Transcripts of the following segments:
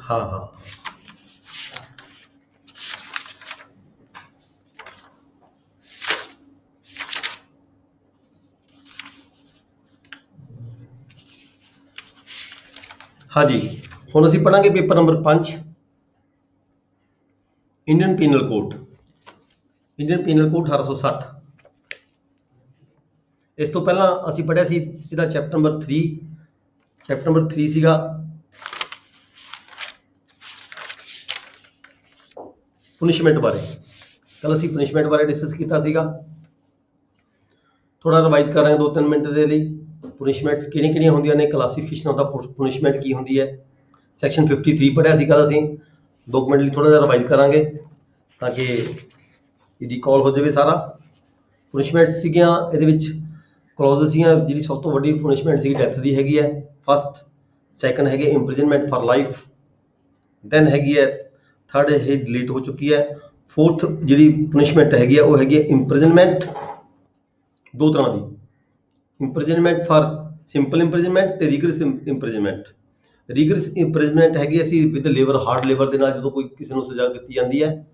हाँ हाँ हाँ जी, ਹੁਣ ਅਸੀਂ ਪੜਾਂਗੇ paper number 5 Indian penal code. Indian penal code 1860। ਇਸ ਤੋਂ ਪਹਿਲਾਂ ਅਸੀਂ ਪੜਿਆ ਸੀ ਇਹਦਾ ਚੈਪਟਰ ਨੰਬਰ 3। ਚੈਪਟਰ ਨੰਬਰ 3 ਸੀਗਾ ਪਨਿਸ਼ਮੈਂਟ ਬਾਰੇ। ਕੱਲ ਅਸੀਂ ਪਨਿਸ਼ਮੈਂਟ ਬਾਰੇ ਡਿਸਕਸ ਕੀਤਾ ਸੀਗਾ। ਥੋੜਾ ਰਿਵਾਈਜ਼ ਕਰਾਂਗੇ 2-3 ਮਿੰਟ ਦੇ ਲਈ। ਪਨਿਸ਼ਮੈਂਟਸ ਕਿਹੜੀਆਂ ਹੁੰਦੀਆਂ ਨੇ, ਕਲਾਸੀਫਿਕੇਸ਼ਨ ਆਫ ਦਾ ਪਨਿਸ਼ਮੈਂਟ ਕੀ ਹੁੰਦੀ ਹੈ। ਸੈਕਸ਼ਨ 53 ਪੜਿਆ ਸੀ ਕੱਲ ਅਸੀਂ। 2 ਮਿੰਟ ਲਈ ਥੋੜਾ ਜਿਹਾ ਰਿਵਾਈਜ਼ ਕਰਾਂਗੇ ਤਾਂ ਕਿ ਇਹਦੀ ਕਾਲ ਹੋ ਜਾਵੇ ਸਾਰਾ। ਪਨਿਸ਼ਮੈਂਟਸ ਸੀਗੀਆਂ ਇਹਦੇ ਵਿੱਚ ਕਲੌਜ਼ਸ ਸੀਗੀਆਂ। ਜਿਹੜੀ ਸਭ ਤੋਂ ਵੱਡੀ ਪਨਿਸ਼ਮੈਂਟ ਸੀਗੀ ਡੈਥ ਦੀ ਹੈਗੀ ਹੈ ਫਸਟ। ਸੈਕੰਡ ਹੈਗੀ ਇੰਪ੍ਰਿਜ਼ਨਮੈਂਟ ਫॉर ਲਾਈਫ। ਦੈਨ ਹੈਗੀ ਹੈ ਥਰਡ ਇਹ ਡਿਲੀਟ ਹੋ ਚੁੱਕੀ ਹੈ। ਫੋਰਥ ਜਿਹੜੀ ਪਨਿਸ਼ਮੈਂਟ ਹੈਗੀ ਹੈ ਉਹ ਹੈਗੀ ਹੈ ਇੰਪ੍ਰਿਜ਼ਨਮੈਂਟ। ਦੋ ਤਰ੍ਹਾਂ ਦੀ, ਇੰਪ੍ਰਿਜ਼ਨਮੈਂਟ ਫॉर ਸਿੰਪਲ ਇੰਪ੍ਰਿਜ਼ਨਮੈਂਟ ਤੇ ਰੀਗਰਸ ਇੰਪ੍ਰਿਜ਼ਨਮੈਂਟ। ਰੀਗਰਸ ਇੰਪ੍ਰਿਜ਼ਨਮੈਂਟ ਹੈਗੀ ਅਸੀਂ ਵਿਦ ਲੇਬਰ, ਹਾਰਡ ਲੇਬਰ ਦੇ ਨਾਲ ਜਦੋਂ ਕੋਈ ਕਿਸੇ ਨੂੰ ਸਜ਼ਾ ਦਿੱਤੀ ਜਾਂਦੀ ਹੈ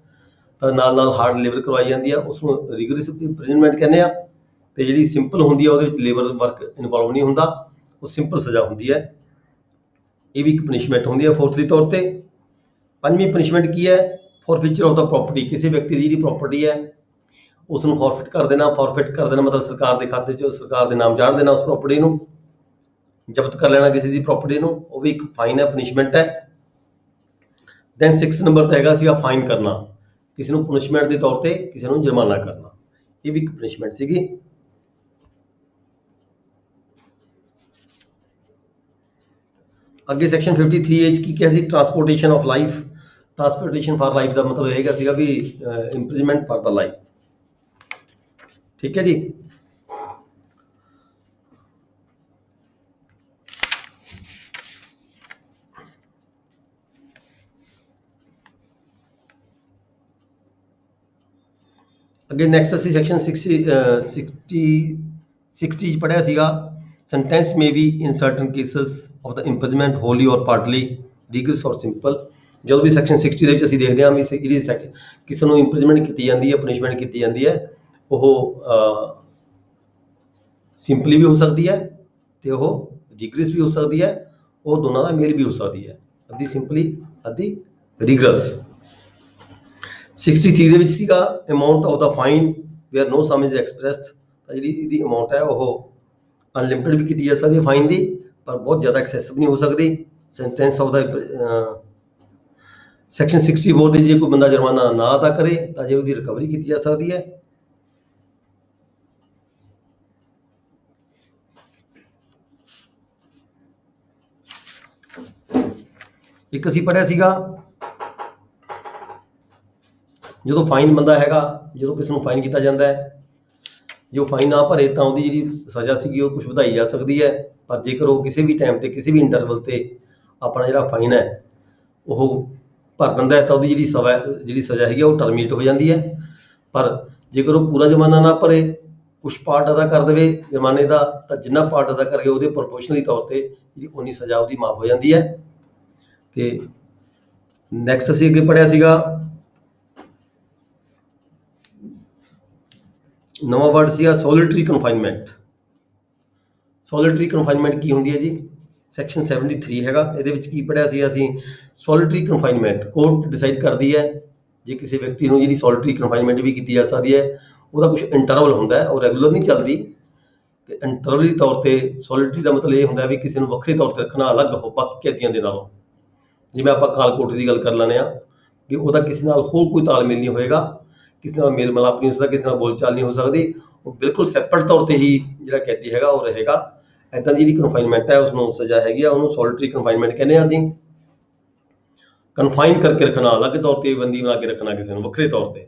ਤਾਂ ਨਾਲ ਹਾਰਡ ਲੇਬਰ ਕਰਵਾਈ ਜਾਂਦੀ ਹੈ, ਉਸਨੂੰ ਰੀਗਰਸ ਇੰਪ੍ਰਿਜ਼ਨਮੈਂਟ ਕਹਿੰਦੇ ਆ। ਤੇ ਜਿਹੜੀ ਸਿੰਪਲ ਹੁੰਦੀ ਹੈ ਉਹਦੇ ਵਿੱਚ ਲੇਬਰ ਵਰਕ ਇਨਵੋਲਵ ਨਹੀਂ ਹੁੰਦਾ, ਉਹ ਸਿੰਪਲ ਸਜ਼ਾ ਹੁੰਦੀ ਹੈ। ਇਹ ਵੀ ਇੱਕ ਪਨਿਸ਼ਮੈਂਟ ਹੁੰਦੀ ਹੈ ਫੋਰਥ ਦੇ ਤੌਰ ਤੇ। ਪੰਜਵੀਂ ਪਨਿਸ਼ਮੈਂਟ ਕੀ ਹੈ, ਫੋਰਫੀਚਰ ਆਫ ਦਾ ਪ੍ਰੋਪਰਟੀ। ਕਿਸੇ ਵਿਅਕਤੀ ਦੀ ਜਿਹੜੀ ਪ੍ਰੋਪਰਟੀ ਹੈ ਉਸ ਨੂੰ ਫੋਰਫਿਟ ਕਰ ਦੇਣਾ। ਫੋਰਫਿਟ ਕਰ ਦੇਣਾ ਮਤਲਬ ਸਰਕਾਰ ਦੇ ਖਾਤੇ 'ਚ ਸਰਕਾਰ ਦੇ ਨਾਮ ਚਾੜ ਦੇਣਾ ਉਸ ਪ੍ਰੋਪਰਟੀ ਨੂੰ, ਜ਼ਬਤ ਕਰ ਲੈਣਾ ਕਿਸੇ ਦੀ ਪ੍ਰੋਪਰਟੀ ਨੂੰ। ਉਹ ਵੀ ਇੱਕ ਫਾਈਨ ਹੈ, ਪਨਿਸ਼ਮੈਂਟ ਹੈ। ਦੈਨ 6 ਨੰਬਰ ਤੇ ਹੈਗਾ ਸੀਗਾ ਫਾਈਨ ਕਰਨਾ, ਕਿਸੇ ਨੂੰ ਪਨਿਸ਼ਮੈਂਟ ਦੇ ਤੌਰ ਤੇ ਕਿਸੇ ਨੂੰ ਜੁਰਮਾਨਾ ਕਰਨਾ। ਇਹ ਵੀ ਇੱਕ ਪਨਿਸ਼ਮੈਂਟ ਸੀਗੀ। ਅੱਗੇ ਸੈਕਸ਼ਨ 53 ਵਿੱਚ ਕੀ ਕਿਹਾ ਸੀ, transportation of life. Transportation for life ਦਾ ਮਤਲਬ ਹੈਗਾ ਸੀਗਾ ਵੀ ਇੰਪ੍ਰਿਜ਼ਨਮੈਂਟ ਫॉर ਦਾ ਲਾਈਫ। ਠੀਕ ਹੈ ਜੀ। ਅੱਗੇ ਨੈਕਸਟ ਅਸੀਂ ਸੈਕਸ਼ਨ 60 ਚ ਪੜਿਆ ਸੀਗਾ sentence may be in certain cases of the imprisonment wholly or partly, ਰੀਗਰਸ ਔਰ ਸਿੰਪਲ। ਜਦੋਂ ਵੀ ਸੈਕਸ਼ਨ 60 ਦੇ ਵਿੱਚ ਅਸੀਂ ਦੇਖਦੇ ਹਾਂ ਵੀ ਜਿਹੜੀ ਕਿਸੇ ਨੂੰ ਇੰਪ੍ਰਿਜ਼ਨਮੈਂਟ ਕੀਤੀ ਜਾਂਦੀ ਹੈ, ਪਨਿਸ਼ਮੈਂਟ ਕੀਤੀ ਜਾਂਦੀ ਹੈ, ਉਹ ਸਿੰਪਲੀ ਵੀ ਹੋ ਸਕਦੀ ਹੈ ਤੇ ਉਹ ਰੀਗਰਸ ਵੀ ਹੋ ਸਕਦੀ ਹੈ। ਉਹ ਦੋਨਾਂ ਦਾ ਮੇਲ ਵੀ ਹੋ ਸਕਦੀ ਹੈ, ਅੱਧੀ ਸਿੰਪਲੀ ਅੱਧੀ ਰੀਗਰਸ। 63 ਦੇ ਵਿੱਚ ਸੀਗਾ amount of the fine where no sum is expressed. ਤਾਂ ਜਿਹੜੀ ਇਹਦੀ ਅਮਾਊਂਟ ਹੈ ਉਹ ਅਨਲਿਮਿਟਡ ਵੀ ਕੀਤੀ ਜਾ ਸਕਦੀ ਹੈ ਫਾਈਨ ਦੀ, ਪਰ ਬਹੁਤ ਜ਼ਿਆਦਾ ਐਕਸੈਸਿਵ ਨਹੀਂ ਹੋ ਸਕਦੀ। ਸੈਂਟੈਂਸ ਆਫ ਦਾ ਸੈਕਸ਼ਨ 64 ਦੇ ਜੇ ਕੋਈ ਬੰਦਾ ਜੁਰਮਾਨਾ ਨਾ ਅਦਾ ਕਰੇ ਤਾਂ ਜੇ ਉਹਦੀ ਰਿਕਵਰੀ ਕੀਤੀ ਜਾ ਸਕਦੀ ਹੈ। ਇੱਕ ਅਸੀਂ ਪੜਿਆ ਸੀਗਾ ਜਦੋਂ ਫਾਈਨ ਬੰਦਾ ਹੈਗਾ, ਜਦੋਂ ਕਿਸੇ ਨੂੰ ਫਾਈਨ ਕੀਤਾ ਜਾਂਦਾ ਹੈ, ਜੇ ਉਹ ਫਾਈਨ ਨਾ ਭਰੇ ਤਾਂ ਉਹਦੀ ਜਿਹੜੀ ਸਜ਼ਾ ਸੀਗੀ ਉਹ ਕੁਝ ਵਧਾਈ ਜਾ ਸਕਦੀ ਹੈ। ਪਰ ਜੇਕਰ ਉਹ ਕਿਸੇ ਵੀ ਟਾਈਮ ਤੇ ਕਿਸੇ ਵੀ ਇੰਟਰਵਲ ਤੇ ਆਪਣਾ ਜਿਹੜਾ ਫਾਈਨ ਹੈ ਉਹ ਭਰ ਦਿੰਦਾ ਹੈ ਤਾਂ ਉਹਦੀ ਜਿਹੜੀ ਸਜ਼ਾ ਹੈਗੀ ਉਹ ਟਰਮੀਨੇਟ ਹੋ ਜਾਂਦੀ ਹੈ। ਪਰ ਜੇਕਰ ਉਹ ਪੂਰਾ ਜੁਰਮਾਨਾ ਨਾ ਭਰੇ, ਕੁਛ ਪਾਰਟ ਅਦਾ ਕਰ ਦੇਵੇ ਜੁਰਮਾਨੇ ਦਾ, ਤਾਂ ਜਿੰਨਾ ਪਾਰਟ ਅਦਾ ਕਰਕੇ ਉਹਦੇ ਪ੍ਰੋਪੋਰਸ਼ਨਲੀ ਤੌਰ ਤੇ ਜਿਹੜੀ ਉਨੀ ਸਜ਼ਾ ਉਹਦੀ ਮਾਫ ਹੋ ਜਾਂਦੀ ਹੈ। ਤੇ ਨੈਕਸਟ ਅਸੀਂ ਅੱਗੇ ਪੜਿਆ ਸੀਗਾ ਨਵਾਂ ਵਰਡ ਸੀਗਾ ਸੋਲਿਟਰੀ ਕਨਫਾਈਨਮੈਂਟ। ਸੋਲਿਟਰੀ ਕਨਫਾਈਨਮੈਂਟ ਕੀ ਹੁੰਦੀ ਹੈ ਜੀ, ਸੈਕਸ਼ਨ 73 ਹੈਗਾ। ਇਹਦੇ ਵਿੱਚ ਕੀ ਪੜਿਆ ਸੀ ਅਸੀਂ, ਸੋਲਿਟਰੀ ਕਨਫਾਈਨਮੈਂਟ ਕੋਰਟ ਡਿਸਾਈਡ ਕਰਦੀ ਹੈ ਜੇ ਕਿਸੇ ਵਿਅਕਤੀ ਨੂੰ ਜਿਹੜੀ ਸੋਲਿਟਰੀ ਕਨਫਾਈਨਮੈਂਟ ਵੀ ਕੀਤੀ ਜਾ ਸਕਦੀ ਹੈ। ਉਹਦਾ ਕੁਝ ਇੰਟਰਵਲ ਹੁੰਦਾ ਹੈ, ਉਹ ਰੈਗੂਲਰ ਨਹੀਂ ਚੱਲਦੀ। ਤੇ ਇੰਟਰਵਲੀ ਤੌਰ ਤੇ ਸੋਲਿਟਰੀ ਦਾ ਮਤਲਬ ਇਹ ਹੁੰਦਾ ਵੀ ਕਿਸੇ ਨੂੰ ਵੱਖਰੇ ਤੌਰ ਤੇ ਰੱਖਣਾ, ਅਲੱਗ ਹੋ ਬਾਕੀ ਕੈਦੀਆਂ ਦੇ ਨਾਲੋਂ। ਜਿਵੇਂ ਆਪਾਂ ਕਾਲਕੋਠ ਦੀ ਗੱਲ ਕਰ ਲੈਂਦੇ ਹਾਂ ਕਿ ਉਹਦਾ ਕਿਸੇ ਨਾਲ ਹੋਰ ਕੋਈ ਤਾਲਮੇਲ ਨਹੀਂ ਹੋਏਗਾ, ਕਿਸੇ ਨਾਲ ਮੇਲ ਮਿਲਾਪ ਨਹੀਂ ਹੋ ਸਕਦਾ, ਕਿਸੇ ਨਾਲ ਬੋਲਚਾਲ ਨਹੀਂ ਹੋ ਸਕਦੀ। ਉਹ ਬਿਲਕੁਲ ਸੈਪਰੇਟ ਤੌਰ ਤੇ ਹੀ ਜਿਹੜਾ ਕੈਦੀ ਹੈਗਾ ਉਹ ਰਹੇਗਾ। ਇੱਦਾਂ ਦੀ ਜਿਹੜੀ ਕਨਫਾਈਨਮੈਂਟ ਹੈ ਉਸਨੂੰ ਸਜ਼ਾ ਹੈਗੀ ਆ, ਉਹਨੂੰ ਸੋਲਿਟਰੀ ਕਨਫਾਈਨਮੈਂਟ ਕਹਿੰਦੇ ਹਾਂ ਅਸੀਂ। ਕਨਫਾਈਨ ਕਰਕੇ ਰੱਖਣਾ, ਅਲੱਗ ਤੌਰ ਤੇ ਬੰਦੀ ਬਣਾ ਕੇ ਰੱਖਣਾ ਕਿਸੇ ਨੂੰ ਵੱਖਰੇ ਤੌਰ ਤੇ,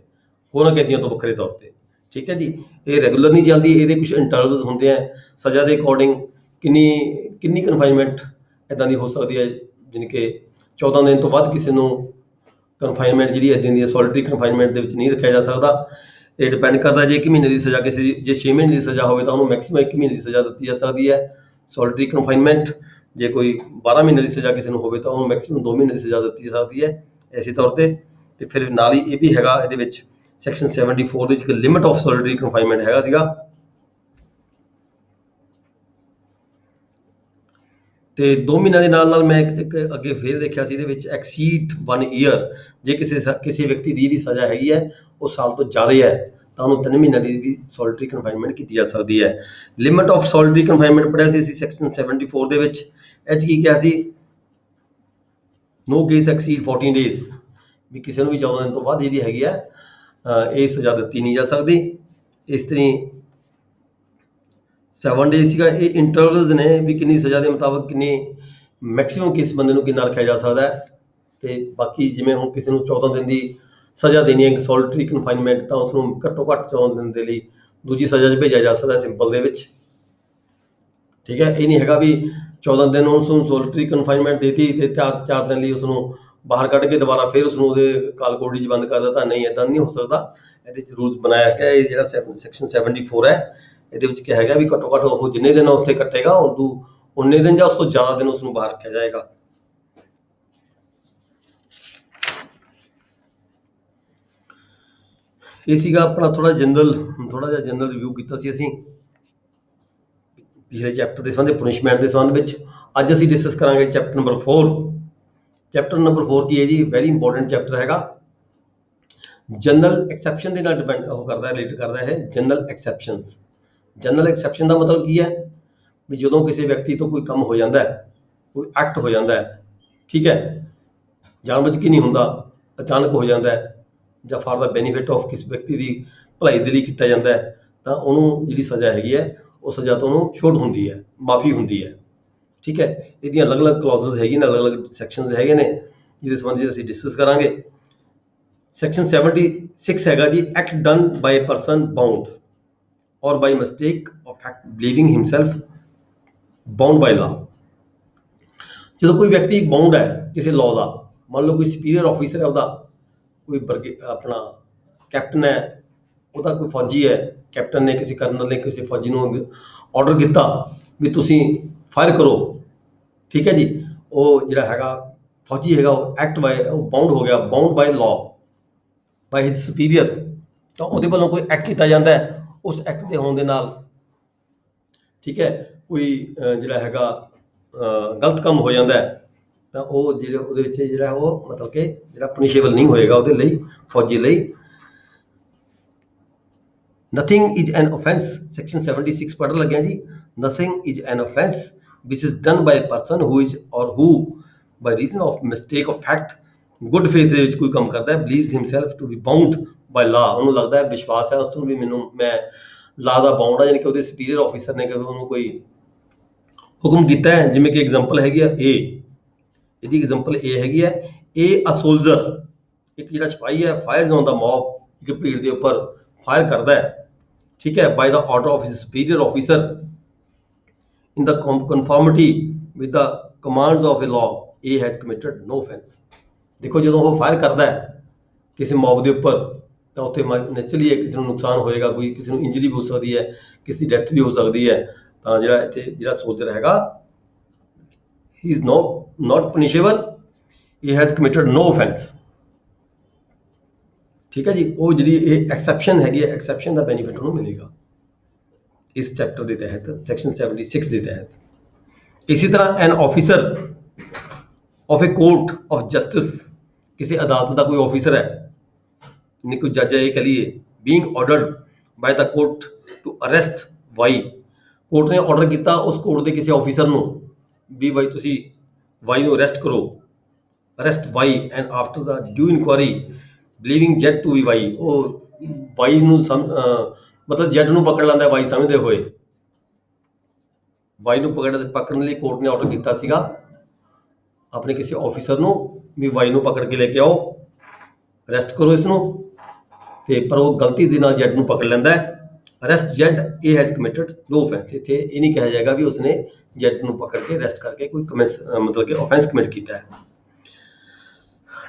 ਹੋਰਾਂ ਕੈਦੀਆਂ ਤੋਂ ਵੱਖਰੇ ਤੌਰ ਤੇ। ਠੀਕ ਹੈ ਜੀ। ਇਹ ਰੈਗੂਲਰ ਨਹੀਂ ਚੱਲਦੀ, ਇਹਦੇ ਕੁਝ ਇੰਟਰਵਲਸ ਹੁੰਦੇ ਆ ਸਜ਼ਾ ਦੇ ਅਕੋਰਡਿੰਗ। ਕਿੰਨੀ ਕਨਫਾਈਨਮੈਂਟ ਇੱਦਾਂ ਦੀ ਹੋ ਸਕਦੀ ਹੈ, ਜਾਣੀ ਕਿ 14 ਦਿਨ ਤੋਂ ਵੱਧ ਕਿਸੇ ਨੂੰ ਕਨਫਾਈਨਮੈਂਟ ਜਿਹੜੀ ਇੱਦਾਂ ਦੀ ਸੋਲਿਟਰੀ ਕਨਫਾਈਨਮੈਂਟ ਦੇ ਵਿੱਚ ਨਹੀਂ ਰੱਖਿਆ ਜਾ ਸਕਦਾ। ਇਹ ਡਿਪੈਂਡ ਕਰਦਾ ਜੇ 1 ਮਹੀਨੇ ਦੀ ਸਜ਼ਾ ਕਿਸੇ ਦੀ, ਜੇ 6 ਮਹੀਨੇ ਦੀ ਸਜ਼ਾ ਹੋਵੇ ਤਾਂ ਉਹਨੂੰ ਮੈਕਸੀਮਮ 1 ਮਹੀਨੇ ਦੀ ਸਜ਼ਾ ਦਿੱਤੀ ਜਾ ਸਕਦੀ ਹੈ ਸੋਲਿਟਰੀ ਕਨਫਾਈਨਮੈਂਟ। ਜੇ ਕੋਈ 12 ਮਹੀਨੇ ਦੀ ਸਜ਼ਾ ਕਿਸੇ ਨੂੰ ਹੋਵੇ ਤਾਂ ਉਹਨੂੰ ਮੈਕਸਿਮਮ 2 ਮਹੀਨੇ ਦੀ ਸਜ਼ਾ ਦਿੱਤੀ ਜਾ ਸਕਦੀ ਹੈ ਇਸੇ ਤੌਰ ਤੇ। ਤੇ ਫਿਰ ਨਾਲ ਹੀ ਇਹ ਵੀ ਹੈਗਾ ਇਹਦੇ ਵਿੱਚ ਸੈਕਸ਼ਨ 74 ਦੇ ਵਿੱਚ ਇੱਕ ਲਿਮਿਟ ਆਫ ਸੋਲਿਟਰੀ ਕਨਫਾਈਨਮੈਂਟ ਹੈਗਾ ਸੀਗਾ। ਤੇ 2 ਮਹੀਨਿਆਂ ਦੇ ਨਾਲ ਮੈਂ ਇੱਕ ਅੱਗੇ ਫੇਰ ਦੇਖਿਆ ਸੀ ਇਹਦੇ ਵਿੱਚ ਐਕਸੀਡ 1 ਈਅਰ, ਜੇ ਕਿਸੇ ਵਿਅਕਤੀ ਦੀ ਜਿਹੜੀ ਸਜ਼ਾ ਹੈਗੀ ਹੈ ਉਹ ਸਾਲ ਤੋਂ ਜ਼ਿਆਦਾ ਹੈ ਤਾਂ ਉਹਨੂੰ 3 ਮਹੀਨਿਆਂ ਦੀ ਵੀ ਸੋਲਿਟਰੀ ਕਨਫਾਈਨਮੈਂਟ ਕੀਤੀ ਜਾ ਸਕਦੀ ਹੈ। ਲਿਮਿਟ ਆਫ ਸੋਲਿਟਰੀ ਕਨਫਾਈਨਮੈਂਟ ਪੜਿਆ ਸੀ ਅਸੀਂ ਸੈਕਸ਼ਨ 74 ਦੇ ਵਿੱਚ। ਇਹ 'ਚ ਕੀ ਕਿਹਾ ਸੀ, ਨੋ ਕੇਸ ਐਕਸੀਡ 14 ਡੇਜ਼, ਵੀ ਕਿਸੇ ਨੂੰ ਵੀ 14 ਦਿਨ ਤੋਂ ਬਾਅਦ ਜਿਹੜੀ ਹੈਗੀ ਹੈ ਇਹ ਸਜ਼ਾ ਦਿੱਤੀ ਨਹੀਂ ਜਾ ਸਕਦੀ। ਇਸ ਤਰ੍ਹਾਂ 7 ਡੇਜ਼ ਸੀਗਾ, ਇਹ ਇੰਟਰਵਲਸ ਨੇ ਵੀ ਕਿੰਨੀ ਸਜ਼ਾ ਦੇ ਮੁਤਾਬਕ ਕਿੰਨੀ ਮੈਕਸਿਮਮ ਕਿਸ ਬੰਦੇ ਨੂੰ ਕਿੰਨਾ ਰੱਖਿਆ ਜਾ ਸਕਦਾ ਹੈ। ਤੇ ਬਾਕੀ ਜਿਵੇਂ ਹੁਣ ਕਿਸੇ ਨੂੰ 14 ਦਿਨ ਦੀ ਸਜ਼ਾ ਦੇਣੀ ਹੈ ਸੋਲਿਟਰੀ ਕਨਫਾਈਨਮੈਂਟ, ਤਾਂ ਉਸ ਨੂੰ ਘੱਟੋ ਘੱਟ 14 ਦਿਨ ਦੇ ਲਈ ਦੂਜੀ ਸਜ਼ਾ 'ਚ ਭੇਜਿਆ ਜਾ ਸਕਦਾ ਸਿੰਪਲ ਦੇ ਵਿੱਚ, ਠੀਕ ਹੈ। ਇਹ ਨਹੀਂ ਹੈਗਾ ਵੀ 14 ਦਿਨ ਉਸ ਨੂੰ ਸੋਲਿਟਰੀ ਕਨਫਾਈਨਮੈਂਟ ਦੇਤੀ ਤੇ 4 ਦਿਨ ਲਈ ਉਸ ਨੂੰ ਬਾਹਰ ਕੱਢ ਕੇ ਦੁਬਾਰਾ ਫਿਰ ਉਸ ਨੂੰ ਉਹਦੇ ਕਾਲਕੋਠੜੀ 'ਚ ਬੰਦ ਕਰ ਦਿੱਤਾ, ਨਹੀਂ ਏਦਾਂ ਨਹੀਂ ਹੋ ਸਕਦਾ। ਇਹਦੇ 'ਚ ਰੂਲਸ ਬਣਾਇਆ ਗਿਆ, ਇਹ ਜਿਹੜਾ ਸੈਕਸ਼ਨ 74 ਹੈ ਇਹਦੇ ਵਿੱਚ ਕਿਹਾ ਹੈਗਾ ਵੀ ਘੱਟੋ ਘੱਟ ਉਹ ਜਿੰਨੇ ਦਿਨ ਉੱਥੇ ਕੱਟੇਗਾ ਉਨੇ ਦਿਨ ਜਾਂ ਉਸ ਤੋਂ ਜ਼ਿਆਦਾ ਦਿਨ ਉਸ ਨੂੰ ਬਾਹਰ ਰੱਖਿਆ ਜਾਏਗਾ। ਇਹ ਸੀਗਾ ਆਪਣਾ ਥੋੜਾ ਜਿਹਾ ਜਨਰਲ ਰਿਵਿਊ ਕੀਤਾ ਸੀ ਅਸੀਂ ਪਿਛਲੇ ਚੈਪਟਰ ਦੇ ਸੰਬੰਧ ਪਨਿਸ਼ਮੈਂਟ ਦੇ ਸੰਬੰਧ ਵਿੱਚ। ਅੱਜ ਅਸੀਂ ਡਿਸਕਸ ਕਰਾਂਗੇ ਚੈਪਟਰ ਨੰਬਰ 4। ਚੈਪਟਰ ਨੰਬਰ 4 ਕੀ ਹੈ ਜੀ, ਵੈਰੀ ਇੰਪੋਰਟੈਂਟ ਚੈਪਟਰ ਹੈਗਾ। ਜਨਰਲ ਐਕਸੈਪਸ਼ਨ ਦੇ ਨਾਲ ਰਿਲੇਟ ਕਰਦਾ ਹੈ। ਜਨਰਲ ਐਕਸੈਪਸ਼ਨਸ, ਜਨਰਲ ਐਕਸੈਪਸ਼ਨ ਦਾ ਮਤਲਬ ਕੀ ਹੈ ਵੀ ਜਦੋਂ ਕਿਸੇ ਵਿਅਕਤੀ ਤੋਂ ਕੋਈ ਕੰਮ ਹੋ ਜਾਂਦਾ ਹੈ, ਕੋਈ ਐਕਟ ਹੋ ਜਾਂਦਾ ਹੈ, ਠੀਕ ਹੈ, ਜਾਣਬੁੱਝ ਕੇ ਨਹੀਂ ਹੁੰਦਾ, ਅਚਾਨਕ ਹੋ ਜਾਂਦਾ ਹੈ ਜਾਂ ਫਾਰ ਦਾ ਬੈਨੀਫਿਟ ਆਫ ਕਿਸ ਵਿਅਕਤੀ ਦੀ ਭਲਾਈ ਦੇ ਲਈ ਕੀਤਾ ਜਾਂਦਾ ਹੈ, ਤਾਂ ਉਹਨੂੰ ਜਿਹੜੀ ਸਜ਼ਾ ਹੈਗੀ ਹੈ ਉਹ ਸਜ਼ਾ ਤੋਂ ਉਹਨੂੰ ਛੋਟ ਹੁੰਦੀ ਹੈ, ਮਾਫੀ ਹੁੰਦੀ ਹੈ, ਠੀਕ ਹੈ। ਇਹਦੀਆਂ ਅਲੱਗ-ਅਲੱਗ ਕਲੌਜ਼ਸ ਹੈਗੀਆਂ ਨੇ, ਅਲੱਗ-ਅਲੱਗ ਸੈਕਸ਼ਨਸ ਹੈਗੇ ਨੇ ਜਿਹਦੇ ਸੰਬੰਧੀ ਅਸੀਂ ਡਿਸਕਸ ਕਰਾਂਗੇ। ਸੈਕਸ਼ਨ 76 ਹੈਗਾ ਜੀ, act done by person bound or by mistake of fact believing himself bound by law. ਜਦੋਂ ਕੋਈ ਵਿਅਕਤੀ ਬਾਉਂਡ ਹੈ ਕਿਸੇ ਲਾਅ ਦਾ, ਮੰਨ ਲਓ ਕੋਈ ਸੁਪੀਰੀਅਰ ਆਫੀਸਰ ਹੈ ਉਹਦਾ, ਕੋਈ ਆਪਣਾ ਕੈਪਟਨ ਹੈ ਉਹਦਾ, ਕੋਈ ਫੌਜੀ ਹੈ, ਕੈਪਟਨ ਨੇ ਕਿਸੇ ਕਰਨਲ ਨੇ ਕਿਸੇ ਫੌਜੀ ਨੂੰ ਆਰਡਰ ਕੀਤਾ ਵੀ ਤੁਸੀਂ ਫਾਇਰ ਕਰੋ, ਠੀਕ ਹੈ ਜੀ। ਉਹ ਜਿਹੜਾ ਹੈਗਾ ਫੌਜੀ ਹੈਗਾ ਉਹ ਐਕਟ ਬਾਈ ਉਹ ਬਾਉਂਡ ਹੋ ਗਿਆ, bound by law by his superior, ਤਾਂ ਉਹਦੇ ਵੱਲੋਂ ਕੋਈ ਐਕਟ ਕੀਤਾ ਜਾਂਦਾ ਹੈ, ਉਸ ਐਕਟ ਦੇ ਹੋਣ ਦੇ ਨਾਲ, ਠੀਕ ਹੈ, ਕੋਈ ਜਿਹੜਾ ਹੈਗਾ ਗਲਤ ਕੰਮ ਹੋ ਜਾਂਦਾ ਹੈ ਤਾਂ ਉਹ ਜਿਹੜੇ ਉਹਦੇ ਵਿੱਚ ਜਿਹੜਾ ਉਹ ਮਤਲਬ ਕਿ ਜਿਹੜਾ ਪਨਿਸ਼ੇਬਲ ਨਹੀਂ ਹੋਏਗਾ ਉਹਦੇ ਲਈ, ਫੌਜੀ ਲਈ। Nothing is N offense, section 76 ਪੜ੍ਹਨ ਲੱਗਿਆ ਜੀ। Nothing is N offense which is done by a person who is or who by reason of mistake of fact good faith ਦੇ ਵਿੱਚ ਕੋਈ ਕੰਮ ਕਰਦਾ ਹੈ, believes himself to be bound by law, ਉਹਨੂੰ ਲੱਗਦਾ ਹੈ, ਵਿਸ਼ਵਾਸ ਹੈ ਉਸ ਨੂੰ ਵੀ ਮੈਂ ਲਾ ਦਾ ਬਾਉਂਡ ਆ, ਯਾਨੀ ਕਿ ਉਹਦੇ ਸੁਪੀਰੀਅਰ ਆਫੀਸਰ ਨੇ ਉਹਨੂੰ ਕੋਈ ਹੁਕਮ ਕੀਤਾ ਹੈ। ਜਿਵੇਂ ਕਿ ਐਗਜ਼ਾਮਪਲ ਹੈਗੀ ਆ ਇਹਦੀ ਐਗਜ਼ਾਮਪਲ ਇਹ ਹੈਗੀ ਹੈ, ਅ ਸੋਲਜਰ, ਇੱਕ ਜਿਹੜਾ ਸਿਪਾਹੀ ਹੈ, ਫਾਇਰਸ ਔਨ ਦਾ ਮੌਬ, ਇੱਕ ਭੀੜ ਦੇ ਉੱਪਰ ਫਾਇਰ ਕਰਦਾ ਹੈ, ਠੀਕ ਹੈ, by the order of his superior officer in the conformity with the commands of a law, A has committed no offense। ਦੇਖੋ ਜਦੋਂ ਉਹ ਫਾਇਰ ਕਰਦਾ ਹੈ ਕਿਸੇ ਮੌਬ ਦੇ ਉੱਪਰ ਤਾਂ ਉੱਥੇ ਨੈਚੁਰਲੀ ਕਿਸੇ ਨੂੰ ਨੁਕਸਾਨ ਹੋਏਗਾ, ਕੋਈ ਕਿਸੇ ਨੂੰ ਇੰਜਰੀ ਵੀ ਹੋ ਸਕਦੀ ਹੈ, ਕਿਸੇ ਦੀ ਡੈਥ ਵੀ ਹੋ ਸਕਦੀ ਹੈ, ਤਾਂ ਜਿਹੜਾ ਇੱਥੇ ਜਿਹੜਾ ਸੋਲਜਰ ਹੈਗਾ he is not punishable, he has committed no offense, ਠੀਕ ਹੈ ਜੀ। ਉਹ ਜਿਹੜੀ ਇਹ ਐਕਸੈਪਸ਼ਨ ਹੈਗੀ ਹੈ, ਐਕਸੈਪਸ਼ਨ ਦਾ ਬੈਨੀਫਿਟ ਉਹਨੂੰ ਮਿਲੇਗਾ ਇਸ ਚੈਪਟਰ ਦੇ ਤਹਿਤ, ਸੈਕਸ਼ਨ 76 ਦੇ ਤਹਿਤ। ਇਸੇ ਤਰ੍ਹਾਂ an officer of a court of justice, ਕਿਸੇ ਅਦਾਲਤ ਦਾ ਕੋਈ ਆਫੀਸਰ ਹੈ, ਨਹੀਂ ਕੋਈ ਜੱਜ ਹੈ ਇਹ ਕਹ ਲਈਏ, being ordered by the court to arrest Y, court ਨੇ ਆਰਡਰ ਕੀਤਾ ਉਸ ਕੋਰਟ ਦੇ ਕਿਸੇ ਆਫੀਸਰ ਨੂੰ ਵੀ ਬਾਈ ਤੁਸੀਂ ਵਾਈ ਨੂੰ ਅਰੈਸਟ ਕਰੋ, arrest Y, and after the due inquiry believing Z to be Y, ਉਹ ਵਾਈ ਨੂੰ ਮਤਲਬ ਜੈਡ ਨੂੰ ਪਕੜ ਲੈਂਦਾ ਵਾਈ ਸਮਝਦੇ ਹੋਏ, ਵਾਈ ਨੂੰ ਪਕੜਨ ਲਈ ਕੋਰਟ ਨੇ ਆਰਡਰ ਕੀਤਾ ਸੀਗਾ ਆਪਣੇ ਕਿਸੇ ਆਫੀਸਰ ਨੂੰ ਵੀ ਵਾਈ ਨੂੰ ਪਕੜ ਕੇ ਲੈ ਕੇ ਆਓ, ਅਰੈਸਟ ਕਰੋ ਇਸ ਨੂੰ, ਤੇ ਪਰ ਉਹ ਗਲਤੀ ਦੇ ਨਾਲ ਜੈਡ ਨੂੰ ਪਕੜ ਲੈਂਦਾ ਹੈ, arrest Z, A has committed no offense। ਇੱਥੇ ਇਹ ਨਹੀਂ ਕਿਹਾ ਜਾਏਗਾ ਵੀ ਉਸਨੇ ਜੈਡ ਨੂੰ ਪਕੜ ਕੇ ਅਰੈਸਟ ਕਰਕੇ ਕੋਈ ਮਤਲਬ ਕਿ ਆਫੈਂਸ ਕਮਿਟ ਕੀਤਾ ਹੈ।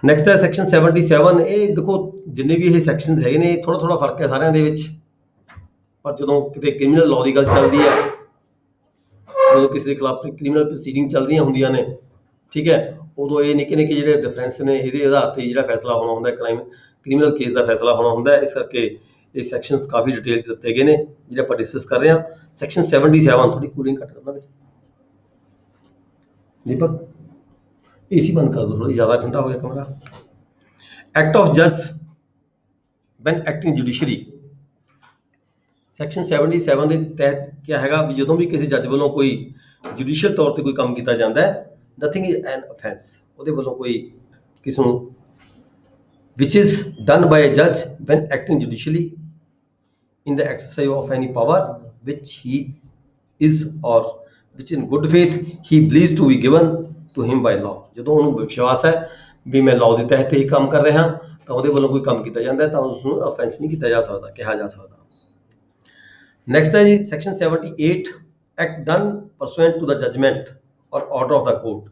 ਨੈਕਸਟ ਹੈ ਸੈਕਸ਼ਨ 77। ਇਹ ਦੇਖੋ ਜਿੰਨੇ ਵੀ ਇਹ ਸੈਕਸ਼ਨਸ ਹੈਗੇ ਨੇ ਥੋੜਾ ਫਰਕ ਹੈ ਸਾਰਿਆਂ ਦੇ ਵਿੱਚ, ਪਰ ਜਦੋਂ ਕਿਤੇ ਕ੍ਰਿਮੀਨਲ ਲਾਅ ਦੀ ਗੱਲ ਚੱਲਦੀ ਹੈ ਜਦੋਂ ਕਿਸੇ ਦੇ ਖਿਲਾਫ ਕ੍ਰਿਮੀਨਲ ਪ੍ਰੋਸੀਡਿੰਗ ਚੱਲ ਰਹੀਆਂ ਹੁੰਦੀਆਂ ਨੇ, ਠੀਕ ਹੈ, ਉਦੋਂ ਇਹ ਨਿੱਕੇ ਨਿੱਕੇ ਜਿਹੜੇ ਡਿਫਰੈਂਸ ਨੇ ਇਹਦੇ ਆਧਾਰ ਤੇ ਜਿਹੜਾ ਫੈਸਲਾ ਹੋਣਾ ਹੁੰਦਾ, ਕ੍ਰਿਮੀਨਲ ਕੇਸ ਦਾ ਫੈਸਲਾ ਹੋਣਾ ਹੁੰਦਾ। ਇਸ ਕਰਕੇ ਇਹ ਸੈਕਸ਼ਨਸ ਕਾਫੀ ਡਿਟੇਲ 'ਚ ਦਿੱਤੇ ਗਏ ਨੇ ਜਿਹੜੇ ਆਪਾਂ ਡਿਸਕਸ ਕਰ ਰਹੇ ਹਾਂ। ਸੈਕਸ਼ਨ 77, ਥੋੜੀ ਕੂਲਿੰਗ ਘੱਟ ਕਰਨਾ ਦੀਪਕ, ਏਸੀ ਬੰਦ ਕਰ ਦੋ, ਥੋੜੀ ਜ਼ਿਆਦਾ ਠੰਡਾ ਹੋ ਗਿਆ ਕਮਰਾ। ਐਕਟ ਆਫ ਜੱਜ ਵੈਨ ਐਕਟਿੰਗ ਜੁਡੀਸ਼ਰੀ, ਸੈਕਸ਼ਨ 77 ਦੇ ਤਹਿਤ ਕੀ ਹੈਗਾ ਵੀ ਜਦੋਂ ਵੀ ਕਿਸੇ ਜੱਜ ਵੱਲੋਂ ਕੋਈ ਜੁਡੀਸ਼ੀਅਲ ਤੌਰ ਤੇ ਕੋਈ ਕੰਮ ਕੀਤਾ ਜਾਂਦਾ ਹੈ, ਨਥਿੰਗ ਇਜ਼ ਐਨ ਅਫੈਂਸ, ਉਹਦੇ ਵੱਲੋਂ ਕੋਈ ਕਿਸ ਨੂੰ which is done by a judge when acting judicially in the exercise of any power which he is or which in good faith he believes to be given to him by law। ਜਦੋਂ ਉਹਨੂੰ ਵਿਸ਼ਵਾਸ ਹੈ ਵੀ ਮੈਂ law ਦੇ ਤਹਿਤ ਹੀ ਕੰਮ ਕਰ ਰਿਹਾ ਤਾਂ ਉਹਦੇ ਵੱਲੋਂ ਕੋਈ ਕੰਮ ਕੀਤਾ ਜਾਂਦਾ ਤਾਂ ਉਸ ਨੂੰ ਅਫੈਂਸ ਨਹੀਂ ਕੀਤਾ ਜਾ ਸਕਦਾ, ਕਿਹਾ ਜਾ ਸਕਦਾ। ਨੈਕਸਟ ਹੈ ਜੀ section 78, act done pursuant to the judgment or order of the court.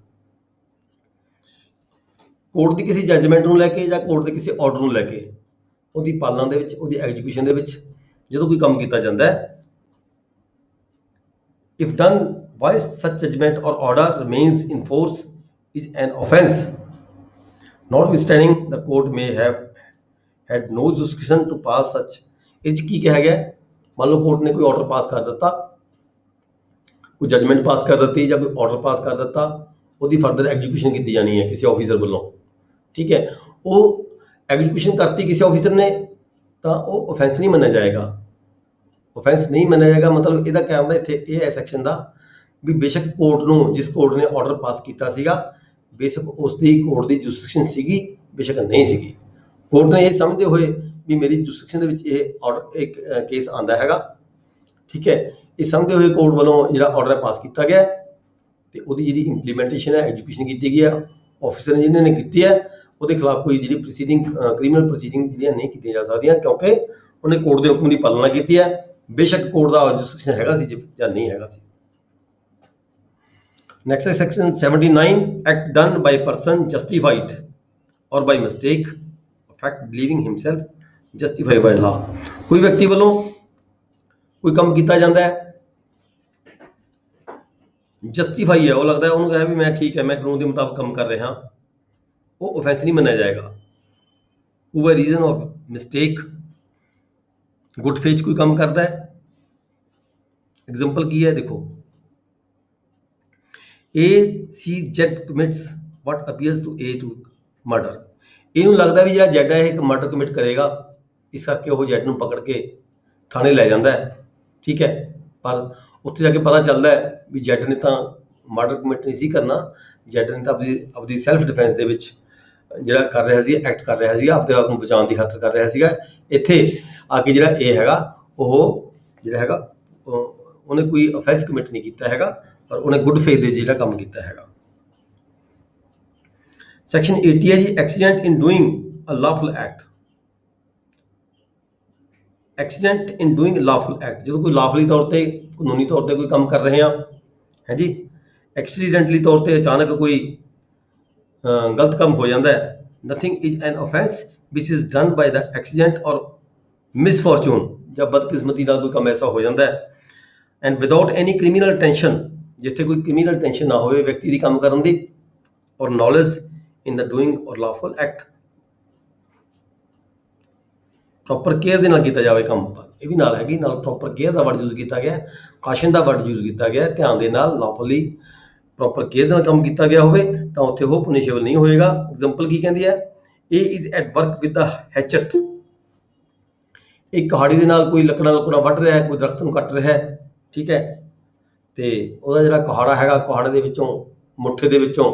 Court ਦੀ ਕਿਸੇ ਜਜਮੈਂਟ ਨੂੰ ਲੈ ਕੇ ਜਾਂ ਕੋਰਟ ਦੇ ਕਿਸੇ ਆਰਡਰ ਨੂੰ ਲੈ ਕੇ ਉਹਦੀ ਪਾਲਣਾ ਦੇ ਵਿੱਚ, ਉਹਦੀ ਐਗਜ਼ੀਕਿਊਸ਼ਨ ਦੇ ਵਿੱਚ ਜਦੋਂ ਕੋਈ ਕੰਮ ਕੀਤਾ ਜਾਂਦਾ ਹੈ, if done while such judgment or order remains in force is an offence notwithstanding the court may have had no jurisdiction to pass such। ਇਹ 'ਚ ਕੀ ਕਿਹਾ ਗਿਆ, ਮੰਨ ਲਓ ਕੋਰਟ ਨੇ ਕੋਈ ਆਰਡਰ ਪਾਸ ਕਰ ਦਿੱਤਾ, ਕੋਈ ਜਜਮੈਂਟ ਪਾਸ ਕਰ ਦਿੱਤੀ ਜਾਂ ਕੋਈ ਆਰਡਰ ਪਾਸ ਕਰ ਦਿੱਤਾ, ਉਹਦੀ ਫਰਦਰ ਐਗਜ਼ੀਕਿਊਸ਼ਨ ਕੀਤੀ ਜਾਣੀ ਹੈ ਕਿਸੇ ਆਫੀਸਰ ਵੱਲੋਂ, ਠੀਕ ਹੈ, ਉਹ ਐਗਜ਼ੀਕਿਊਸ਼ਨ ਕਰਤੀ ਕਿਸੇ ਆਫੀਸਰ ਨੇ ਤਾਂ ਉਹ ਅਫੈਂਸ ਨਹੀਂ ਮੰਨਿਆ ਜਾਏਗਾ। ਅਫੈਂਸ ਨਹੀਂ ਮੰਨਿਆ ਜਾਏਗਾ ਮਤਲਬ ਇਹਦਾ ਕਿਆ ਹੁੰਦਾ ਇੱਥੇ, ਇਹ ਹੈ ਸੈਕਸ਼ਨ ਦਾ ਵੀ ਬੇਸ਼ੱਕ ਕੋਰਟ ਨੂੰ, ਜਿਸ ਕੋਰਟ ਨੇ ਆਰਡਰ ਪਾਸ ਕੀਤਾ ਸੀਗਾ, ਬੇਸ਼ੱਕ ਉਸ ਦੀ ਕੋਰਟ ਦੀ ਜੁਰਿਸਡਿਕਸ਼ਨ ਸੀਗੀ, ਬੇਸ਼ੱਕ ਨਹੀਂ ਸੀਗੀ, ਕੋਰਟ ਨੇ ਇਹ ਸਮਝਦੇ ਹੋਏ ਵੀ ਮੇਰੀ ਜੁਰਿਸਡਿਕਸ਼ਨ ਦੇ ਵਿੱਚ ਇਹ ਆਰਡਰ, ਇੱਕ ਕੇਸ ਆਉਂਦਾ ਹੈਗਾ, ਠੀਕ ਹੈ, ਇਹ ਸਮਝਦੇ ਹੋਏ ਕੋਰਟ ਵੱਲੋਂ ਜਿਹੜਾ ਆਰਡਰ ਪਾਸ ਕੀਤਾ ਗਿਆ ਤੇ ਉਹਦੀ ਜਿਹੜੀ ਇੰਪਲੀਮੈਂਟੇਸ਼ਨ ਹੈ, ਐਗਜ਼ੀਕਿਊਸ਼ਨ ਕੀਤੀ ਗਈ ਹੈ, ਆਫਿਸਰ ਨੇ ਜਿਹਨਾਂ ਨੇ ਕੀਤੀ ਹੈ ਉਹਦੇ ਖਿਲਾਫ ਕੋਈ ਜਿਹੜੀ ਪ੍ਰੋਸੀਡਿੰਗ, ਕ੍ਰਿਮੀਨਲ ਪ੍ਰੋਸੀਡਿੰਗ ਜਿਹੜੀਆਂ ਨਹੀਂ ਕੀਤੀਆਂ ਜਾ ਸਕਦੀਆਂ ਕਿਉਂਕਿ ਉਹਨੇ ਕੋਰਟ ਦੇ ਹੁਕਮ ਦੀ ਪਾਲਣਾ ਕੀਤੀ ਹੈ, ਬੇਸ਼ੱਕ ਕੋਰਟ ਦਾ ਜੁਰਿਸਡਿਕਸ਼ਨ ਹੈਗਾ ਸੀ ਜਾਂ ਨਹੀਂ ਹੈਗਾ ਸੀ। ਨੈਕਸਟ ਹੈ section 79, act done by person justified ਔਰ by mistake fact ਬਲੀਵਿੰਗ himself justified ਬਾਈ ਲਾ। ਕੋਈ ਵਿਅਕਤੀ ਵੱਲੋਂ ਕੋਈ ਕੰਮ ਕੀਤਾ ਜਾਂਦਾ ਹੈ, ਜਸਟੀਫਾਈ ਹੈ, ਉਹ ਲੱਗਦਾ ਹੈ ਉਹਨੂੰ ਕਹੇ ਵੀ ਮੈਂ ਠੀਕ ਹੈ, ਮੈਂ ਕਾਨੂੰਨ ਦੇ ਮੁਤਾਬਕ ਕੰਮ ਕਰ ਰਿਹਾ, ਉਹ ਅਫੈਂਸ ਨਹੀਂ ਮੰਨਿਆ ਜਾਏਗਾ। ਉਹ reason of mistake, good faith ਕੋਈ ਕੰਮ ਕਰਦਾ ਹੈ, ਐਗਜ਼ਾਮਪਲ ਕੀ ਹੈ ਦੇਖੋ, A.C.Z commits what appears to A to murder। ਇਹਨੂੰ ਲੱਗਦਾ ਵੀ ਜਿਹੜਾ ਜੈਡ ਹੈ ਇਹ ਇੱਕ ਮਰਡਰ ਕਮਿਟ ਕਰੇਗਾ, ਇਸ ਕਰਕੇ ਉਹ ਜੈਡ ਨੂੰ ਪਕੜ ਕੇ ਥਾਣੇ ਲੈ ਜਾਂਦਾ ਹੈ, ਠੀਕ ਹੈ, ਪਰ ਉੱਥੇ ਜਾ ਕੇ ਪਤਾ ਚੱਲਦਾ ਹੈ ਵੀ ਜੈਡ ਨੇ ਤਾਂ ਮਰਡਰ ਕਮਿਟ ਨਹੀਂ ਸੀ ਕਰਨਾ, ਜੈਡ ਨੇ ਤਾਂ ਆਪਦੀ ਸੈਲਫ ਡਿਫੈਂਸ ਦੇ ਵਿੱਚ ਜਿਹੜਾ ਕਰ ਰਿਹਾ ਸੀ, ਐਕਟ ਕਰ ਰਿਹਾ ਸੀਗਾ, ਆਪਣੇ ਆਪ ਨੂੰ ਬਚਾਉਣ ਦੀ ਖਾਤਰ ਕਰ ਰਿਹਾ ਸੀਗਾ। ਇੱਥੇ ਆ ਕੇ ਜਿਹੜਾ ਇਹ ਹੈਗਾ ਉਹ ਜਿਹੜਾ ਹੈਗਾ ਉਹਨੇ ਕੋਈ ਅਫੈਂਸ ਕਮਿਟ ਨਹੀਂ ਕੀਤਾ ਹੈਗਾ, ਪਰ ਉਹਨੇ ਗੁੱਡ ਫੇਥ ਦੇ ਜਿਹੜਾ ਕੰਮ ਕੀਤਾ ਹੈਗਾ। ਸੈਕਸ਼ਨ 80 ਹੈ ਜੀ, accident in doing a lawful act. Accident in doing lawful act, ਜਦੋਂ ਕੋਈ ਲਾਫੁਲੀ ਤੌਰ ਤੇ, ਕਾਨੂੰਨੀ ਤੌਰ ਤੇ ਕੋਈ ਕੰਮ ਕਰ ਰਹੇ ਹਾਂ, ਹੈ ਜੀ, ਐਕਸੀਡੈਂਟਲੀ ਤੌਰ ਤੇ ਅਚਾਨਕ ਕੋਈ ਗਲਤ ਕੰਮ ਹੋ ਜਾਂਦਾ ਹੈ, nothing is an offence which is done by the accident or misfortune, ਜਾਂ ਬਦਕਿਸਮਤੀ ਨਾਲ ਕੋਈ ਕੰਮ ਐਸਾ ਹੋ ਜਾਂਦਾ ਹੈ, and without any criminal tension, ਜਿੱਥੇ ਕੋਈ ਕ੍ਰਿਮੀਨਲ ਟੈਂਸ਼ਨ ਨਾ ਹੋਵੇ ਵਿਅਕਤੀ ਦੀ ਕੰਮ ਕਰਨ ਦੀ, ਔਰ ਨੌਲੇਜ ਇਨ ਦਾ ਡੂਇੰਗ ਔਰ ਲਾਫੁਲ ਐਕਟ, ਪ੍ਰੋਪਰ ਕੇਅਰ ਦੇ ਨਾਲ ਕੀਤਾ ਜਾਵੇ ਕੰਮ, ਇਹ ਵੀ ਨਾਲ ਹੈਗੀ, ਨਾਲ ਪ੍ਰੋਪਰ ਕੇਅਰ ਦਾ ਵਰਡ ਯੂਜ਼ ਕੀਤਾ ਗਿਆ, ਕਾਸ਼ਨ ਦਾ ਵਰਡ ਯੂਜ਼ ਕੀਤਾ ਗਿਆ, ਧਿਆਨ ਦੇ ਨਾਲ ਲਾਫੁਲੀ ਪ੍ਰੋਪਰ ਕੇਅਰ ਨਾਲ ਕੰਮ ਕੀਤਾ ਗਿਆ ਹੋਵੇ ਤਾਂ ਉੱਥੇ ਉਹ ਪੁਨਿਸ਼ੇਬਲ ਨਹੀਂ ਹੋਏਗਾ। ਐਗਜ਼ਾਮਪਲ ਕੀ ਕਹਿੰਦੀ ਹੈ, A is at work with the hatchet, ਇੱਕ ਕੁਹਾੜੀ ਦੇ ਨਾਲ ਕੋਈ ਲੱਕੜਾਂ ਵੱਢ ਰਿਹਾ ਹੈ, ਕੋਈ ਦਰਖਤ ਨੂੰ ਕੱਟ ਰਿਹਾ ਹੈ, ਠੀਕ ਹੈ, ਤੇ ਉਹਦਾ ਜਿਹੜਾ ਕੁਹਾੜਾ ਹੈਗਾ, ਕੁਹਾੜੇ ਦੇ ਵਿੱਚੋਂ, ਮੁੱਠੇ ਦੇ ਵਿੱਚੋਂ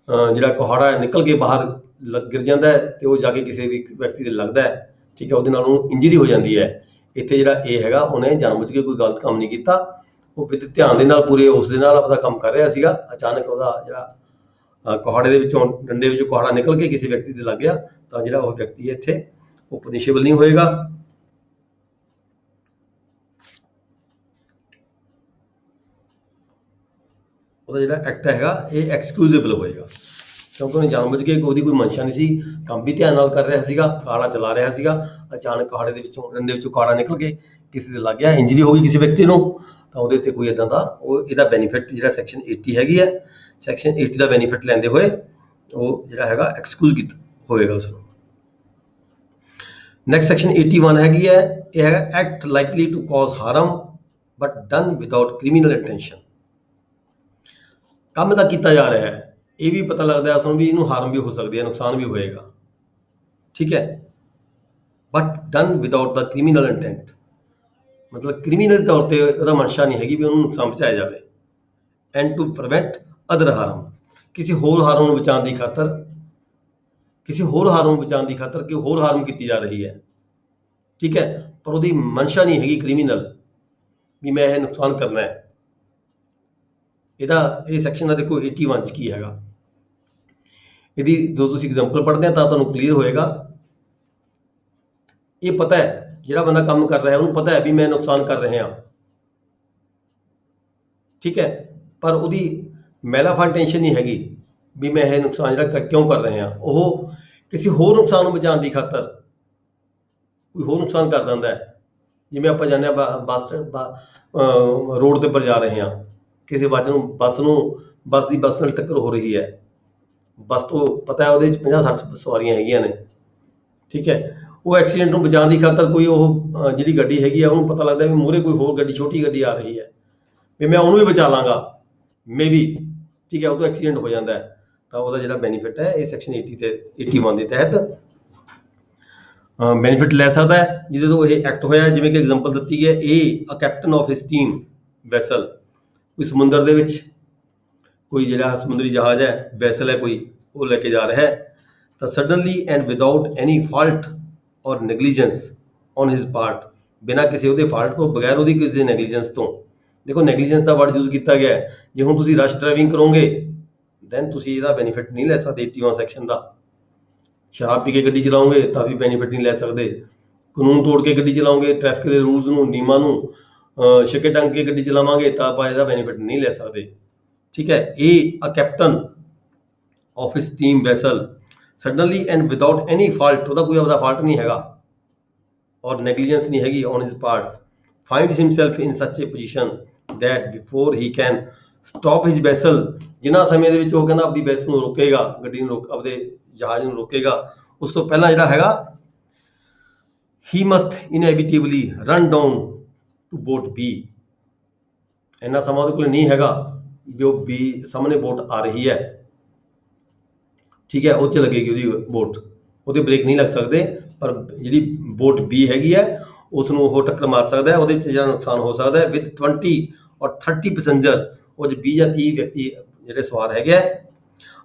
ਜਿਹੜਾ ਕੁਹਾੜਾ ਨਿਕਲ ਕੇ ਬਾਹਰ ਗਿਰ ਜਾਂਦਾ ਹੈ ਤੇ ਉਹ ਜਾ ਕੇ ਕਿਸੇ ਵੀ ਵਿਅਕਤੀ ਦੇ ਲੱਗਦਾ ਹੈ, ਠੀਕ ਹੈ, ਉਹਦੇ ਨਾਲ ਉਹਨੂੰ ਇੰਜਰੀ ਹੋ ਜਾਂਦੀ ਹੈ। ਇੱਥੇ ਜਿਹੜਾ ਇਹ ਹੈਗਾ ਉਹਨੇ ਜਾਣਬੁੱਝ ਕੇ ਕੋਈ ਗਲਤ ਕੰਮ ਨਹੀਂ ਕੀਤਾ, ਉਹ ਵਿਦ ਧਿਆਨ ਦੇ ਨਾਲ ਪੂਰੇ ਉਸ ਦੇ ਨਾਲ ਆਪਦਾ ਕੰਮ ਕਰ ਰਿਹਾ ਸੀਗਾ, ਅਚਾਨਕ ਉਹਦਾ ਜਿਹੜਾ ਕੁਹਾੜੇ ਦੇ ਵਿੱਚੋਂ, ਡੰਡੇ ਵਿੱਚੋਂ ਕੁਹਾੜਾ ਨਿਕਲ ਕੇ ਕਿਸੇ ਵਿਅਕਤੀ ਦੇ ਲੱਗ ਗਿਆ ਤਾਂ ਜਿਹੜਾ ਉਹ ਵਿਅਕਤੀ ਇੱਥੇ ਉਹ ਪਨਿਸ਼ੇਬਲ ਨਹੀਂ ਹੋਏਗਾ। ਉਹਦਾ ਜਿਹੜਾ ਐਕਟ ਹੈਗਾ ਇਹ ਐਕਸਕਿਊਜ਼ੇਬਲ ਹੋਏਗਾ ਕਿਉਂਕਿ ਉਹਨੇ ਜਾਣਬੁੱਝ ਕੇ, ਉਹਦੀ ਕੋਈ ਮਨਸ਼ਾ ਨਹੀਂ ਸੀ, ਕੰਮ ਵੀ ਧਿਆਨ ਨਾਲ ਕਰ ਰਿਹਾ ਸੀਗਾ, ਕੁਹਾੜਾ ਚਲਾ ਰਿਹਾ ਸੀਗਾ, ਅਚਾਨਕ ਕੁਹਾੜੇ ਦੇ ਵਿੱਚੋਂ, ਡੰਡੇ ਵਿੱਚੋਂ ਕੁਹਾੜਾ ਨਿਕਲ ਕੇ ਕਿਸੇ ਦੇ ਲੱਗ ਗਿਆ, ਇੰਜਰੀ ਹੋ ਗਈ ਕਿਸੇ ਵਿਅਕਤੀ ਨੂੰ, ਤਾਂ ਉਹਦੇ ਤੇ ਕੋਈ ਇਦਾਂ ਦਾ ਉਹ ਇਹਦਾ ਬੈਨੀਫਿਟ ਜਿਹੜਾ ਸੈਕਸ਼ਨ 80 ਹੈਗੀ ਹੈ, ਸੈਕਸ਼ਨ 80 ਦਾ ਬੈਨੀਫਿਟ ਲੈਂਦੇ ਹੋਏ ਉਹ ਜਿਹੜਾ ਹੈਗਾ ਐਕਸਕਿਊਜ਼ ਕੀਤਾ ਹੋਵੇਗਾ ਉਸ ਨੂੰ। ਨੈਕਸਟ ਸੈਕਸ਼ਨ 81 ਹੈਗੀ ਹੈ, ਇਹ ਹੈਗਾ act likely to cause harm but done without criminal intention. ਕੰਮ ਤਾਂ ਕੀਤਾ ਜਾ ਰਿਹਾ ਹੈ, ਇਹ ਵੀ ਪਤਾ ਲੱਗਦਾ ਉਸ ਨੂੰ ਵੀ ਇਹਨੂੰ ਹਾਰਮ ਵੀ ਹੋ ਸਕਦੀ ਹੈ, ਨੁਕਸਾਨ ਵੀ ਹੋਏਗਾ, ਠੀਕ ਹੈ, but done without the criminal intent, ਮਤਲਬ ਕ੍ਰਿਮੀਨਲ ਤੌਰ ਤੇ ਉਹਦਾ ਮਨਸ਼ਾ ਨਹੀਂ ਹੈਗੀ ਵੀ ਉਹਨੂੰ ਨੁਕਸਾਨ ਪਹੁੰਚਾਇਆ ਜਾਵੇ। And to prevent other harm, ਕਿਸੇ ਹੋਰ ਹਾਰਮ ਨੂੰ ਬਚਾਉਣ ਦੀ ਖਾਤਰ, ਕਿਸੇ ਹੋਰ ਹਾਰਮ ਨੂੰ ਬਚਾਉਣ ਦੀ ਖਾਤਰ ਕਿ ਹੋਰ ਹਾਰਮ ਕੀਤੀ ਜਾ ਰਹੀ ਹੈ, ਠੀਕ ਹੈ, ਪਰ ਉਹਦੀ ਮਨਸ਼ਾ ਨਹੀਂ ਹੈਗੀ ਕ੍ਰਿਮੀਨਲ ਵੀ ਮੈਂ ਇਹ ਨੁਕਸਾਨ ਕਰਨਾ ਹੈ। ਇਹਦਾ ਇਹ ਸੈਕਸ਼ਨ ਦਾ ਦੇਖੋ 81 ਚ ਕੀ ਹੈਗਾ, ਇਹਦੀ ਜੋ ਤੁਸੀਂ ਐਗਜ਼ਾਮਪਲ ਪੜ੍ਹਦੇ ਆ ਤਾਂ ਤੁਹਾਨੂੰ ਕਲੀਅਰ ਹੋਏਗਾ। ਇਹ ਪਤਾ ਹੈ ਜਿਹੜਾ ਬੰਦਾ ਕੰਮ ਕਰ ਰਿਹਾ ਉਹਨੂੰ ਪਤਾ ਹੈ ਵੀ ਮੈਂ ਨੁਕਸਾਨ ਕਰ ਰਿਹਾ, ਠੀਕ ਹੈ, ਪਰ ਉਹਦੀ ਮੈਲਾਫਾਂ ਟੈਂਸ਼ਨ ਨਹੀਂ ਹੈਗੀ ਵੀ ਮੈਂ ਇਹ ਨੁਕਸਾਨ ਜਿਹੜਾ ਕਿਉਂ ਕਰ ਰਿਹਾ। ਉਹ ਕਿਸੇ ਹੋਰ ਨੁਕਸਾਨ ਨੂੰ ਬਚਾਉਣ ਦੀ ਖਾਤਰ ਕੋਈ ਹੋਰ ਨੁਕਸਾਨ ਕਰ ਦਿੰਦਾ ਹੈ। ਜਿਵੇਂ ਆਪਾਂ ਜਾਂਦੇ ਹਾਂ ਬੱਸ ਰੋਡ ਦੇ ਉੱਪਰ ਜਾ ਰਹੇ ਹਾਂ, ਕਿਸੇ ਬੱਸ ਨਾਲ ਟੱਕਰ ਹੋ ਰਹੀ ਹੈ, ਬੱਸ ਤੋਂ ਪਤਾ ਹੈ ਉਹਦੇ ਵਿੱਚ 50-60 ਸਵਾਰੀਆਂ ਹੈਗੀਆਂ ਨੇ, ਠੀਕ ਹੈ, ਉਹ ਐਕਸੀਡੈਂਟ ਨੂੰ ਬਚਾਉਣ ਦੀ ਖਾਤਰ ਕੋਈ ਉਹ ਜਿਹੜੀ ਗੱਡੀ ਹੈਗੀ ਆ ਉਹਨੂੰ ਪਤਾ ਲੱਗਦਾ ਵੀ ਮੂਹਰੇ ਕੋਈ ਹੋਰ ਗੱਡੀ, ਛੋਟੀ ਗੱਡੀ ਆ ਰਹੀ ਹੈ, ਵੀ ਮੈਂ ਉਹਨੂੰ ਵੀ ਬਚਾ ਲਾਂਗਾ ਮੇ ਵੀ, ਠੀਕ ਹੈ, ਉਹ ਤੋਂ ਐਕਸੀਡੈਂਟ ਹੋ ਜਾਂਦਾ ਹੈ, ਤਾਂ ਉਹਦਾ ਜਿਹੜਾ ਬੈਨੀਫਿਟ ਹੈ ਇਹ ਸੈਕਸ਼ਨ 80 ਤੇ 81 ਦੇ ਤਹਿਤ ਬੈਨੀਫਿਟ ਲੈ ਸਕਦਾ ਹੈ। ਜਿਹਦੇ ਤੋਂ ਇਹ ਐਕਟ ਹੋਇਆ, ਜਿਵੇਂ ਕਿ ਐਗਜ਼ਾਮਪਲ ਦਿੱਤੀ ਹੈ, a captain of his steam vessel, ਕੋਈ ਸਮੁੰਦਰ ਦੇ ਵਿੱਚ ਕੋਈ ਜਿਹੜਾ ਸਮੁੰਦਰੀ ਜਹਾਜ਼ ਹੈ, ਵੈਸਲ ਹੈ ਕੋਈ, ਉਹ ਲੈ ਕੇ ਜਾ ਰਿਹਾ ਹੈ, ਤਾਂ suddenly and without any fault ਔਰ ਨੈਗਲੀਜੈਂਸ ਔਨ ਹਿਜ਼ ਪਾਰਟ, ਬਿਨਾਂ ਕਿਸੇ ਉਹਦੇ ਫਾਲਟ ਤੋਂ, ਬਗੈਰ ਉਹਦੀ ਕਿਸੇ ਨੈਗਲੀਜੈਂਸ ਤੋਂ। ਦੇਖੋ ਨੈਗਲੀਜੈਂਸ ਦਾ ਵਰਡ ਯੂਜ਼ ਕੀਤਾ ਗਿਆ ਹੈ, ਜੇ ਹੁਣ ਤੁਸੀਂ ਰਸ਼ ਡਰਾਈਵਿੰਗ ਕਰੋਗੇ ਦੈਨ ਤੁਸੀਂ ਇਹਦਾ ਬੈਨੀਫਿਟ ਨਹੀਂ ਲੈ ਸਕਦੇ 81 ਸੈਕਸ਼ਨ ਦਾ। ਸ਼ਰਾਬ ਪੀ ਕੇ ਗੱਡੀ ਚਲਾਓਗੇ ਤਾਂ ਵੀ ਬੈਨੀਫਿਟ ਨਹੀਂ ਲੈ ਸਕਦੇ, ਕਾਨੂੰਨ ਤੋੜ ਕੇ ਗੱਡੀ ਚਲਾਓਗੇ, ਟ੍ਰੈਫਿਕ ਦੇ ਰੂਲਸ ਨੂੰ, ਨਿਯਮਾਂ ਨੂੰ ਛਿੱਕੇ ਟੰਗ ਕੇ ਗੱਡੀ ਚਲਾਵਾਂਗੇ ਤਾਂ ਆਪਾਂ ਇਹਦਾ ਬੈਨੀਫਿਟ ਨਹੀਂ ਲੈ ਸਕਦੇ, ਠੀਕ ਹੈ। A captain of his steam vessel suddenly and without any fault, ਉਹਦਾ ਕੋਈ ਆਪਦਾ ਫਾਲਟ ਨਹੀਂ ਹੈਗਾ ਔਰ ਨੈਗਲੀਜੈਂਸ ਨਹੀਂ ਹੈਗੀ on his part, finds himself in such a position that before he can stop his vessel, ਜਿੰਨਾ ਸਮੇਂ ਦੇ ਵਿੱਚ ਉਹ ਕਹਿੰਦਾ ਆਪਣੀ ਵੈਸਲ ਨੂੰ ਰੋਕੇਗਾ, ਗੱਡੀ ਨੂੰ ਆਪਦੇ ਜਹਾਜ਼ ਨੂੰ ਰੋਕੇਗਾ, ਉਸ ਤੋਂ ਪਹਿਲਾਂ ਜਿਹੜਾ ਹੈਗਾ he must inevitably run down to boat B, ਇੰਨਾ ਸਮਾਂ ਉਹਦੇ ਕੋਲ ਨਹੀਂ ਹੈਗਾ ਵੀ ਉਹ B ਸਾਹਮਣੇ ਬੋਟ ਆ ਰਹੀ ਹੈ, ਠੀਕ ਹੈ, ਉਹ 'ਚ ਲੱਗੇਗੀ ਉਹਦੀ ਬੋਟ, ਉਹਦੇ ਬ੍ਰੇਕ ਨਹੀਂ ਲੱਗ ਸਕਦੇ, ਪਰ ਜਿਹੜੀ ਬੋਟ B ਹੈਗੀ ਹੈ ਉਸ ਨੂੰ ਉਹ ਟੱਕਰ ਮਾਰ ਸਕਦਾ ਹੈ, ਉਹਦੇ ਵਿੱਚ ਜਿਹੜਾ ਨੁਕਸਾਨ ਹੋ ਸਕਦਾ ਹੈ। ਵਿਦ 20 ਔਰ 30 ਪੈਸੇਂਜਰਸ, ਉਹ 'ਚ 20 ਜਾਂ 30 ਵਿਅਕਤੀ ਜਿਹੜੇ ਸਵਾਰ ਹੈਗੇ ਆ,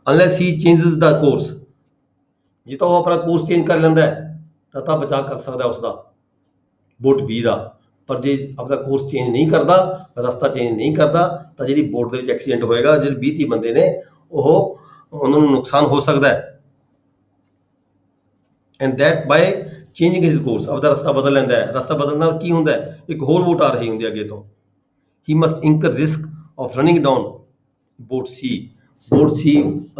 ਅਨਲੈਸ ਹੀ ਚੇਂਜਸ ਦਾ ਕੋਰਸ, ਜੇ ਤਾਂ ਉਹ ਆਪਣਾ ਕੋਰਸ ਚੇਂਜ ਕਰ ਲੈਂਦਾ ਹੈ ਤਾਂ ਬਚਾਅ ਕਰ ਸਕਦਾ ਉਸਦਾ ਬੋਟ B ਦਾ, ਪਰ ਜੇ ਆਪਣਾ ਕੋਰਸ ਚੇਂਜ ਨਹੀਂ ਕਰਦਾ, ਰਸਤਾ ਚੇਂਜ ਨਹੀਂ ਕਰਦਾ, ਤਾਂ ਜਿਹੜੀ ਬੋਟ ਦੇ ਵਿੱਚ ਐਕਸੀਡੈਂਟ ਹੋਏਗਾ, ਜਿਹੜੇ 20-30 ਬੰਦੇ ਨੇ ਉਹਨਾਂ ਨੂੰ ਨੁਕਸਾਨ ਹੋ ਸਕਦਾ ਹੈ। And that by changing his course, ਆਪਦਾ ਰਸਤਾ ਬਦਲ ਲੈਂਦਾ ਹੈ। ਰਸਤਾ ਬਦਲਣ ਨਾਲ ਕੀ ਹੁੰਦਾ ਹੈ, ਇੱਕ ਹੋਰ ਬੋਟ ਆ ਰਹੀ ਹੁੰਦੀ ਹੈ ਅੱਗੇ ਤੋਂ, he must incur risk of running down boat C, boat C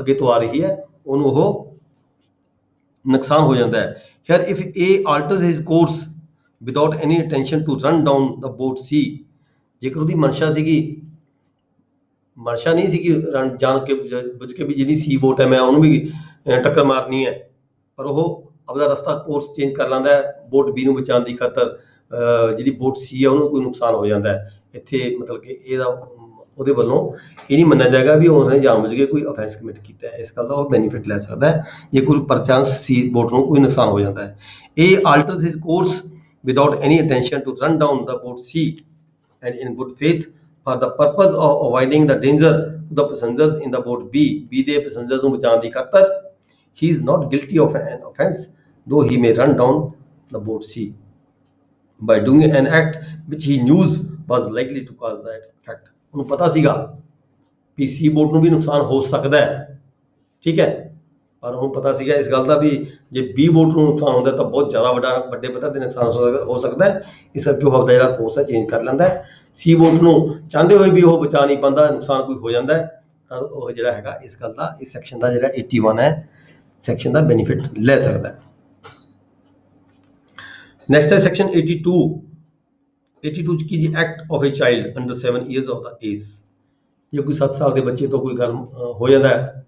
ਅੱਗੇ ਤੋਂ ਆ ਰਹੀ ਹੈ, ਉਹਨੂੰ ਉਹ ਨੁਕਸਾਨ ਹੋ ਜਾਂਦਾ ਹੈ। Here if A alters his course without any intention to run down the boat C, ਜੇਕਰ ਉਹਦੀ ਮਨਸ਼ਾ ਨਹੀਂ ਸੀਗੀ ਜਾਣ ਕੇ ਬੁੱਝ ਕੇ ਵੀ ਜਿਹੜੀ C ਬੋਟ ਹੈ ਮੈਂ ਉਹਨੂੰ ਵੀ ਟੱਕਰ ਮਾਰਨੀ ਹੈ, ਪਰ ਉਹ ਆਪਦਾ ਰਸਤਾ ਕੋਰਸ ਚੇਂਜ ਕਰ ਲੈਂਦਾ ਹੈ ਬੋਟ B ਨੂੰ ਬਚਾਉਣ ਦੀ ਖਾਤਰ, ਜਿਹੜੀ ਬੋਟ C ਹੈ ਉਹਨੂੰ ਕੋਈ ਨੁਕਸਾਨ ਹੋ ਜਾਂਦਾ ਹੈ। ਇੱਥੇ ਮਤਲਬ ਕਿ ਇਹਦਾ ਉਹਦੇ ਵੱਲੋਂ ਇਹ ਨਹੀਂ ਮੰਨਿਆ ਜਾਏਗਾ ਵੀ ਉਸਨੇ ਜਾਣਬੁੱਝ ਕੇ ਕੋਈ ਅਫੈਂਸ ਕਮਿਟ ਕੀਤਾ ਹੈ, ਇਸ ਗੱਲ ਦਾ ਉਹ ਬੈਨੀਫਿਟ ਲੈ ਸਕਦਾ ਹੈ ਜੇ ਕੋਈ ਪਰਚਾਂਸ C ਬੋਟ ਨੂੰ ਕੋਈ ਨੁਕਸਾਨ ਹੋ ਜਾਂਦਾ ਹੈ। ਇਹ alters his course without any intention to run down the boat C and in good faith for the purpose of avoiding the danger to the passengers in the boat B ਦੇ passengers ਨੂੰ ਬਚਾਉਣ ਦੀ ਖਾਤਰ, he is not guilty of an offense though he may run down the boat C by doing an act which he knew was likely to cause that effect, ਉਹਨੂੰ ਪਤਾ ਸੀਗਾ ਵੀ C boat ਨੂੰ ਵੀ ਨੁਕਸਾਨ ਹੋ ਸਕਦਾ ਹੈ, ਠੀਕ ਹੈ, ਪਰ ਉਹਨੂੰ ਪਤਾ ਸੀਗਾ ਇਸ ਗੱਲ ਦਾ ਵੀ ਜੇ B ਬੋਟ ਨੂੰ ਨੁਕਸਾਨ ਹੁੰਦਾ ਤਾਂ ਬਹੁਤ ਜ਼ਿਆਦਾ ਵੱਡੇ ਪੱਧਰ ਤੇ ਨੁਕਸਾਨ ਹੋ ਸਕਦਾ ਹੈ, ਇਸ ਕਰਕੇ ਉਹ ਆਪਦਾ ਜਿਹੜਾ ਕੋਰਸ ਹੈ ਚੇਂਜ ਕਰ ਲੈਂਦਾ ਹੈ। C ਬੋਟ ਨੂੰ ਚਾਹੁੰਦੇ ਹੋਏ ਵੀ ਉਹ ਬਚਾ ਨਹੀਂ ਪਾਉਂਦਾ, ਨੁਕਸਾਨ ਕੋਈ ਹੋ ਜਾਂਦਾ ਹੈ, ਤਾਂ ਉਹ ਜਿਹੜਾ ਹੈਗਾ ਇਸ ਗੱਲ ਦਾ, ਇਸ ਸੈਕਸ਼ਨ ਦਾ ਜਿਹੜਾ 81 ਹੈ ਸੈਕਸ਼ਨ ਦਾ ਬੈਨੀਫਿਟ ਲੈ ਸਕਦਾ ਹੈ। ਨੈਕਸਟ ਹੈ ਸੈਕਸ਼ਨ 82, 82 ਚ ਕੀ ਜੀ, act of A child under 7 years of the age. ਜੇ ਕੋਈ 7 ਸਾਲ ਦੇ ਬੱਚੇ ਤੋਂ ਕੋਈ ਗੱਲ ਹੋ ਜਾਂਦਾ ਹੈ,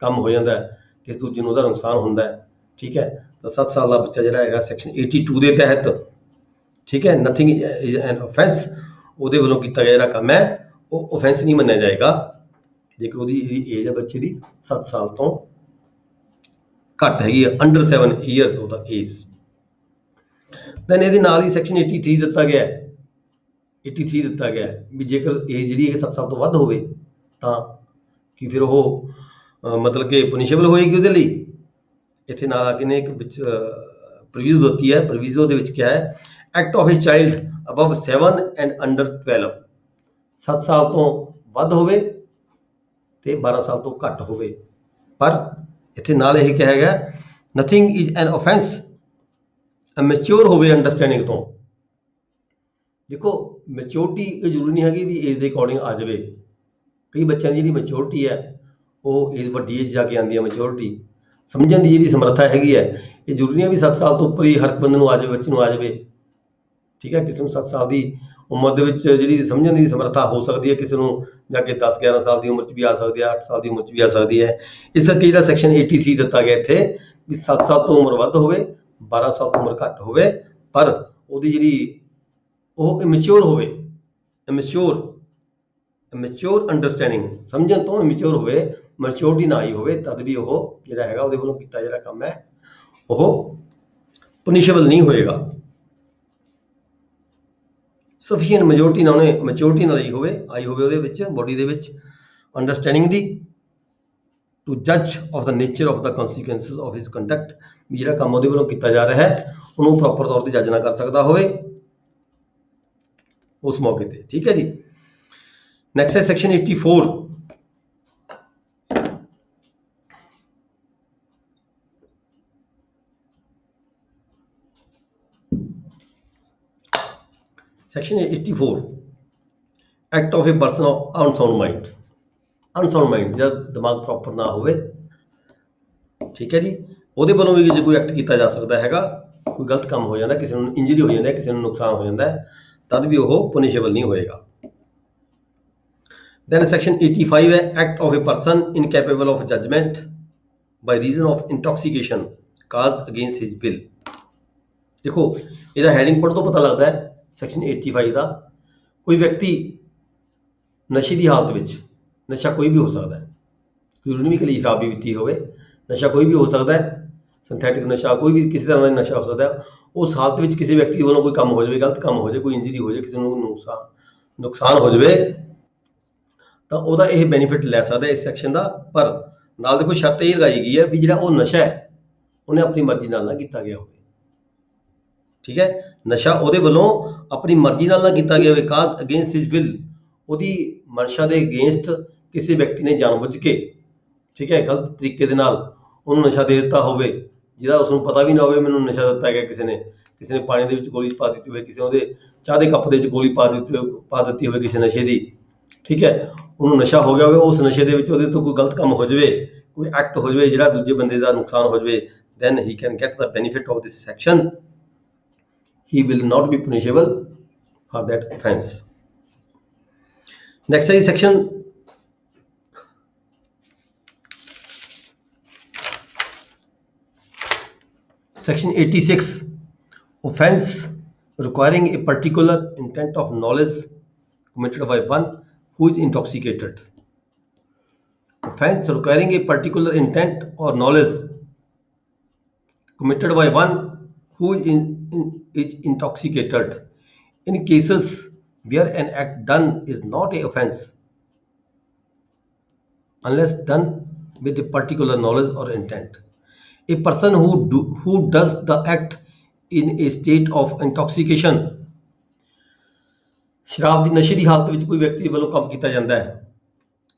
ਕੰਮ ਹੋ ਜਾਂਦਾ ਹੈ, ਕਿਸੇ ਦੂਜੇ ਨੂੰ ਉਹਦਾ ਨੁਕਸਾਨ ਹੁੰਦਾ ਹੈ, ਠੀਕ ਹੈ, ਤਾਂ 7 ਸਾਲ ਦਾ ਬੱਚਾ ਜਿਹੜਾ ਹੈਗਾ ਸੈਕਸ਼ਨ 82 ਦੇ ਤਹਿਤ, ਠੀਕ ਹੈ, ਨਥਿੰਗ ਇਜ਼ ਐਨ offense, ਉਹਦੇ ਵੱਲੋਂ ਕੀਤਾ ਗਿਆ ਜਿਹੜਾ ਕੰਮ ਹੈ ਉਹ offense ਨਹੀਂ ਮੰਨਿਆ ਜਾਏਗਾ ਜੇਕਰ ਉਹਦੀ ਏਜ ਹੈ ਬੱਚੇ ਦੀ 7 ਸਾਲ ਤੋਂ ਘੱਟ ਹੈਗੀ ਹੈ, under 7 years of the age. Then ਇਹਦੇ ਨਾਲ ਹੀ ਸੈਕਸ਼ਨ 83 ਦਿੱਤਾ ਗਿਆ ਹੈ, 83 ਦਿੱਤਾ ਗਿਆ ਹੈ ਵੀ ਜੇਕਰ ਏਜ ਜਿਹੜੀ ਹੈ 7 ਸਾਲ ਤੋਂ ਵੱਧ ਹੋਵੇ ਤਾਂ ਕਿ ਫਿਰ ਉਹ ਮਤਲਬ ਕਿ ਪਨਿਸ਼ੇਬਲ ਹੋਏਗੀ ਉਹਦੇ ਲਈ। ਇੱਥੇ ਨਾਲ ਆ ਕੇ ਨੇ ਇੱਕ ਵਿੱਚ ਪ੍ਰੋਵੀਜ਼ਨ ਦਿੱਤੀ ਹੈ, ਪ੍ਰੋਵੀਜ਼ਨ ਦੇ ਵਿੱਚ ਕਿਹਾ ਹੈ act of A child above 7 and under 12, 7 ਸਾਲ ਤੋਂ ਵੱਧ ਹੋਵੇ ਤੇ 12 ਸਾਲ ਤੋਂ ਘੱਟ ਹੋਵੇ। ਪਰ ਇੱਥੇ ਨਾਲ ਇਹ ਕਿਹਾ ਗਿਆ nothing is N offense, mature ਹੋਵੇ ਅੰਡਰਸਟੈਂਡਿੰਗ ਤੋਂ। ਦੇਖੋ ਮੈਚਿਓਰਟੀ ਇਹ ਜ਼ਰੂਰੀ ਨਹੀਂ ਹੈਗੀ ਵੀ ਏਜ ਦੇ ਅਕੋਰਡਿੰਗ ਆ ਜਾਵੇ, ਕਈ ਬੱਚਿਆਂ ਦੀ ਜਿਹੜੀ ਮੈਚਿਓਰਟੀ ਹੈ ਉਹ ਏਜ ਵੱਡੀ ਏਜ ਜਾ ਕੇ ਆਉਂਦੀ ਹੈ। ਮੈਚਿਓਰਟੀ ਸਮਝਣ ਦੀ ਜਿਹੜੀ ਸਮਰੱਥਾ ਹੈਗੀ ਹੈ, ਇਹ ਜ਼ਰੂਰੀ ਨਹੀਂ ਹੈ ਵੀ 7 ਸਾਲ ਤੋਂ ਉੱਪਰ ਹੀ ਹਰ ਬੰਦੇ ਨੂੰ ਆ ਜਾਵੇ, ਬੱਚੇ ਨੂੰ ਆ ਜਾਵੇ, ਠੀਕ ਹੈ। ਕਿਸੇ ਨੂੰ 7 ਸਾਲ ਦੀ ਉਮਰ ਦੇ ਵਿੱਚ ਜਿਹੜੀ ਸਮਝਣ ਦੀ ਸਮਰੱਥਾ ਹੋ ਸਕਦੀ ਹੈ, ਕਿਸੇ ਨੂੰ ਜਾ ਕੇ 10-11 ਸਾਲ ਦੀ ਉਮਰ 'ਚ ਵੀ ਆ ਸਕਦੀ ਹੈ, 8 ਸਾਲ ਦੀ ਉਮਰ 'ਚ ਵੀ ਆ ਸਕਦੀ ਹੈ। ਇਸ ਕਰਕੇ ਜਿਹੜਾ ਸੈਕਸ਼ਨ 83 ਦਿੱਤਾ ਗਿਆ ਇੱਥੇ ਵੀ 7 ਸਾਲ ਤੋਂ ਉਮਰ ਵੱਧ ਹੋਵੇ, 12 ਸਾਲ ਤੋਂ ਉਮਰ ਘੱਟ ਹੋਵੇ, ਪਰ ਉਹਦੀ ਜਿਹੜੀ ਉਹ ਇਮੈਚਿਓਰ ਹੋਵੇ, ਇਮੈਚਿਓਰ ਅੰਡਰਸਟੈਂਡਿੰਗ, ਸਮਝਣ ਤੋਂ ਇਮੈਚਿਓਰ ਹੋਵੇ, ਮੈਚਿਓਰਟੀ ਨਾ ਆਈ ਹੋਵੇ, ਤਦ ਵੀ ਉਹ ਜਿਹੜਾ ਹੈਗਾ ਉਹਦੇ ਵੱਲੋਂ ਕੀਤਾ ਜਿਹੜਾ ਕੰਮ ਹੈ ਉਹ ਪਨਿਸ਼ੇਬਲ ਨਹੀਂ ਹੋਏਗਾ। ਸਫੀਸ਼ੀਐਂਟ ਮੈਜੋਰਟੀ ਨਾਲ ਉਹਨੇ ਮੈਚਿਓਰਟੀ ਨਾਲ ਆਈ ਹੋਵੇ ਉਹਦੇ ਵਿੱਚ ਬੋਡੀ ਦੇ ਵਿੱਚ ਅੰਡਰਸਟੈਂਡਿੰਗ ਦੀ ਟੂ ਜੱਜ of the nature of the consequences of his conduct, ਵੀ ਜਿਹੜਾ ਕੰਮ ਉਹਦੇ ਵੱਲੋਂ ਕੀਤਾ ਜਾ ਰਿਹਾ ਹੈ ਉਹਨੂੰ ਪ੍ਰੋਪਰ ਤੌਰ ਤੇ ਜੱਜ ਨਾ ਕਰ ਸਕਦਾ ਹੋਵੇ ਉਸ ਮੌਕੇ ਤੇ, ਠੀਕ ਹੈ ਜੀ। ਨੈਕਸਟ ਹੈ section 84। Section 84 act of a person of unsound mind. Unsound mind ਜਦ ਦਿਮਾਗ ਪ੍ਰੋਪਰ ਨਾ ਹੋਵੇ, ਠੀਕ ਹੈ ਜੀ, ਉਹਦੇ ਵੱਲੋਂ ਵੀ ਜੇ ਕੋਈ ਐਕਟ ਕੀਤਾ ਜਾ ਸਕਦਾ ਹੈਗਾ, ਕੋਈ ਗਲਤ ਕੰਮ ਹੋ ਜਾਂਦਾ, ਕਿਸੇ ਨੂੰ ਇੰਜਰੀ ਹੋ ਜਾਂਦੀ ਹੈ, ਕਿਸੇ ਨੂੰ ਨੁਕਸਾਨ ਹੋ ਜਾਂਦਾ ਹੈ, ਤਦ ਵੀ ਉਹ ਪਨਿਸ਼ੇਬਲ ਨਹੀਂ ਹੋਏਗਾ। ਦੈਨ ਸੈਕਸ਼ਨ 85 ਹੈ act of a person incapable of judgment by reason of intoxication caused against his will. ਦੇਖੋ ਇਹਦਾ ਹੈਡਿੰਗ ਪੜ੍ਹਨ ਤੋਂ ਪਤਾ ਲੱਗਦਾ ਹੈ ਸੈਕਸ਼ਨ 85 ਦਾ, ਕੋਈ ਵਿਅਕਤੀ ਨਸ਼ੇ ਦੀ ਹਾਲਤ ਵਿੱਚ, ਨਸ਼ਾ ਕੋਈ ਵੀ ਹੋ ਸਕਦਾ ਹੈ, ਜ਼ਰੂਰੀ ਨਹੀਂ ਕਿ ਲਈ ਸ਼ਰਾਬ ਵੀ ਪੀਤੀ ਹੋਵੇ, ਨਸ਼ਾ ਕੋਈ ਵੀ ਹੋ ਸਕਦਾ ਹੈ, ਸਿੰਥੈਟਿਕ ਨਸ਼ਾ ਕੋਈ ਵੀ ਕਿਸੇ ਤਰ੍ਹਾਂ ਦਾ ਨਸ਼ਾ ਹੋ ਸਕਦਾ ਹੈ। ਉਸ ਹਾਲਤ ਵਿੱਚ ਕਿਸੇ ਵਿਅਕਤੀ ਵੱਲੋਂ ਕੋਈ ਕੰਮ ਹੋ ਜਾਵੇ, ਗਲਤ ਕੰਮ ਹੋ ਜਾਵੇ, ਕੋਈ ਇੰਜਰੀ ਹੋ ਜਾਵੇ, ਕਿਸੇ ਨੂੰ ਨੁਕਸਾਨ ਹੋ ਜਾਵੇ, ਤਾਂ ਉਹਦਾ ਇਹ ਬੈਨੀਫਿਟ ਲੈ ਸਕਦਾ ਇਸ ਸੈਕਸ਼ਨ ਦਾ। ਪਰ ਨਾਲ ਦੇਖੋ ਸ਼ਰਤ ਇਹ ਲਗਾਈ ਗਈ ਹੈ ਵੀ ਜਿਹੜਾ ਉਹ ਨਸ਼ਾ ਹੈ ਉਹਨੇ ਆਪਣੀ ਮਰਜ਼ੀ ਨਾਲ ਨਾ ਕੀਤਾ ਗਿਆ ਹੋਵੇ, ਠੀਕ ਹੈ, ਨਸ਼ਾ ਉਹਦੇ ਵੱਲੋਂ ਆਪਣੀ ਮਰਜ਼ੀ ਨਾਲ ਨਾ ਕੀਤਾ ਗਿਆ ਹੋਵੇ, ਕਾਜ਼ਡ ਅਗੇਂਸਟ ਹਿਜ਼ ਵਿਲ, ਉਹਦੀ ਮਨਸ਼ਾ ਦੇ ਅਗੇਂਸਟ ਕਿਸੇ ਵਿਅਕਤੀ ਨੇ ਜਾਣਬੁੱਝ ਕੇ, ਠੀਕ ਹੈ, ਗਲਤ ਤਰੀਕੇ ਦੇ ਨਾਲ ਉਹਨੂੰ ਨਸ਼ਾ ਦੇ ਦਿੱਤਾ ਹੋਵੇ, ਜਿਹਦਾ ਉਸਨੂੰ ਪਤਾ ਵੀ ਨਾ ਹੋਵੇ ਮੈਨੂੰ ਨਸ਼ਾ ਦਿੱਤਾ ਗਿਆ ਕਿਸੇ ਨੇ ਪਾਣੀ ਦੇ ਵਿੱਚ ਗੋਲੀ ਪਾ ਦਿੱਤੀ ਹੋਵੇ, ਕਿਸੇ ਉਹਦੇ ਚਾਹ ਦੇ ਕੱਪ ਦੇ ਵਿੱਚ ਗੋਲੀ ਪਾ ਦਿੱਤੀ ਹੋਵੇ ਕਿਸੇ ਨਸ਼ੇ ਦੀ, ਠੀਕ ਹੈ, ਉਹਨੂੰ ਨਸ਼ਾ ਹੋ ਗਿਆ ਹੋਵੇ, ਉਸ ਨਸ਼ੇ ਦੇ ਵਿੱਚ ਉਹਦੇ ਤੋਂ ਕੋਈ ਗਲਤ ਕੰਮ ਹੋ ਜਾਵੇ, ਕੋਈ ਐਕਟ ਹੋ ਜਾਵੇ ਜਿਹੜਾ ਦੂਜੇ ਬੰਦੇ ਦਾ ਨੁਕਸਾਨ ਹੋ ਜਾਵੇ, then he can get the benefit of this section. He will not be punishable for that offense. Next is section 86, offense requiring a particular intent of knowledge committed by one who is intoxicated. Offense requiring a particular intent or knowledge committed by one who is intoxicated in cases where an act done is not a offense unless done with a particular knowledge or intent. A person who does the act in a state of intoxication, ਸ਼ਰਾਬ ਦੀ ਨਸ਼ੇ ਦੀ ਹਾਲਤ ਵਿੱਚ ਕੋਈ ਵਿਅਕਤੀ ਵੱਲੋਂ ਕੰਮ ਕੀਤਾ ਜਾਂਦਾ ਹੈ,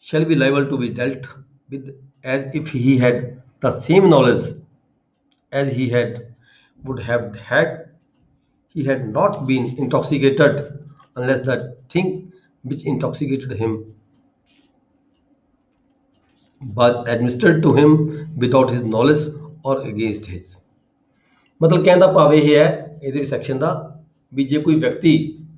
shall be liable to be dealt with as if he had the same knowledge as he would have had he had not been intoxicated unless the thing which intoxicated him was administered to him without his knowledge or against his। ਮਤਲਬ ਕਹਿਣ ਦਾ ਭਾਵ ਇਹ ਹੈ ਇਹਦੇ section ਦਾ ਵੀ ਜੇ ਕੋਈ ਵਿਅਕਤੀ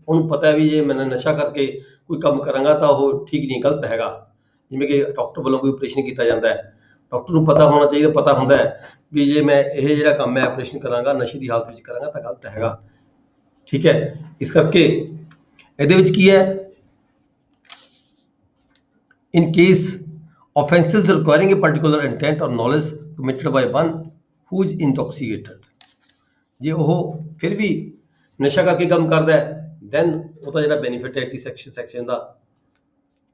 ਉਹਨੂੰ ਪਤਾ ਵੀ ਜੇ ਮੈਂ ਨਸ਼ਾ ਕਰਕੇ ਕੋਈ ਕੰਮ ਕਰਾਂਗਾ ਤਾਂ ਉਹ ਠੀਕ ਨਹੀਂ, ਗਲਤ ਹੈਗਾ। ਜਿਵੇਂ ਕਿ ਡਾਕਟਰ ਵੱਲੋਂ ਕੋਈ ਆਪਰੇਸ਼ਨ ਕੀਤਾ ਜਾਂਦਾ ਹੈ, ਡਾਕਟਰ ਨੂੰ ਪਤਾ ਹੋਣਾ ਚਾਹੀਦਾ, ਪਤਾ ਹੁੰਦਾ ਹੈ ਵੀ ਜੇ ਮੈਂ ਇਹ ਜਿਹੜਾ ਕੰਮ ਹੈ ਆਪਰੇਸ਼ਨ ਕਰਾਂਗਾ ਨਸ਼ੇ ਦੀ ਹਾਲਤ ਵਿੱਚ ਕਰਾਂਗਾ ਤਾਂ ਗਲਤ ਹੈਗਾ। ਠੀਕ ਹੈ, ਇਸ ਕਰਕੇ ਇਹਦੇ ਵਿੱਚ ਕੀ ਹੈ, in case offenses requiring a particular intent or knowledge committed by one who is intoxicated, ਜੇ ਉਹ ਫਿਰ ਵੀ ਨਸ਼ਾ ਕਰਕੇ ਕੰਮ ਕਰਦਾ ਹੈ then ਉਹਦਾ ਜਿਹੜਾ ਬੈਨੀਫਿਟ ਹੈ 86 ਸੈਕਸ਼ਨ ਦਾ,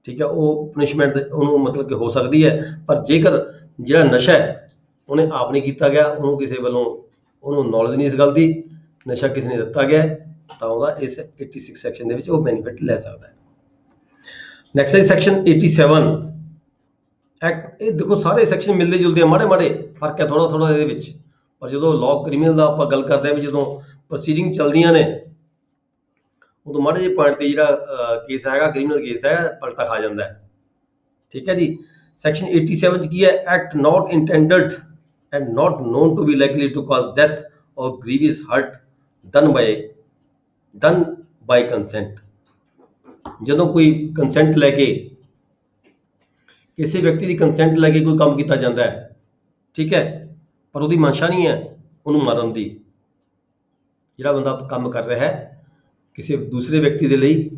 ਠੀਕ ਹੈ, ਉਹ ਪਨਿਸ਼ਮੈਂਟ ਉਹਨੂੰ ਮਤਲਬ ਕਿ ਹੋ ਸਕਦੀ ਹੈ। ਪਰ ਜੇਕਰ ਜਿਹੜਾ ਨਸ਼ਾ ਹੈ ਉਹਨੇ ਆਪ ਨਹੀਂ ਕੀਤਾ ਗਿਆ, ਉਹਨੂੰ ਕਿਸੇ ਵੱਲੋਂ ਉਹਨੂੰ ਨੌਲੇਜ ਨਹੀਂ ਇਸ ਗੱਲ ਦੀ, ਨਸ਼ਾ ਕਿਸੇ ਨੇ ਦਿੱਤਾ ਗਿਆ ਤਾਂ ਉਹਦਾ ਇਸ 86 ਸੈਕਸ਼ਨ ਦੇ ਵਿੱਚ ਉਹ ਬੈਨੀਫਿਟ ਲੈ ਸਕਦਾ ਹੈ। ਨੈਕਸਟ ਹੈ ਸੈਕਸ਼ਨ 87 ਐਕਟ। ਇਹ ਦੇਖੋ ਸਾਰੇ ਸੈਕਸ਼ਨ ਮਿਲਦੇ ਜੁਲਦੇ ਆ, ਮਾੜੇ ਮਾੜੇ ਫਰਕ ਹੈ ਥੋੜਾ ਥੋੜਾ ਇਹਦੇ ਵਿੱਚ, ਪਰ ਜਦੋਂ ਲਾਅ ਕ੍ਰਿਮੀਨਲ ਦਾ ਆਪਾਂ ਗੱਲ ਕਰਦੇ ਹਾਂ ਵੀ ਜਦੋਂ ਪ੍ਰੋਸੀਡਿੰਗ ਚੱਲਦੀਆਂ ਨੇ ਉਦੋਂ ਮਾੜੇ ਜਿਹੇ ਪੁਆਇੰਟ ਤੇ ਜਿਹੜਾ ਕੇਸ ਹੈਗਾ ਕ੍ਰਿਮੀਨਲ ਕੇਸ ਹੈ ਪਲਟਾ ਖਾ ਜਾਂਦਾ ਹੈ। ਠੀਕ ਹੈ ਜੀ, ਸੈਕਸ਼ਨ 87 ਚ ਕੀ ਹੈ, act not intended and not known to be likely to cause death or grievous hurt done by consent. ਜਦੋਂ ਕੋਈ ਕੰਸੈਂਟ ਲੈ ਕੇ ਕਿਸੇ ਵਿਅਕਤੀ ਦੀ ਕੰਸੈਂਟ ਲੈ ਕੇ ਕੋਈ ਕੰਮ ਕੀਤਾ ਜਾਂਦਾ ਹੈ, ਠੀਕ ਹੈ, ਪਰ ਉਹਦੀ ਮਨਸ਼ਾ ਨਹੀਂ ਹੈ ਉਹਨੂੰ ਮਾਰਨ ਦੀ, ਜਿਹੜਾ ਬੰਦਾ ਕੰਮ ਕਰ ਰਿਹਾ ਹੈ ਕਿਸੇ ਦੂਸਰੇ ਵਿਅਕਤੀ ਦੇ ਲਈ,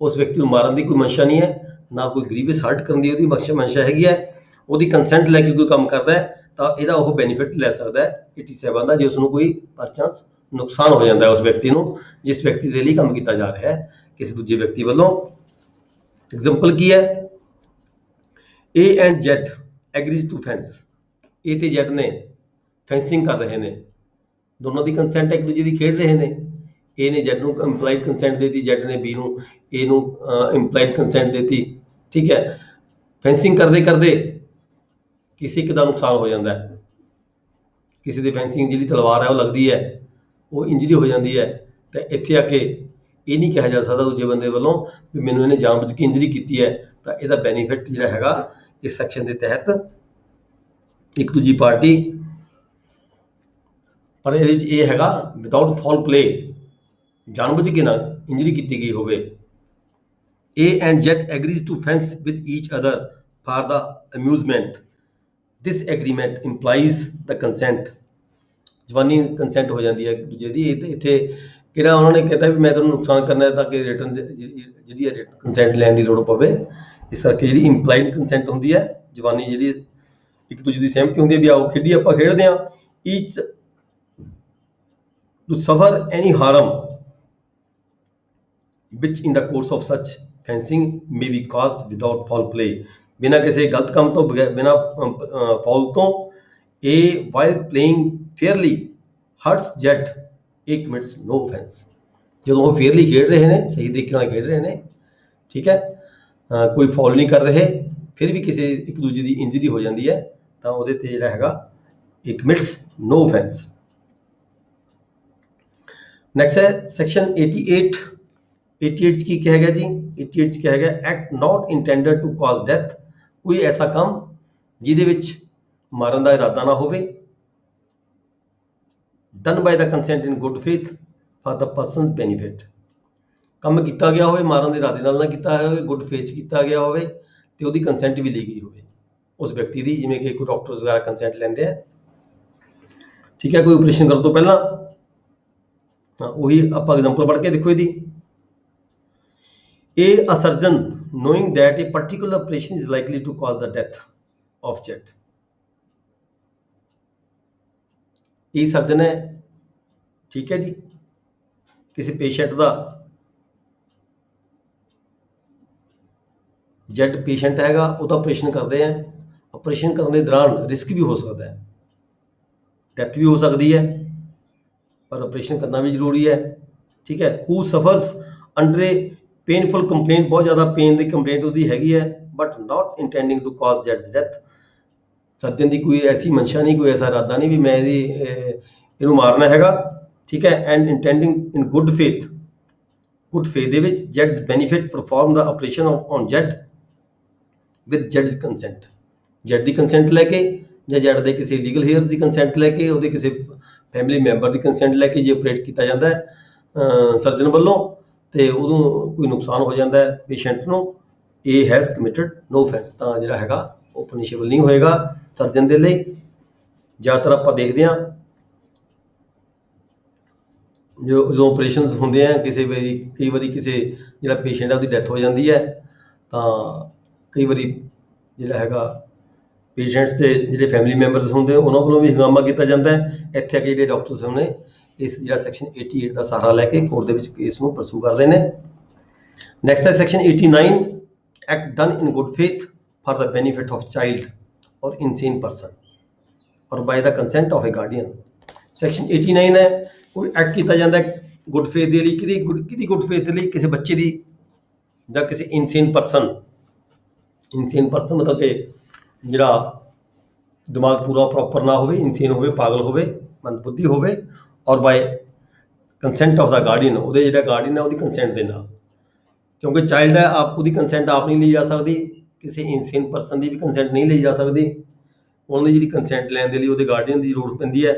ਉਸ ਵਿਅਕਤੀ ਨੂੰ ਮਾਰਨ ਦੀ ਕੋਈ ਮਨਸ਼ਾ ਨਹੀਂ ਹੈ, ਨਾ ਕੋਈ ਗ੍ਰੀਵੀਅਸ ਹਰਟ ਕਰਨ ਦੀ ਉਹਦੀ ਮਨਸ਼ਾ ਹੈਗੀ ਹੈ, ਉਹਦੀ ਕੰਸੈਂਟ ਲੈ ਕੇ ਕੋਈ ਕੰਮ ਕਰਦਾ ਹੈ ਤਾਂ ਇਹਦਾ ਉਹ ਬੈਨੀਫਿਟ ਲੈ ਸਕਦਾ ਹੈ 87 ਦਾ, ਜੇ ਉਸ ਨੂੰ ਕੋਈ ਪਰਚਾਂਸ ਨੁਕਸਾਨ ਹੋ ਜਾਂਦਾ ਹੈ ਉਸ ਵਿਅਕਤੀ ਨੂੰ ਜਿਸ ਵਿਅਕਤੀ ਦੇ ਲਈ ਕੰਮ ਕੀਤਾ ਜਾ ਰਿਹਾ ਹੈ ਕਿਸੇ ਦੂਜੇ ਵਿਅਕਤੀ ਵੱਲੋਂ। ਐਗਜ਼ਾਮਪਲ ਕੀ ਹੈ, A and Z agrees to fence, A ਤੇ Z ਨੇ ਫੈਂਸਿੰਗ ਕਰ ਰਹੇ ਨੇ, ਦੋਨੋਂ ਦੀ ਕੰਸੈਂਟ ਇੱਕ ਦੂਜੇ ਦੀ ਖੇਡ ਰਹੇ ਨੇ, A ਨੇ Z ਨੂੰ ਇੰਪਲਾਈਡ ਕੰਸੈਂਟ ਦੇਤੀ, Z ਨੇ B ਨੂੰ A ਨੂੰ ਇੰਪਲਾਈਡ ਕੰਸੈਂਟ ਦੇਤੀ। ਠੀਕ ਹੈ, ਫੈਂਸਿੰਗ ਕਰਦੇ ਕਰਦੇ ਕਿਸੇ ਇੱਕ ਦਾ ਨੁਕਸਾਨ ਹੋ ਜਾਂਦਾ ਹੈ, ਕਿਸੇ ਦੀ ਫੈਂਸਿੰਗ ਜਿਹੜੀ ਤਲਵਾਰ ਹੈ ਉਹ ਲੱਗਦੀ ਹੈ, ਉਹ ਇੰਜਰੀ ਹੋ ਜਾਂਦੀ ਹੈ, ਤਾਂ ਇੱਥੇ ਆ ਕੇ ਇਹ ਨਹੀਂ ਕਿਹਾ ਜਾ ਸਕਦਾ ਦੂਜੇ ਬੰਦੇ ਵੱਲੋਂ ਵੀ ਮੈਨੂੰ ਇਹਨੇ ਜਾਣਬੁੱਝ ਕੇ ਇੰਜਰੀ ਕੀਤੀ ਹੈ, ਤਾਂ ਇਹਦਾ ਬੈਨੀਫਿਟ ਜਿਹੜਾ ਹੈਗਾ ਇਸ ਸੈਕਸ਼ਨ ਦੇ ਤਹਿਤ ਇੱਕ ਦੂਜੀ ਪਾਰਟੀ, ਪਰ ਇਹਦੇ ਵਿੱਚ ਇਹ ਹੈਗਾ ਵਿਦਆਊਟ ਫਾਉਲ ਪਲੇ, ਜਾਣਬੁੱਝ ਕੇ ਨਾ ਇੰਜਰੀ ਕੀਤੀ ਗਈ ਹੋਵੇ। A and Z agrees to fence with each other for the amusement. This agreement implies the consent. ਜਵਾਨੀ ਕੰਸੈਂਟ ਹੋ ਜਾਂਦੀ ਹੈ ਇੱਕ ਦੂਜੇ ਦੀ, ਇੱਥੇ ਕਿਹੜਾ ਉਹਨਾਂ ਨੇ ਕਹਿੰਦਾ ਵੀ ਮੈਂ ਤੁਹਾਨੂੰ ਨੁਕਸਾਨ ਕਰਨਾ ਹੈ ਤਾਂ ਕਿ ਰਿਟਰਨ ਜਿਹੜੀ ਹੈ ਰਿਟਰਨ ਕੰਸੈਂਟ ਲੈਣ ਦੀ ਲੋੜ ਪਵੇ। ਇਸ ਕਰਕੇ ਜਿਹੜੀ ਇੰਪਲਾਈਡ ਕੰਸੈਂਟ ਹੁੰਦੀ ਹੈ, ਜਵਾਨੀ ਜਿਹੜੀ ਇੱਕ ਦੂਜੇ ਦੀ ਸਹਿਮਤੀ ਹੁੰਦੀ ਹੈ ਵੀ ਆਓ ਖੇਡੀ ਆਪਾਂ ਖੇਡਦੇ ਹਾਂ। ਈਚ ਟੂ ਸਫਰ ਐਨੀ ਹਾਰਮ which in the course of such fencing may be caused without foul play, ਬਿਨਾਂ ਕਿਸੇ ਗਲਤ ਕੰਮ ਤੋਂ ਬਿਨਾਂ ਫਾਉਲ ਤੋਂ A while playing fairly hurts Z, A commits no offense। ਜਦੋਂ ਉਹ ਫੇਅਰਲੀ ਖੇਡ ਰਹੇ ਨੇ, ਸਹੀ ਤਰੀਕੇ ਨਾਲ ਖੇਡ ਰਹੇ ਨੇ, ਠੀਕ ਹੈ, ਕੋਈ ਫਾਉਲ ਨਹੀਂ ਕਰ ਰਹੇ, ਫਿਰ ਵੀ ਕਿਸੇ ਇੱਕ ਦੂਜੇ ਦੀ ਇੰਜਰੀ ਹੋ ਜਾਂਦੀ ਹੈ ਤਾਂ ਉਹਦੇ ਤੇ ਜਿਹੜਾ ਹੈਗਾ A commits no offense। Next ਹੈ ਸੈਕਸ਼ਨ 88 ਚ ਕੀ ਕਿਹਾ ਗਿਆ ਜੀ, 88 ਚ ਕਿਹਾ ਗਿਆ act not intended to cause death, ਕੋਈ ਐਸਾ ਕੰਮ ਜਿਹਦੇ ਵਿੱਚ ਮਾਰਨ ਦਾ ਇਰਾਦਾ ਨਾ ਹੋਵੇ, done by the consent in good faith for the person's benefit, ਕੰਮ ਕੀਤਾ ਗਿਆ ਹੋਵੇ ਮਾਰਨ ਦੇ ਇਰਾਦੇ ਨਾਲ ਨਾ ਕੀਤਾ ਹੋਵੇ, ਗੁੱਡ ਫੇਥ ਕੀਤਾ ਗਿਆ ਹੋਵੇ ਤੇ ਉਹਦੀ ਕੰਸੈਂਟ ਵੀ ਲਈ ਗਈ ਹੋਵੇ ਉਸ ਵਿਅਕਤੀ ਦੀ, ਜਿਵੇਂ ਕਿ ਕੋਈ ਡਾਕਟਰਸ ਵਗੈਰਾ ਕੰਸੈਂਟ ਲੈਂਦੇ ਆ, ਠੀਕ ਹੈ, ਕੋਈ ਆਪਰੇਸ਼ਨ ਕਰਨ ਤੋਂ ਪਹਿਲਾਂ। ਉਹੀ ਆਪਾਂ ਐਗਜ਼ਾਮਪਲ ਪੜ੍ਹ ਕੇ ਦੇਖੋ ਇਹਦੀ, A surgeon knowing that a particular operation is likely to cause the death of Z, ਇਹ ਸਰਜਨ ਹੈ, ਠੀਕ ਹੈ ਜੀ, ਕਿਸੇ ਪੇਸ਼ੈਂਟ ਦਾ Z ਪੇਸ਼ੈਂਟ ਹੈਗਾ, ਉਹਦਾ ਆਪਰੇਸ਼ਨ ਕਰਦੇ ਆ, ਆਪਰੇਸ਼ਨ ਕਰਨ ਦੇ ਦੌਰਾਨ ਰਿਸਕ ਵੀ ਹੋ ਸਕਦਾ ਹੈ, ਡੈਥ ਵੀ ਹੋ ਸਕਦੀ ਹੈ, ਪਰ ਆਪਰੇਸ਼ਨ ਕਰਨਾ ਵੀ ਜ਼ਰੂਰੀ ਹੈ। ਠੀਕ ਹੈ, who suffers under a painful complaint, ਬਹੁਤ ਜ਼ਿਆਦਾ ਪੇਨ ਦੀ ਕੰਪਲੇਂਟ ਉਹਦੀ ਹੈਗੀ ਹੈ, but not intending to cause ਜ਼ੈਡਸ ਡੈਥ, ਸਰਜਨ ਦੀ ਕੋਈ ਐਸੀ ਮਨਸ਼ਾ ਨਹੀਂ, ਕੋਈ ਐਸਾ ਇਰਾਦਾ ਨਹੀਂ ਵੀ ਮੈਂ ਇਹਨੂੰ ਮਾਰਨਾ ਹੈਗਾ, ਠੀਕ ਹੈ, and intending in good faith ਦੇ ਵਿੱਚ ਜ਼ੈਡਸ benefit perform the operation on Z with ਜ਼ੈਡਸ ਕੰਸੈਂਟ, ਜ਼ੈਡ ਦੀ ਕੰਸੈਂਟ ਲੈ ਕੇ ਜਾਂ ਜ਼ੈਡ ਦੇ ਕਿਸੇ ਲੀਗਲ ਹੇਅਰਸ ਦੀ ਕੰਸੈਂਟ ਲੈ ਕੇ, ਉਹਦੇ ਕਿਸੇ ਫੈਮਿਲੀ ਮੈਂਬਰ ਦੀ ਕੰਸੈਂਟ ਲੈ ਕੇ ਜੇ ਆਪਰੇਟ ਕੀਤਾ ਜਾਂਦਾ ਹੈ ਸਰਜਨ ਵੱਲੋਂ, ਤੇ ਉਦੋਂ ਕੋਈ ਨੁਕਸਾਨ ਹੋ ਜਾਂਦਾ ਹੈ ਪੇਸ਼ੈਂਟ ਨੂੰ, ਇਹ ਹੈਜ਼ ਕਮਿਟਡ ਨੋ offense, ਤਾਂ ਜਿਹੜਾ ਹੈਗਾ ਉਹ ਪਨਿਸ਼ੇਬਲ ਨਹੀਂ ਹੋਏਗਾ ਸਰਜਨ ਦੇ ਲਈ। ਜ਼ਿਆਦਾਤਰ ਆਪਾਂ ਦੇਖਦੇ ਹਾਂ ਜੋ ਆਪਰੇਸ਼ਨਸ ਹੁੰਦੇ ਆ ਕਈ ਵਾਰੀ ਕਿਸੇ ਜਿਹੜਾ ਪੇਸ਼ੈਂਟ ਹੈ ਉਹਦੀ ਡੈਥ ਹੋ ਜਾਂਦੀ ਹੈ, ਤਾਂ ਕਈ ਵਾਰੀ ਜਿਹੜਾ ਹੈਗਾ ਪੇਸ਼ੈਂਟਸ ਦੇ ਜਿਹੜੇ ਫੈਮਿਲੀ ਮੈਂਬਰਸ ਹੁੰਦੇ ਉਹਨਾਂ ਵੱਲੋਂ ਵੀ ਹੰਗਾਮਾ ਕੀਤਾ ਜਾਂਦਾ ਹੈ। ਇੱਥੇ ਅੱਗੇ ਜਿਹੜੇ ਡਾਕਟਰਸ ਨੇ ਇਸ ਜਿਹੜਾ ਸੈਕਸ਼ਨ 88 ਦਾ ਸਹਾਰਾ ਲੈ ਕੇ ਕੋਰਟ ਦੇ ਵਿੱਚ ਕੇਸ ਨੂੰ ਪਰਸੂ ਕਰ ਰਹੇ ਨੇ। ਨੈਕਸਟ ਹੈ section 89, act done in good faith for the benefit of child और इनसेन पर्सन और by the consent of A guardian. Section 89 ਹੈ, ਕੋਈ ਐਕਟ ਕੀਤਾ ਜਾਂਦਾ ਗੁੱਡ ਫੇਥ ਦੇ ਲਈ, ਕਿਹਦੀ ਗੁੱਡ ਫੇਥ ਦੇ ਲਈ, ਕਿਸੇ ਬੱਚੇ ਦੀ ਜਾਂ ਕਿਸੇ ਇਨਸੇਨ ਪਰਸਨ ਮਤਲਬ ਕਿ ਜਿਹੜਾ ਦਿਮਾਗ ਪੂਰਾ ਪ੍ਰੋਪਰ ਨਾ ਹੋਵੇ, ਇਨਸੇਨ ਹੋਵੇ, ਪਾਗਲ ਹੋਵੇ, ਮੰਦਬੁੱਧੀ ਹੋਵੇ, ਔਰ ਬਾय ਕੰਸੈਂਟ ਆਫ ਦਾ ਗਾਰਡੀਅਨ, ਉਹਦੇ ਜਿਹੜਾ ਗਾਰਡੀਅਨ ਹੈ ਉਹਦੀ ਕੰਸੈਂਟ ਦੇ ਨਾਲ, ਕਿਉਂਕਿ ਚਾਈਲਡ ਹੈ ਉਹਦੀ ਕੰਸੈਂਟ ਆਪ ਨਹੀਂ ਲਈ ਜਾ ਸਕਦੀ, ਕਿਸੇ ਇਨਸੇਨ ਪਰਸਨ ਦੀ ਵੀ ਕੰਸੈਂਟ ਨਹੀਂ ਲਈ ਜਾ ਸਕਦੀ। ਉਹਨਾਂ ਦੀ ਜਿਹੜੀ ਕੰਸੈਂਟ ਲੈਣ ਦੇ ਲਈ ਉਹਦੇ ਗਾਰਡੀਅਨ ਦੀ ਜ਼ਰੂਰਤ ਪੈਂਦੀ ਹੈ।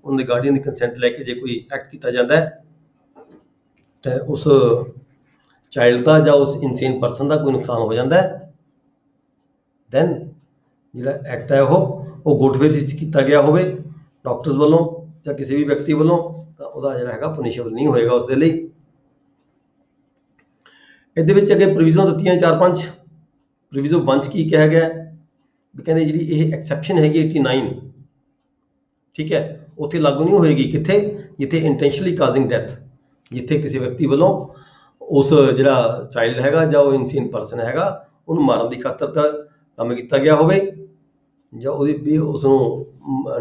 ਉਹਨਾਂ ਦੇ ਗਾਰਡੀਅਨ ਦੀ ਕੰਸੈਂਟ ਲੈ ਕੇ ਜੇ ਕੋਈ ਐਕਟ ਕੀਤਾ ਜਾਂਦਾ ਹੈ ਤਾਂ ਉਸ ਚਾਈਲਡ ਦਾ ਜਾਂ ਉਸ ਇਨਸੇਨ ਪਰਸਨ ਦਾ ਕੋਈ ਨੁਕਸਾਨ ਹੋ ਜਾਂਦਾ ਹੈ, ਦੈਨ ਜਿਹੜਾ ਐਕਟ ਹੈ ਉਹ ਗੁੱਡ ਫੇਥ ਵਿੱਚ ਕੀਤਾ ਗਿਆ ਹੋਵੇ ਡਾਕਟਰਸ ਵੱਲੋਂ ਜਾਂ ਕਿਸੇ ਵੀ ਵਿਅਕਤੀ ਵੱਲੋਂ, ਤਾਂ ਉਹਦਾ ਜਿਹੜਾ ਹੈਗਾ ਪਨਿਸ਼ੇਬਲ ਨਹੀਂ ਹੋਏਗਾ ਉਸ ਦੇ ਲਈ। ਇਹਦੇ ਵਿੱਚ ਅੱਗੇ ਪ੍ਰੋਵੀਜ਼ਨ ਦਿੱਤੀਆਂ 4-5। ਪ੍ਰੋਵੀਜ਼ਨ 1 'ਚ ਕੀ ਕਿਹਾ ਗਿਆ ਵੀ ਕਹਿੰਦੇ ਜਿਹੜੀ ਇਹ ਐਕਸੈਪਸ਼ਨ ਹੈਗੀ 89, ਠੀਕ ਹੈ, ਉੱਥੇ ਲਾਗੂ ਨਹੀਂ ਹੋਏਗੀ ਕਿੱਥੇ, ਜਿੱਥੇ ਇੰਟੈਂਸ਼ਨਲੀ ਕਾਜ਼ਿੰਗ ਡੈਥ, ਜਿੱਥੇ ਕਿਸੇ ਵਿਅਕਤੀ ਵੱਲੋਂ ਉਸ ਜਿਹੜਾ ਚਾਈਲਡ ਹੈਗਾ ਜਾਂ ਉਹ ਇਨਸੇਨ ਪਰਸਨ ਹੈਗਾ ਉਹਨੂੰ ਮਾਰਨ ਦੀ ਖਾਤਰ ਦਾ ਕੰਮ ਕੀਤਾ ਗਿਆ ਹੋਵੇ, ਜਾਂ ਉਹਦੀ ਵੀ ਉਸ ਨੂੰ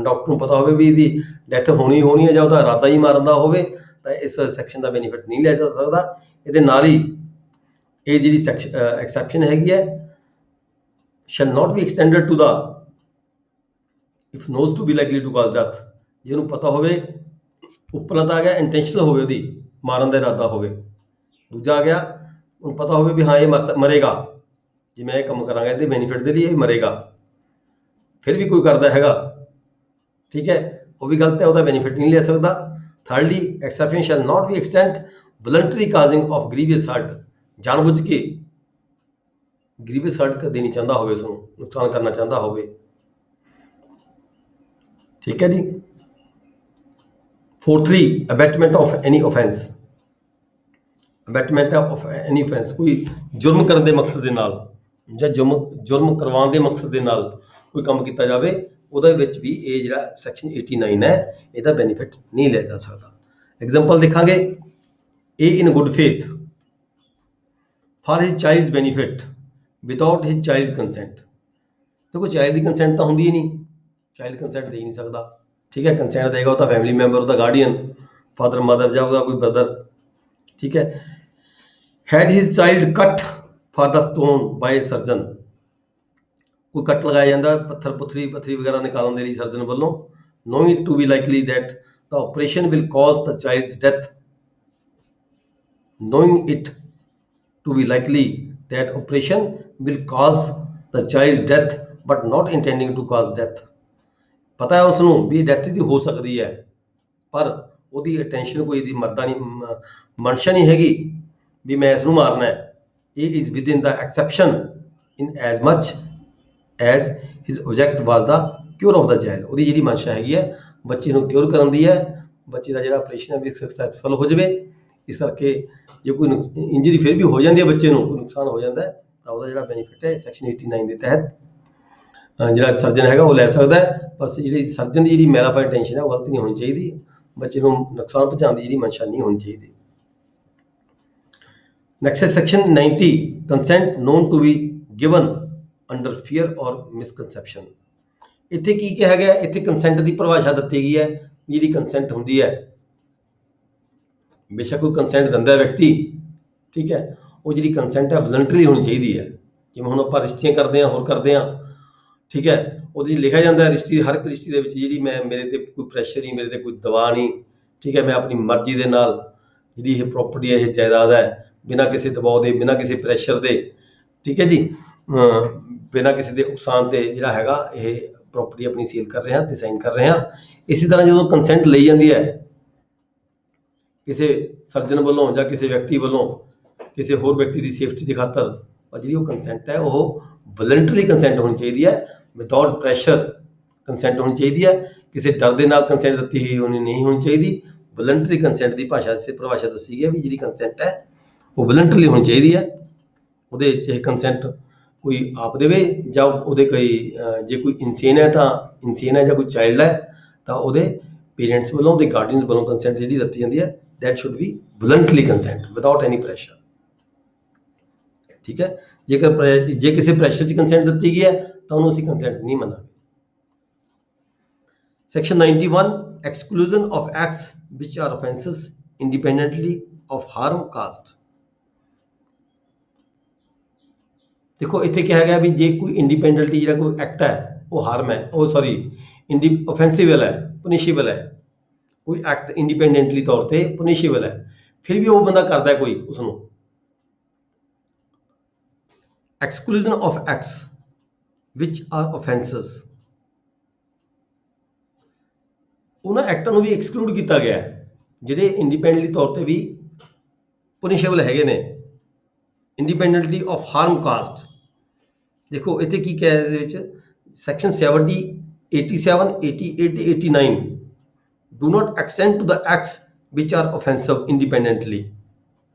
ਡਾਕਟਰ ਨੂੰ ਪਤਾ ਹੋਵੇ ਵੀ ਇਹਦੀ ਡੈਥ ਹੋਣੀ ਹੈ ਜਾਂ ਉਹਦਾ ਇਰਾਦਾ ਹੀ ਮਾਰਨ ਦਾ ਹੋਵੇ, ਤਾਂ ਇਸ ਸੈਕਸ਼ਨ ਦਾ ਬੈਨੀਫਿਟ ਨਹੀਂ ਲਿਆ ਜਾ ਸਕਦਾ। ਇਹਦੇ ਨਾਲ ਹੀ ਇਹ ਜਿਹੜੀ ਐਕਸੈਪਸ਼ਨ ਹੈਗੀ ਹੈ shall not be extended to the if knows to be likely to cause death, ਜਿਹਨੂੰ ਪਤਾ ਹੋਵੇ, ਉੱਪਰਲਾ ਤਾਂ ਆ ਗਿਆ ਇੰਟੈਂਸ਼ਨਲ ਹੋਵੇ, ਉਹਦੀ ਮਾਰਨ ਦਾ ਇਰਾਦਾ ਹੋਵੇ। ਦੂਜਾ ਆ ਗਿਆ ਉਹਨੂੰ ਪਤਾ ਹੋਵੇ ਵੀ ਹਾਂ ਇਹ ਮਰੇਗਾ, ਜੇ ਮੈਂ ਇਹ ਕੰਮ ਕਰਾਂਗਾ ਇਹਦੇ ਬੈਨੀਫਿਟ ਦੇ ਲਈ ਇਹ ਮਰੇਗਾ, ਫਿਰ ਵੀ ਕੋਈ ਕਰਦਾ ਹੈਗਾ, ਠੀਕ ਹੈ, ਉਹ ਵੀ ਗਲਤ ਹੈ, ਉਹਦਾ ਬੈਨੀਫਿਟ ਨਹੀਂ ਲੈ ਸਕਦਾ। Thirdly exception shall not be extend voluntary causing of grievous hurt, ਜਾਣਬੁੱਝ ਕੇ ਗ੍ਰੀਵਸ ਹਰਟ ਦੇਣੀ ਚਾਹੁੰਦਾ ਹੋਵੇ, ਉਸਨੂੰ ਨੁਕਸਾਨ ਕਰਨਾ ਚਾਹੁੰਦਾ ਹੋਵੇ, ਠੀਕ ਹੈ ਜੀ। 4-3 abatement of any offense, abatement of any offense, ਕੋਈ ਜੁਰਮ ਕਰਨ ਦੇ ਮਕਸਦ ਦੇ ਨਾਲ ਜਾਂ ਜੁਰਮ ਕਰਵਾਉਣ ਦੇ ਮਕਸਦ ਦੇ ਨਾਲ ਕੋਈ ਕੰਮ ਕੀਤਾ ਜਾਵੇ, ਉਹਦੇ ਵਿੱਚ ਵੀ ਇਹ ਜਿਹੜਾ ਸੈਕਸ਼ਨ 89 ਹੈ ਇਹਦਾ ਬੈਨੀਫਿਟ ਨਹੀਂ ਲਿਆ ਜਾ ਸਕਦਾ। ਐਗਜ਼ਾਮਪਲ ਦੇਖਾਂਗੇ, ਇਹ in good faith for his child's benefit without his child's consent. ਦੇਖੋ ਚਾਈਲਡ ਦੀ ਕੰਸੈਂਟ ਤਾਂ ਹੁੰਦੀ ਹੀ ਨਹੀਂ, ਚਾਈਲਡ ਕੰਸੈਂਟ ਦੇ ਹੀ ਨਹੀਂ ਸਕਦਾ, ਠੀਕ ਹੈ, ਕੰਸੈਂਟ ਦੇਗਾ ਉਹਦਾ ਫੈਮਿਲੀ ਮੈਂਬਰ, ਉਹਦਾ ਗਾਰਡੀਅਨ, ਫਾਦਰ ਮਦਰ ਜਾਂ ਉਹਦਾ ਕੋਈ ਬ੍ਰਦਰ, ਠੀਕ ਹੈ। Has his child cut for the stone by surgeon, कोई कट लगाया जाता पत्थरी वगैरह निकालने के लिए सर्जन वालों, knowing it to be likely that the operation will cause the child's death, knowing it to be likely that operation will cause the child's death but not intending to cause death, पता है उसनों भी death दी हो सकती है पर ਉਹਦੀ attention ਕੋਈ ਇਹਦੀ ਮਰਦਾ ਨਹੀਂ, ਮਨਸ਼ਾ ਨਹੀਂ ਹੈਗੀ ਵੀ ਮੈਂ ਇਸ ਨੂੰ ਮਾਰਨਾ ਹੈ। ਇਹ is with in the exception in as much as his object was the cure of the child, ਉਹਦੀ ਜਿਹੜੀ ਮਨਸ਼ਾ ਹੈਗੀ ਹੈ ਬੱਚੇ ਨੂੰ ਕਿਉਰ ਕਰਨ ਦੀ ਹੈ, ਬੱਚੇ ਦਾ ਜਿਹੜਾ ਆਪਰੇਸ਼ਨ ਹੈ ਵੀ ਸਕਸੈਸਫੁਲ ਹੋ ਜਾਵੇ। ਇਸ ਕਰਕੇ ਜੇ ਕੋਈ ਇੰਜਰੀ ਫਿਰ ਵੀ ਹੋ ਜਾਂਦੀ ਹੈ, ਬੱਚੇ ਨੂੰ ਕੋਈ ਨੁਕਸਾਨ ਹੋ ਜਾਂਦਾ ਹੈ, ਤਾਂ ਉਹਦਾ ਜਿਹੜਾ ਬੈਨੀਫਿਟ ਹੈ ਸੈਕਸ਼ਨ 89 ਦੇ ਤਹਿਤ ਜਿਹੜਾ ਸਰਜਨ ਹੈਗਾ ਉਹ ਲੈ ਸਕਦਾ ਹੈ। ਪਰ ਜਿਹੜੀ ਸਰਜਨ ਦੀ ਜਿਹੜੀ ਮੈਲਾਫਾਈਡ ਟੈਂਸ਼ਨ ਹੈ ਉਹ ਗਲਤ ਨਹੀਂ ਹੋਣੀ ਚਾਹੀਦੀ, ਬੱਚੇ ਨੂੰ ਨੁਕਸਾਨ ਪਹੁੰਚਾਉਣ ਦੀ ਜਿਹੜੀ ਮਨਸ਼ਾ ਨਹੀਂ ਹੋਣੀ ਚਾਹੀਦੀ। ਨੈਕਸਟ ਹੈ section 90 consent known to be given under fear or misconception. ਇੱਥੇ ਕੀ ਕਿਹਾ ਗਿਆ, ਇੱਥੇ ਕੰਸੈਂਟ ਦੀ ਪਰਿਭਾਸ਼ਾ ਦਿੱਤੀ ਗਈ ਹੈ, ਜਿਹੜੀ ਕੰਸੈਂਟ ਹੁੰਦੀ ਹੈ, ਬੇਸ਼ੱਕ ਕੋਈ ਕੰਸੈਂਟ ਦਿੰਦਾ ਵਿਅਕਤੀ, ਠੀਕ ਹੈ, ਉਹ ਜਿਹੜੀ ਕੰਸੈਂਟ ਹੈ ਵਲੰਟਰੀ ਹੋਣੀ ਚਾਹੀਦੀ ਹੈ। ਜਿਵੇਂ ਹੁਣ ਆਪਾਂ ਰਿਸ਼ਤੀਆਂ ਕਰਦੇ ਹਾਂ, ਹੋਰ ਕਰਦੇ ਹਾਂ, ਠੀਕ ਹੈ, ਉਹਦੇ ਲਿਖਿਆ ਜਾਂਦਾ ਰਿਸ਼ਤੀ, ਹਰ ਇੱਕ ਰਿਸ਼ਤੇ ਦੇ ਵਿੱਚ ਜਿਹੜੀ ਮੇਰੇ ਤੇ ਕੋਈ ਪ੍ਰੈਸ਼ਰ ਨਹੀਂ, ਮੇਰੇ ਤੇ ਕੋਈ ਦਬਾਅ ਨਹੀਂ, ਠੀਕ ਹੈ, ਮੈਂ ਆਪਣੀ ਮਰਜ਼ੀ ਦੇ ਨਾਲ ਜਿਹੜੀ ਇਹ ਪ੍ਰੋਪਰਟੀ ਹੈ, ਇਹ ਜਾਇਦਾਦ ਹੈ, ਬਿਨਾਂ ਕਿਸੇ ਦਬਾਅ ਦੇ, ਬਿਨਾਂ ਕਿਸੇ ਪ੍ਰੈਸ਼ਰ ਦੇ, ਠੀਕ ਹੈ ਜੀ, ਬਿਨਾਂ ਕਿਸੇ ਦੇ ਉਕਸਾਨ ਤੇ ਜਿਹੜਾ ਹੈਗਾ ਇਹ ਪ੍ਰੋਪਰਟੀ ਆਪਣੀ ਸੇਲ ਕਰ ਰਹੇ ਹਾਂ ਤੇ ਸਾਈਨ ਕਰ ਰਹੇ ਹਾਂ। ਇਸੇ ਤਰ੍ਹਾਂ ਜਦੋਂ ਕੰਸੈਂਟ ਲਈ ਜਾਂਦੀ ਹੈ, ਕਿਸੇ ਸਰਜਨ ਵੱਲੋਂ ਜਾਂ ਕਿਸੇ ਵਿਅਕਤੀ ਵੱਲੋਂ ਕਿਸੇ ਹੋਰ ਵਿਅਕਤੀ ਦੀ ਸੇਫਟੀ ਦੀ ਖਾਤਰ ਜਿਹੜੀ ਉਹ ਕੰਸੈਂਟ ਹੈ ਉਹ ਵਲੰਟਰੀ ਕੰਸੈਂਟ ਹੋਣੀ ਚਾਹੀਦੀ ਹੈ, ਵਿਦਆਊਟ ਪ੍ਰੈਸ਼ਰ ਕੰਸੈਂਟ ਹੋਣੀ ਚਾਹੀਦੀ ਹੈ, ਕਿਸੇ ਡਰ ਦੇ ਨਾਲ ਕੰਸੈਂਟ ਦਿੱਤੀ ਹੋਈ ਨਹੀਂ ਹੋਣੀ ਚਾਹੀਦੀ। ਵਲੰਟਰੀ ਕੰਸੈਂਟ ਦੀ ਪਰਿਭਾਸ਼ਾ ਦੱਸੀ ਗਈ ਹੈ ਵੀ ਜਿਹੜੀ ਕੰਸੈਂਟ ਹੈ ਉਹ ਵਲੰਟਰੀ ਹੋਣੀ ਚਾਹੀਦੀ ਹੈ। ਉਹਦੇ ਚਾਹੇ ਕੰਸੈਂਟ ਕੋਈ ਆਪ ਦੇਵੇ ਜਾਂ ਉਹਦੇ ਜੇ ਕੋਈ ਇਨਸੇਨ ਹੈ ਤਾਂ ਇਨਸੇਨ ਹੈ, ਜਾਂ ਕੋਈ ਚਾਈਲਡ ਹੈ ਤਾਂ ਉਹਦੇ ਪੇਰੈਂਟਸ ਵੱਲੋਂ, ਉਹਦੇ ਗਾਰਡੀਅਨਸ ਵੱਲੋਂ ਕੰਸੈਂਟ ਜਿਹੜੀ ਦਿੱਤੀ ਜਾਂਦੀ ਹੈ that should be voluntarily consent without any pressure। ਠੀਕ ਹੈ, ਜੇ ਕਿਸੇ ਪ੍ਰੈਸ਼ਰ 'ਚ ਕੰਸੈਂਟ ਦਿੱਤੀ ਗਈ ਹੈ ਤਾਂ ਉਹਨੂੰ ਅਸੀਂ ਕੰਸੈਂਟ ਨਹੀਂ ਮੰਨਾਂਗੇ। Section 91 exclusion of acts which are offenses independently of harm caused। ਦੇਖੋ ਇੱਥੇ ਕਿਹਾ ਗਿਆ ਵੀ ਜੇ ਕੋਈ ਇੰਡੀਪੈਂਡੈਂਟਲੀ ਜਿਹੜਾ ਕੋਈ ਐਕਟ ਹੈ ਉਹ ਹਾਰਮ ਹੈ, ਉਹ ਸੌਰੀ ਓਫੈਂਸਿਬਲ ਹੈ, ਪੁਨਿਸ਼ੇਬਲ ਹੈ, ਕੋਈ ਐਕਟ ਇੰਡੀਪੈਂਡੈਂਟਲੀ ਤੌਰ ਤੇ ਪੁਨਿਸ਼ੇਬਲ ਹੈ, ਫਿਰ ਵੀ ਉਹ ਬੰਦਾ ਕਰਦਾ ਕੋਈ ਉਸਨੂੰ exclusion of acts which are offenses, ਉਹਨਾਂ ਐਕਟਾਂ ਨੂੰ ਵੀ ਐਕਸਕਲੂਡ ਕੀਤਾ ਗਿਆ ਹੈ ਜਿਹੜੇ ਇੰਡੀਪੈਂਡੈਂਟਲੀ ਤੌਰ ਤੇ ਵੀ ਪੁਨਿਸ਼ੇਬਲ ਹੈਗੇ ਨੇ, ਇੰਡੀਪੈਂਡੈਂਟਲੀ ਆਫ ਹਾਰਮ ਕਾਸਡ। ਦੇਖੋ ਇੱਥੇ ਕੀ ਕਹਿ ਇਹਦੇ ਵਿੱਚ ਸੈਕਸ਼ਨ 70, 87, 88 ਤੇ 89 do not extend to the acts which are offensive independently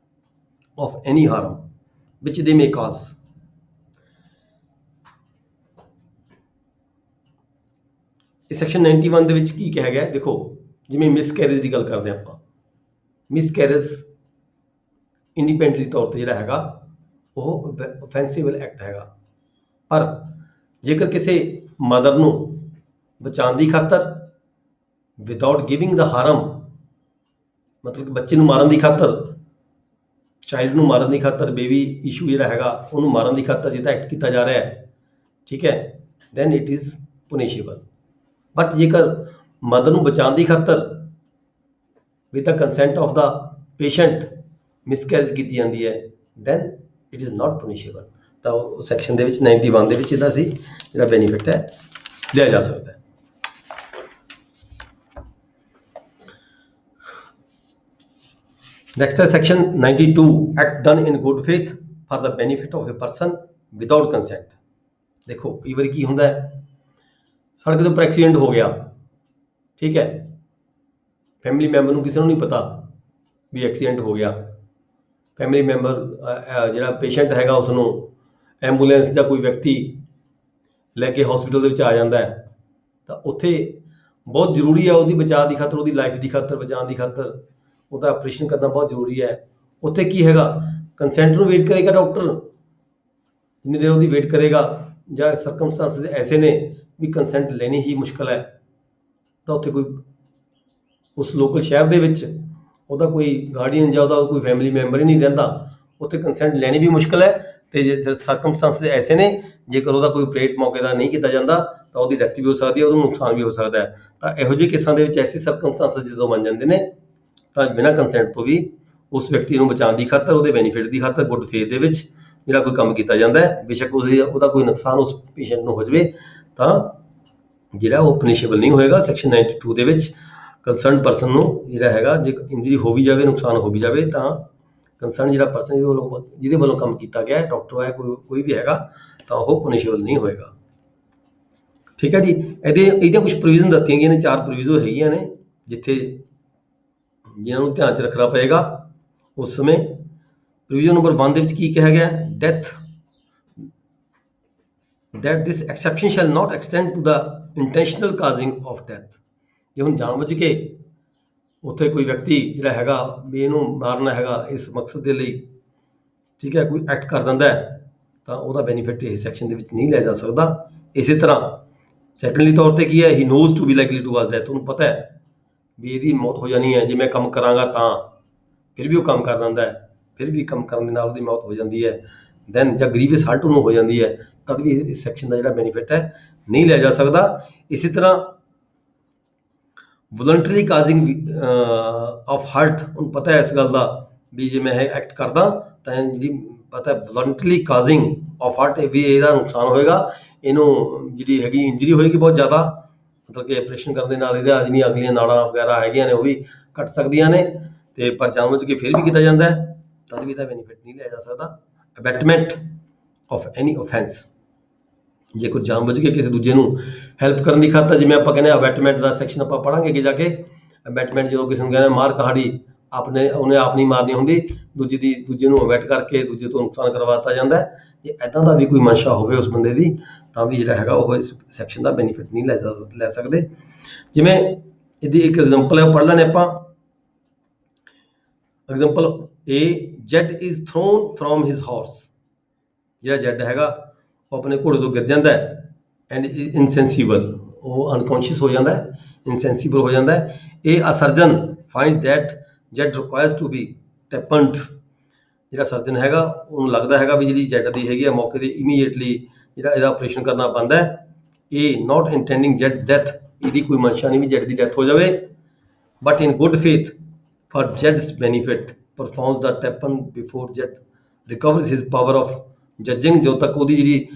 of any harm which they may cause। ਇਸ ਸੈਕਸ਼ਨ 91 ਦੇ ਵਿੱਚ ਕੀ ਕਿਹਾ ਗਿਆ ਹੈ? ਦੇਖੋ ਜਿਵੇਂ ਮਿਸਕੈਰੇਜ ਦੀ ਗੱਲ ਕਰਦੇ ਆਪਾਂ, ਮਿਸਕੈਰੇਜ ਇੰਡੀਪੈਂਡੈਂਟਲੀ ਤੌਰ ਤੇ ਜਿਹੜਾ ਹੈਗਾ ਉਹ ਓਫੈਂਸਿਬਲ ਐਕਟ ਹੈਗਾ, ਪਰ ਜੇਕਰ ਕਿਸੇ ਮਦਰ ਨੂੰ ਬਚਾਉਣ ਦੀ ਖਾਤਰ ਵਿਦਆਊਟ ਗਿਵਿੰਗ ਦਾ ਹਾਰਮ, ਮਤਲਬ ਕਿ ਬੱਚੇ ਨੂੰ ਮਾਰਨ ਦੀ ਖਾਤਰ, ਚਾਈਲਡ ਨੂੰ ਮਾਰਨ ਦੀ ਖਾਤਰ, ਬੇਬੀ ਇਸ਼ੂ ਜਿਹੜਾ ਹੈਗਾ ਉਹਨੂੰ ਮਾਰਨ ਦੀ ਖਾਤਰ ਜਿਹਦਾ ਐਕਟ ਕੀਤਾ ਜਾ ਰਿਹਾ ਹੈ, ਠੀਕ ਹੈ, ਦੈਨ ਇਟ ਇਜ਼ ਪੁਨਿਸ਼ੇਬਲ। ਬਟ ਜੇਕਰ ਮਦਰ ਨੂੰ ਬਚਾਉਣ ਦੀ ਖਾਤਰ with the consent of the patient miscarriage ਕੀਤੀ ਜਾਂਦੀ ਹੈ, ਦੈਨ ਇਟ ਇਜ਼ ਨਾਟ ਪੁਨਿਸ਼ੇਬਲ। ਤਾਂ ਉਹ ਸੈਕਸ਼ਨ ਦੇ ਵਿੱਚ 91 ਦੇ ਵਿੱਚ ਇਹਦਾ ਸੀ ਜਿਹੜਾ ਬੈਨੀਫਿਟ ਹੈ ਲਿਆ ਜਾ ਸਕਦਾ ਹੈ। Next है section 92 act done in good faith for the benefit of a person without consent। देखो कई बार की होंगे सड़क के ऊपर एक्सीडेंट हो गया, ठीक है, फैमिली मैंबर को किसी को नहीं पता भी एक्सीडेंट हो गया, फैमिली मैंबर जो पेशेंट है उसनों एंबूलेंस या कोई व्यक्ति लैके हॉस्पिटल आ जाता है, तो उत्थे बहुत जरूरी है उसकी बचाव की खातर, उसकी लाइफ की खातर, बचाव की खातर ਉਹਦਾ ਆਪਰੇਸ਼ਨ ਕਰਨਾ ਬਹੁਤ ਜ਼ਰੂਰੀ ਹੈ। ਉੱਥੇ ਕੀ ਹੈਗਾ, ਕੰਸੈਂਟ ਨੂੰ ਵੇਟ ਕਰੇਗਾ ਡਾਕਟਰ, ਜਿੰਨੀ ਦੇਰ ਉਹਦੀ ਵੇਟ ਕਰੇਗਾ, ਜਾਂ ਸਰਕਮਸਟੈਂਸਸ ਐਸੇ ਨੇ ਵੀ ਕੰਸੈਂਟ ਲੈਣੀ ਹੀ ਮੁਸ਼ਕਲ ਹੈ, ਤਾਂ ਉੱਥੇ ਕੋਈ ਉਸ ਲੋਕਲ ਸ਼ਹਿਰ ਦੇ ਵਿੱਚ ਉਹਦਾ ਕੋਈ ਗਾਰਡੀਅਨ ਜਾਂ ਉਹਦਾ ਕੋਈ ਫੈਮਿਲੀ ਮੈਂਬਰ ਹੀ ਨਹੀਂ ਰਹਿੰਦਾ, ਉੱਥੇ ਕੰਸੈਂਟ ਲੈਣੀ ਵੀ ਮੁਸ਼ਕਲ ਹੈ। ਤੇ ਜੇ ਸਰਕਮਸਟੈਂਸਸ ਐਸੇ ਨੇ ਜੇਕਰ ਉਹਦਾ ਕੋਈ ਆਪਰੇਟ ਮੌਕੇ ਦਾ ਨਹੀਂ ਕੀਤਾ ਜਾਂਦਾ ਤਾਂ ਉਹਦੀ ਡੈਥ ਵੀ ਹੋ ਸਕਦੀ ਹੈ, ਉਹਨੂੰ ਨੁਕਸਾਨ ਵੀ ਹੋ ਸਕਦਾ ਹੈ। ਤਾਂ ਇਹੋ ਜਿਹੇ ਕੇਸਾਂ ਦੇ ਵਿੱਚ ਐਸੀ ਸਰਕਮਸਟੈਂਸਸ ਜਦੋਂ ਬਣ ਜਾਂਦੇ ਨੇ ਤਾਂ ਬਿਨਾਂ ਕੰਸੈਂਟ ਤੋਂ ਵੀ ਉਸ ਵਿਅਕਤੀ ਨੂੰ ਬਚਾਉਣ ਦੀ ਖਾਤਰ, ਉਹਦੇ ਬੈਨੀਫਿਟ ਦੀ ਖਾਤਰ ਗੁੱਡ ਫੇਥ ਦੇ ਵਿੱਚ ਜਿਹੜਾ ਕੋਈ ਕੰਮ ਕੀਤਾ ਜਾਂਦਾ ਹੈ, ਬੇਸ਼ੱਕ ਉਹਦਾ ਕੋਈ ਨੁਕਸਾਨ ਉਸ ਪੇਸ਼ੈਂਟ ਨੂੰ ਹੋ ਜਾਵੇ ਤਾਂ ਜਿਹੜਾ ਉਹ ਪਨਿਸ਼ੇਬਲ ਨਹੀਂ ਹੋਏਗਾ। ਸੈਕਸ਼ਨ 92 ਦੇ ਵਿੱਚ ਕੰਸਰਨ ਪਰਸਨ ਨੂੰ ਜਿਹੜਾ ਹੈਗਾ ਜੇ ਇੰਜਰੀ ਹੋ ਵੀ ਜਾਵੇ, ਨੁਕਸਾਨ ਹੋ ਵੀ ਜਾਵੇ, ਤਾਂ ਕੰਸਰਨ ਜਿਹੜਾ ਪਰਸਨ ਜਿਹਦੇ ਵੱਲੋਂ ਕੰਮ ਕੀਤਾ ਗਿਆ, ਡਾਕਟਰ ਹੈ ਕੋਈ ਵੀ ਹੈਗਾ, ਤਾਂ ਉਹ ਪਨਿਸ਼ੇਬਲ ਨਹੀਂ ਹੋਏਗਾ। ਠੀਕ ਹੈ ਜੀ, ਇਹਦੀਆਂ ਕੁਝ ਪ੍ਰੋਵੀਜ਼ਨ ਦਿੱਤੀਆਂ ਗਈਆਂ ਨੇ, 4 ਪ੍ਰੋਵੀਜ਼ਨ ਹੈਗੀਆਂ ਨੇ ਜਿੱਥੇ ਜਿਨ੍ਹਾਂ ਨੂੰ ਧਿਆਨ 'ਚ ਰੱਖਣਾ ਪਏਗਾ ਉਸ ਸਮੇਂ। ਪ੍ਰੋਵੀਜ਼ਨ ਨੰਬਰ 1 ਦੇ ਵਿੱਚ ਕੀ ਕਿਹਾ ਗਿਆ, death that this exception shall not extend to the intentional causing of death। ਜੇ ਹੁਣ ਜਾਣਬੁੱਝ ਕੇ ਉੱਥੇ ਕੋਈ ਵਿਅਕਤੀ ਜਿਹੜਾ ਹੈਗਾ ਵੀ ਇਹਨੂੰ ਮਾਰਨਾ ਹੈਗਾ ਇਸ ਮਕਸਦ ਦੇ ਲਈ, ਠੀਕ ਹੈ, ਕੋਈ ਐਕਟ ਕਰ ਦਿੰਦਾ ਤਾਂ ਉਹਦਾ ਬੈਨੀਫਿਟ ਇਸ ਸੈਕਸ਼ਨ ਦੇ ਵਿੱਚ ਨਹੀਂ ਲਿਆ ਜਾ ਸਕਦਾ। ਇਸੇ ਤਰ੍ਹਾਂ ਸੈਕੰਡਲੀ ਤੌਰ ਤੇ ਕੀ ਹੈ, he knows to be likely to cause death, ਉਹਨੂੰ ਪਤਾ ਹੈ ਵੀ ਇਹਦੀ ਮੌਤ ਹੋ ਜਾਣੀ ਹੈ, ਜੇ ਮੈਂ ਕੰਮ ਕਰਾਂਗਾ ਤਾਂ, ਫਿਰ ਵੀ ਉਹ ਕੰਮ ਕਰ ਦਿੰਦਾ ਹੈ, ਫਿਰ ਵੀ ਕੰਮ ਕਰਨ ਦੇ ਨਾਲ ਉਹਦੀ ਮੌਤ ਹੋ ਜਾਂਦੀ ਹੈ, ਦੈਨ ਜਾਂ ਗਰੀਵਸ ਹਰਟ ਉਹਨੂੰ ਹੋ ਜਾਂਦੀ ਹੈ, ਤਦ ਵੀ ਇਸ ਸੈਕਸ਼ਨ ਦਾ ਜਿਹੜਾ ਬੈਨੀਫਿਟ ਹੈ ਨਹੀਂ ਲਿਆ ਜਾ ਸਕਦਾ। ਇਸੇ ਤਰ੍ਹਾਂ ਵੋਲੰਟਰੀ ਕਾਜ਼ਿੰਗ ਆਫ ਹਰਟ, ਉਹਨੂੰ ਪਤਾ ਹੈ ਇਸ ਗੱਲ ਦਾ ਵੀ ਜੇ ਮੈਂ ਇਹ ਐਕਟ ਕਰਦਾ ਤਾਂ ਜਿਹੜੀ ਪਤਾ ਵੋਲੰਟਰੀ ਕਾਜ਼ਿੰਗ ਆਫ ਹਰਟ ਵੀ ਇਹਦਾ ਨੁਕਸਾਨ ਹੋਏਗਾ, ਇਹਨੂੰ ਜਿਹੜੀ ਹੈਗੀ ਇੰਜਰੀ ਹੋਏਗੀ ਬਹੁਤ ਜ਼ਿਆਦਾ, ਮਤਲਬ ਕਿ ਆਪਰੇਸ਼ਨ ਕਰਨ ਦੇ ਨਾਲ ਇਹਦਾ ਜਿਹੜੀਆਂ ਅਗਲੀਆਂ ਨਾੜਾਂ ਵਗੈਰਾ ਹੈਗੀਆਂ ਨੇ ਉਹ ਵੀ ਕੱਟ ਸਕਦੀਆਂ ਨੇ, ਤੇ ਪਰ ਜਾਣਬੁੱਝ ਕੇ ਫਿਰ ਵੀ ਕੀਤਾ ਜਾਂਦਾ ਹੈ ਤਾਂ ਵੀ ਇਹਦਾ ਬੈਨੀਫਿਟ ਨਹੀਂ ਲਿਆ ਜਾ ਸਕਦਾ। ਅਬੈਟਮੈਂਟ ਆਫ ਐਨੀ ਆਫੈਂਸ, ਜੇ ਕੋਈ ਜਾਣਬੁੱਝ ਕੇ ਕਿਸੇ ਦੂਜੇ ਨੂੰ ਹੈਲਪ ਕਰਨ ਦੀ ਖਾਤਰ, ਜਿਵੇਂ ਆਪਾਂ ਕਹਿੰਦੇ ਅਬੈਟਮੈਂਟ ਦਾ ਸੈਕਸ਼ਨ ਆਪਾਂ ਪੜਾਂਗੇ ਅੱਗੇ ਜਾ ਕੇ। ਅਬੈਟਮੈਂਟ ਜਦੋਂ ਕਿਸੇ ਨੂੰ ਕਹਿੰਦੇ ਮਾਰ ਕਹਾੜੀ, ਉਹਨੇ ਆਪ ਨਹੀਂ ਮਾਰਨੀ ਹੁੰਦੀ, ਦੂਜੇ ਨੂੰ ਅਬੈਟ ਕਰਕੇ ਦੂਜੇ ਤੋਂ ਨੁਕਸਾਨ ਕਰਵਾਤਾ ਜਾਂਦਾ ਹੈ। ਜੇ ਇੱਦਾਂ ਦਾ ਵੀ ਕੋਈ ਮਨਸ਼ਾ ਹੋਵੇ ਉਸ ਬੰਦੇ ਦੀ ਤਾਂ ਵੀ ਜਿਹੜਾ ਹੈਗਾ ਉਹ ਇਸ ਸੈਕਸ਼ਨ ਦਾ ਬੈਨੀਫਿਟ ਨਹੀਂ ਲੈ ਸਕਦੇ। ਜਿਵੇਂ ਇਹਦੀ ਇੱਕ ਐਗਜ਼ਾਮਪਲ ਹੈ ਉਹ ਪੜ੍ਹ ਲੈਣੇ ਆਪਾਂ। Example A, Z is thrown from his horse. ਜਿਹੜਾ ਜੈਡ ਹੈਗਾ ਉਹ ਆਪਣੇ ਘੋੜੇ ਤੋਂ ਗਿਰ ਜਾਂਦਾ ਹੈ ਐਂਡ ਇਨਸੈਂਸੀਬਲ, ਉਹ ਅਨਕੌਂਸ਼ੀਅਸ ਹੋ ਜਾਂਦਾ ਹੈ, ਇਨਸੈਂਸੀਬਲ ਹੋ ਜਾਂਦਾ ਹੈ। A surgeon finds that Z requires to be tapened। ਜਿਹੜਾ ਸਰਜਨ ਹੈਗਾ ਉਹਨੂੰ ਲੱਗਦਾ ਹੈਗਾ ਵੀ ਜਿਹੜੀ ਜੈਡ ਦੀ ਹੈਗੀ ਆ ਮੌਕੇ ਤੇ ਇਮੀਡੀਏਟਲੀ ਜਿਹੜਾ ਇਹਦਾ ਆਪਰੇਸ਼ਨ ਕਰਨਾ ਬਣਦਾ ਹੈ। A not intending Zydus death, ਇਹਦੀ ਕੋਈ ਮਨਸ਼ਾ ਨਹੀਂ ਵੀ ਜੈਡ ਦੀ ਡੈਥ ਹੋ ਜਾਵੇ, but in good faith for ਜੈਡਸ benefit performs the tapen before Z recovers his power of judging। ਜਦੋਂ ਤੱਕ ਉਹਦੀ ਜਿਹੜੀ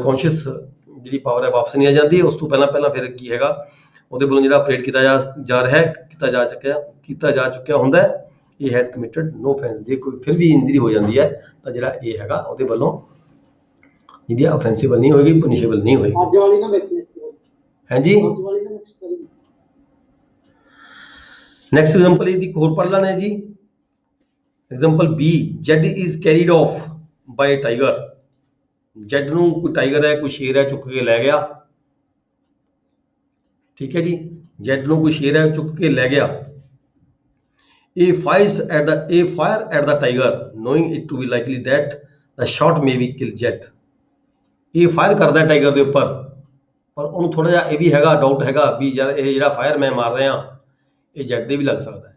ਕੌਨਸ਼ੀਅਸ ਜਿਹੜੀ ਪਾਵਰ ਹੈ ਵਾਪਸ ਨਹੀਂ ਆ ਜਾਂਦੀ, ਉਸ ਤੋਂ ਪਹਿਲਾਂ ਫਿਰ ਕੀ ਹੈਗਾ ਉਹਦੇ ਵੱਲੋਂ ਜਿਹੜਾ ਆਪਰੇਟ ਕੀਤਾ ਜਾ ਚੁੱਕਿਆ ਹੁੰਦਾ ਹੈ। ਇਹ ਹੈਜ਼ ਕਮਿਟਡ ਨੋ ਅਫੈਂਸ। ਜੇ ਕੋਈ ਫਿਰ ਵੀ ਇੰਜਰੀ ਹੋ ਜਾਂਦੀ ਹੈ ਤਾਂ ਜਿਹੜਾ ਇਹ ਹੈਗਾ ਉਹਦੇ ਵੱਲੋਂ ਜਿਹੜੀ ਅਫੈਂਸਿਬਲ ਨਹੀਂ ਹੋਏਗੀ, ਪਨਿਸ਼ੇਬਲ ਨਹੀਂ ਹੋਏਗੀ। ਹਾਂਜੀ, ਨੈਕਸਟ ਐਗਜ਼ਾਮਪਲ ਇਹਦੀ ਹੋਰ ਪੜ੍ਹ ਲੈਣਾ ਹੈ ਜੀ। Example B, Z is carried off by tiger. Z ਨੂੰ ਕੋਈ ਟਾਈਗਰ ਹੈ, ਕੋਈ ਸ਼ੇਰ ਹੈ, ਚੁੱਕ ਕੇ ਲੈ ਗਿਆ। ਠੀਕ ਹੈ ਜੀ, ਜੈਡ ਨੂੰ ਕੋਈ ਸ਼ੇਰ ਹੈ ਚੁੱਕ ਕੇ ਲੈ ਗਿਆ। A fires at the tiger knowing it to be likely that the shot may be kill Z. ਇਹ ਫਾਇਰ ਕਰਦਾ ਟਾਈਗਰ ਦੇ ਉੱਪਰ, ਪਰ ਉਹਨੂੰ ਥੋੜਾ ਜਿਹਾ ਇਹ ਵੀ ਹੈਗਾ ਡਾਊਟ ਹੈਗਾ ਵੀ ਯਾਰ ਇਹ ਜਿਹੜਾ ਫਾਇਰ ਮੈਂ ਮਾਰ ਰਿਹਾ ਇਹ ਜੈਡ ਦੇ ਵੀ ਲੱਗ ਸਕਦਾ ਹੈ।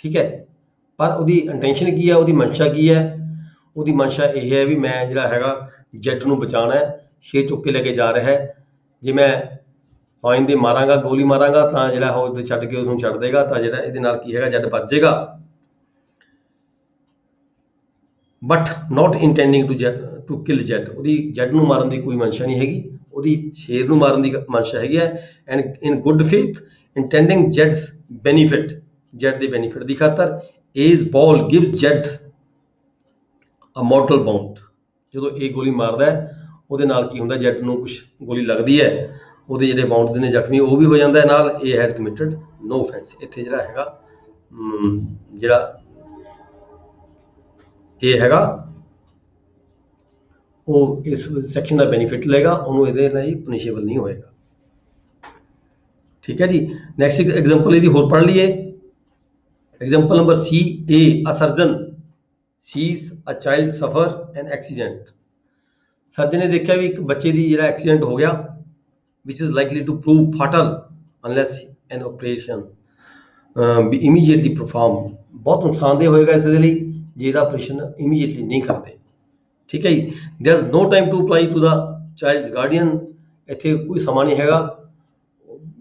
ਠੀਕ ਹੈ, ਪਰ ਉਹਦੀ ਇੰਟੈਂਸ਼ਨ ਕੀ ਹੈ, ਉਹਦੀ ਮਨਸ਼ਾ ਕੀ ਹੈ? ਉਹਦੀ ਮਨਸ਼ਾ ਇਹ ਹੈ ਵੀ ਮੈਂ ਜਿਹੜਾ ਹੈਗਾ ਜੈਡ ਨੂੰ ਬਚਾਉਣਾ ਹੈ, ਸ਼ੇਰ ਚੁੱਕ ਕੇ ਲੈ ਕੇ ਜਾ ਰਿਹਾ ਹੈ। ਜੇ ਮੈਂ ਫਾਈਨ ਦੇ ਮਾਰਾਂਗਾ, ਗੋਲੀ ਮਾਰਾਂਗਾ ਤਾਂ ਜਿਹੜਾ ਉਹ ਛੱਡ ਕੇ ਉਸਨੂੰ ਛੱਡ ਦੇਗਾ, ਤਾਂ ਜਿਹੜਾ ਇਹਦੇ ਨਾਲ ਕੀ ਹੈਗਾ ਜੈਡ ਬਚ ਜਾਏਗਾ। But not intending to kill Z, ਉਹਦੀ ਜੈਡ ਨੂੰ ਮਾਰਨ ਦੀ ਕੋਈ ਮਨਸ਼ਾ ਨਹੀਂ ਹੈਗੀ, ਉਹਦੀ ਸ਼ੇਰ ਨੂੰ ਮਾਰਨ ਦੀ ਮਨਸ਼ਾ ਹੈਗੀ ਹੈ। And in good faith intending ਜੈਡਸ ਬੈਨੀਫਿਟ, ਜੈਡ ਦੇ ਬੈਨੀਫਿਟ ਦੀ ਖਾਤਰ A's ball give Z a mortal bound. ਜਦੋਂ ਇਹ ਗੋਲੀ ਮਾਰਦਾ ਹੈ ਉਹਦੇ ਨਾਲ ਕੀ ਹੁੰਦਾ, ਜੈਡ ਨੂੰ ਕੁਛ ਗੋਲੀ ਲੱਗਦੀ ਹੈ, ਉਹਦੇ ਜਿਹੜੇ ਬਾਉਂਡਸ ਨੇ ਜ਼ਖਮੀ ਉਹ ਵੀ ਹੋ ਜਾਂਦਾ ਹੈ ਨਾਲ। ਇਹ ਹੈਜ਼ ਕਮਿਟਡ ਨੋ ਅਫੈਂਸ। ਇੱਥੇ ਜਿਹੜਾ ਹੈਗਾ ਜਿਹੜਾ ਇਹ ਹੈਗਾ ਉਹ ਇਸ ਸੈਕਸ਼ਨ ਦਾ ਬੈਨੀਫਿਟ ਲਏਗਾ, ਉਹਨੂੰ ਇਹਦੇ ਲਈ ਪਨਿਸ਼ੇਬਲ ਨਹੀਂ ਹੋਏਗਾ। ਠੀਕ ਹੈ ਜੀ, ਨੈਕਸਟ ਐਗਜ਼ਾਮਪਲ ਇਹਦੀ ਹੋਰ ਪੜ੍ਹ ਲਈਏ। Example number C, A surgeon sees a child suffer an accident। Surgeon ਨੇ ਦੇਖਿਆ ਵੀ ਇੱਕ ਬੱਚੇ ਦੀ ਜਿਹੜਾ ਐਕਸੀਡੈਂਟ ਹੋ ਗਿਆ, which is likely to prove fatal unless an operation be immediately performed। ਬਹੁਤ ਨੁਕਸਾਨਦੇਹ ਹੋਏਗਾ ਇਸ ਦੇ ਲਈ ਜੇ ਇਹਦਾ ਆਪਰੇਸ਼ਨ ਇਮੀਡੀਏਟਲੀ ਨਹੀਂ ਕਰਦੇ। ਠੀਕ ਹੈ ਜੀ, there is no time to apply to the child's guardian। ਇੱਥੇ ਕੋਈ ਸਮਾਂ ਨਹੀਂ ਹੈਗਾ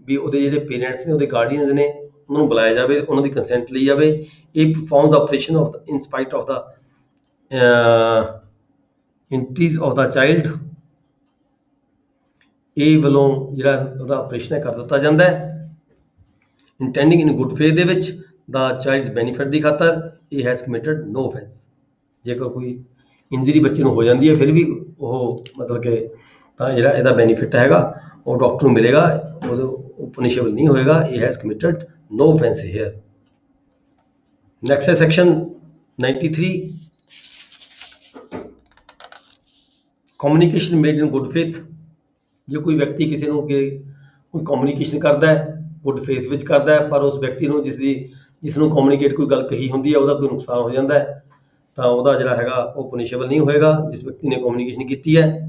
ਵੀ ਉਹਦੇ ਜਿਹੜੇ ਪੇਰੈਂਟਸ ਨੇ, ਉਹਦੇ ਗਾਰਡੀਅਨਸ ਨੇ, ਉਹਨਾਂ ਨੂੰ ਬੁਲਾਇਆ ਜਾਵੇ, ਉਹਨਾਂ ਦੀ ਕੰਸੈਂਟ ਲਈ ਜਾਵੇ। ਇਹ perform the operation of in spite of the entreaties of the child. ਇਹ ਵੱਲੋਂ ਜਿਹੜਾ ਉਹਦਾ ਆਪਰੇਸ਼ਨ ਹੈ ਕਰ ਦਿੱਤਾ ਜਾਂਦਾ ਹੈ। ਇੰਟੈਂਡਿੰਗ ਇਨ ਗੁੱਡ ਫੇਥ ਦੇ ਵਿੱਚ ਦਾ ਚਾਈਲਡਸ ਬੈਨੀਫਿਟ ਦੀ ਖਾਤਰ ਇਹ ਹੈਜ਼ ਕਮਿਟਡ ਨੋ ਅਫੈਂਸ। ਜੇਕਰ ਕੋਈ ਇੰਜਰੀ ਬੱਚੇ ਨੂੰ ਹੋ ਜਾਂਦੀ ਹੈ ਫਿਰ ਵੀ ਉਹ ਮਤਲਬ ਕਿ ਤਾਂ ਜਿਹੜਾ ਇਹਦਾ ਬੈਨੀਫਿਟ ਹੈਗਾ ਉਹ ਡਾਕਟਰ ਨੂੰ ਮਿਲੇਗਾ, ਉਹ ਪਨਿਸ਼ੇਬਲ ਨਹੀਂ ਹੋਏਗਾ। ਇਹ has committed no offence here. Next ਹੈ section 93, communication made in good faith. ਜੇ ਕੋਈ ਵਿਅਕਤੀ ਕਿਸੇ ਨੂੰ ਕੋਈ ਕਮਿਊਨੀਕੇਸ਼ਨ ਕਰਦਾ ਹੈ, ਗੁੱਡ ਫੇਥ ਵਿੱਚ ਕਰਦਾ ਹੈ, ਪਰ ਉਸ ਵਿਅਕਤੀ ਨੂੰ ਜਿਸ ਨੂੰ ਕਮਿਊਨੀਕੇਟ ਕੋਈ ਗੱਲ ਕਹੀ ਹੁੰਦੀ ਹੈ ਉਹਦਾ ਕੋਈ ਨੁਕਸਾਨ ਹੋ ਜਾਂਦਾ ਹੈ, ਤਾਂ ਉਹਦਾ ਜਿਹੜਾ ਹੈਗਾ ਉਹ ਪਨਿਸ਼ੇਬਲ ਨਹੀਂ ਹੋਏਗਾ ਜਿਸ ਵਿਅਕਤੀ ਨੇ ਕਮਿਊਨੀਕੇਸ਼ਨ ਕੀਤੀ ਹੈ।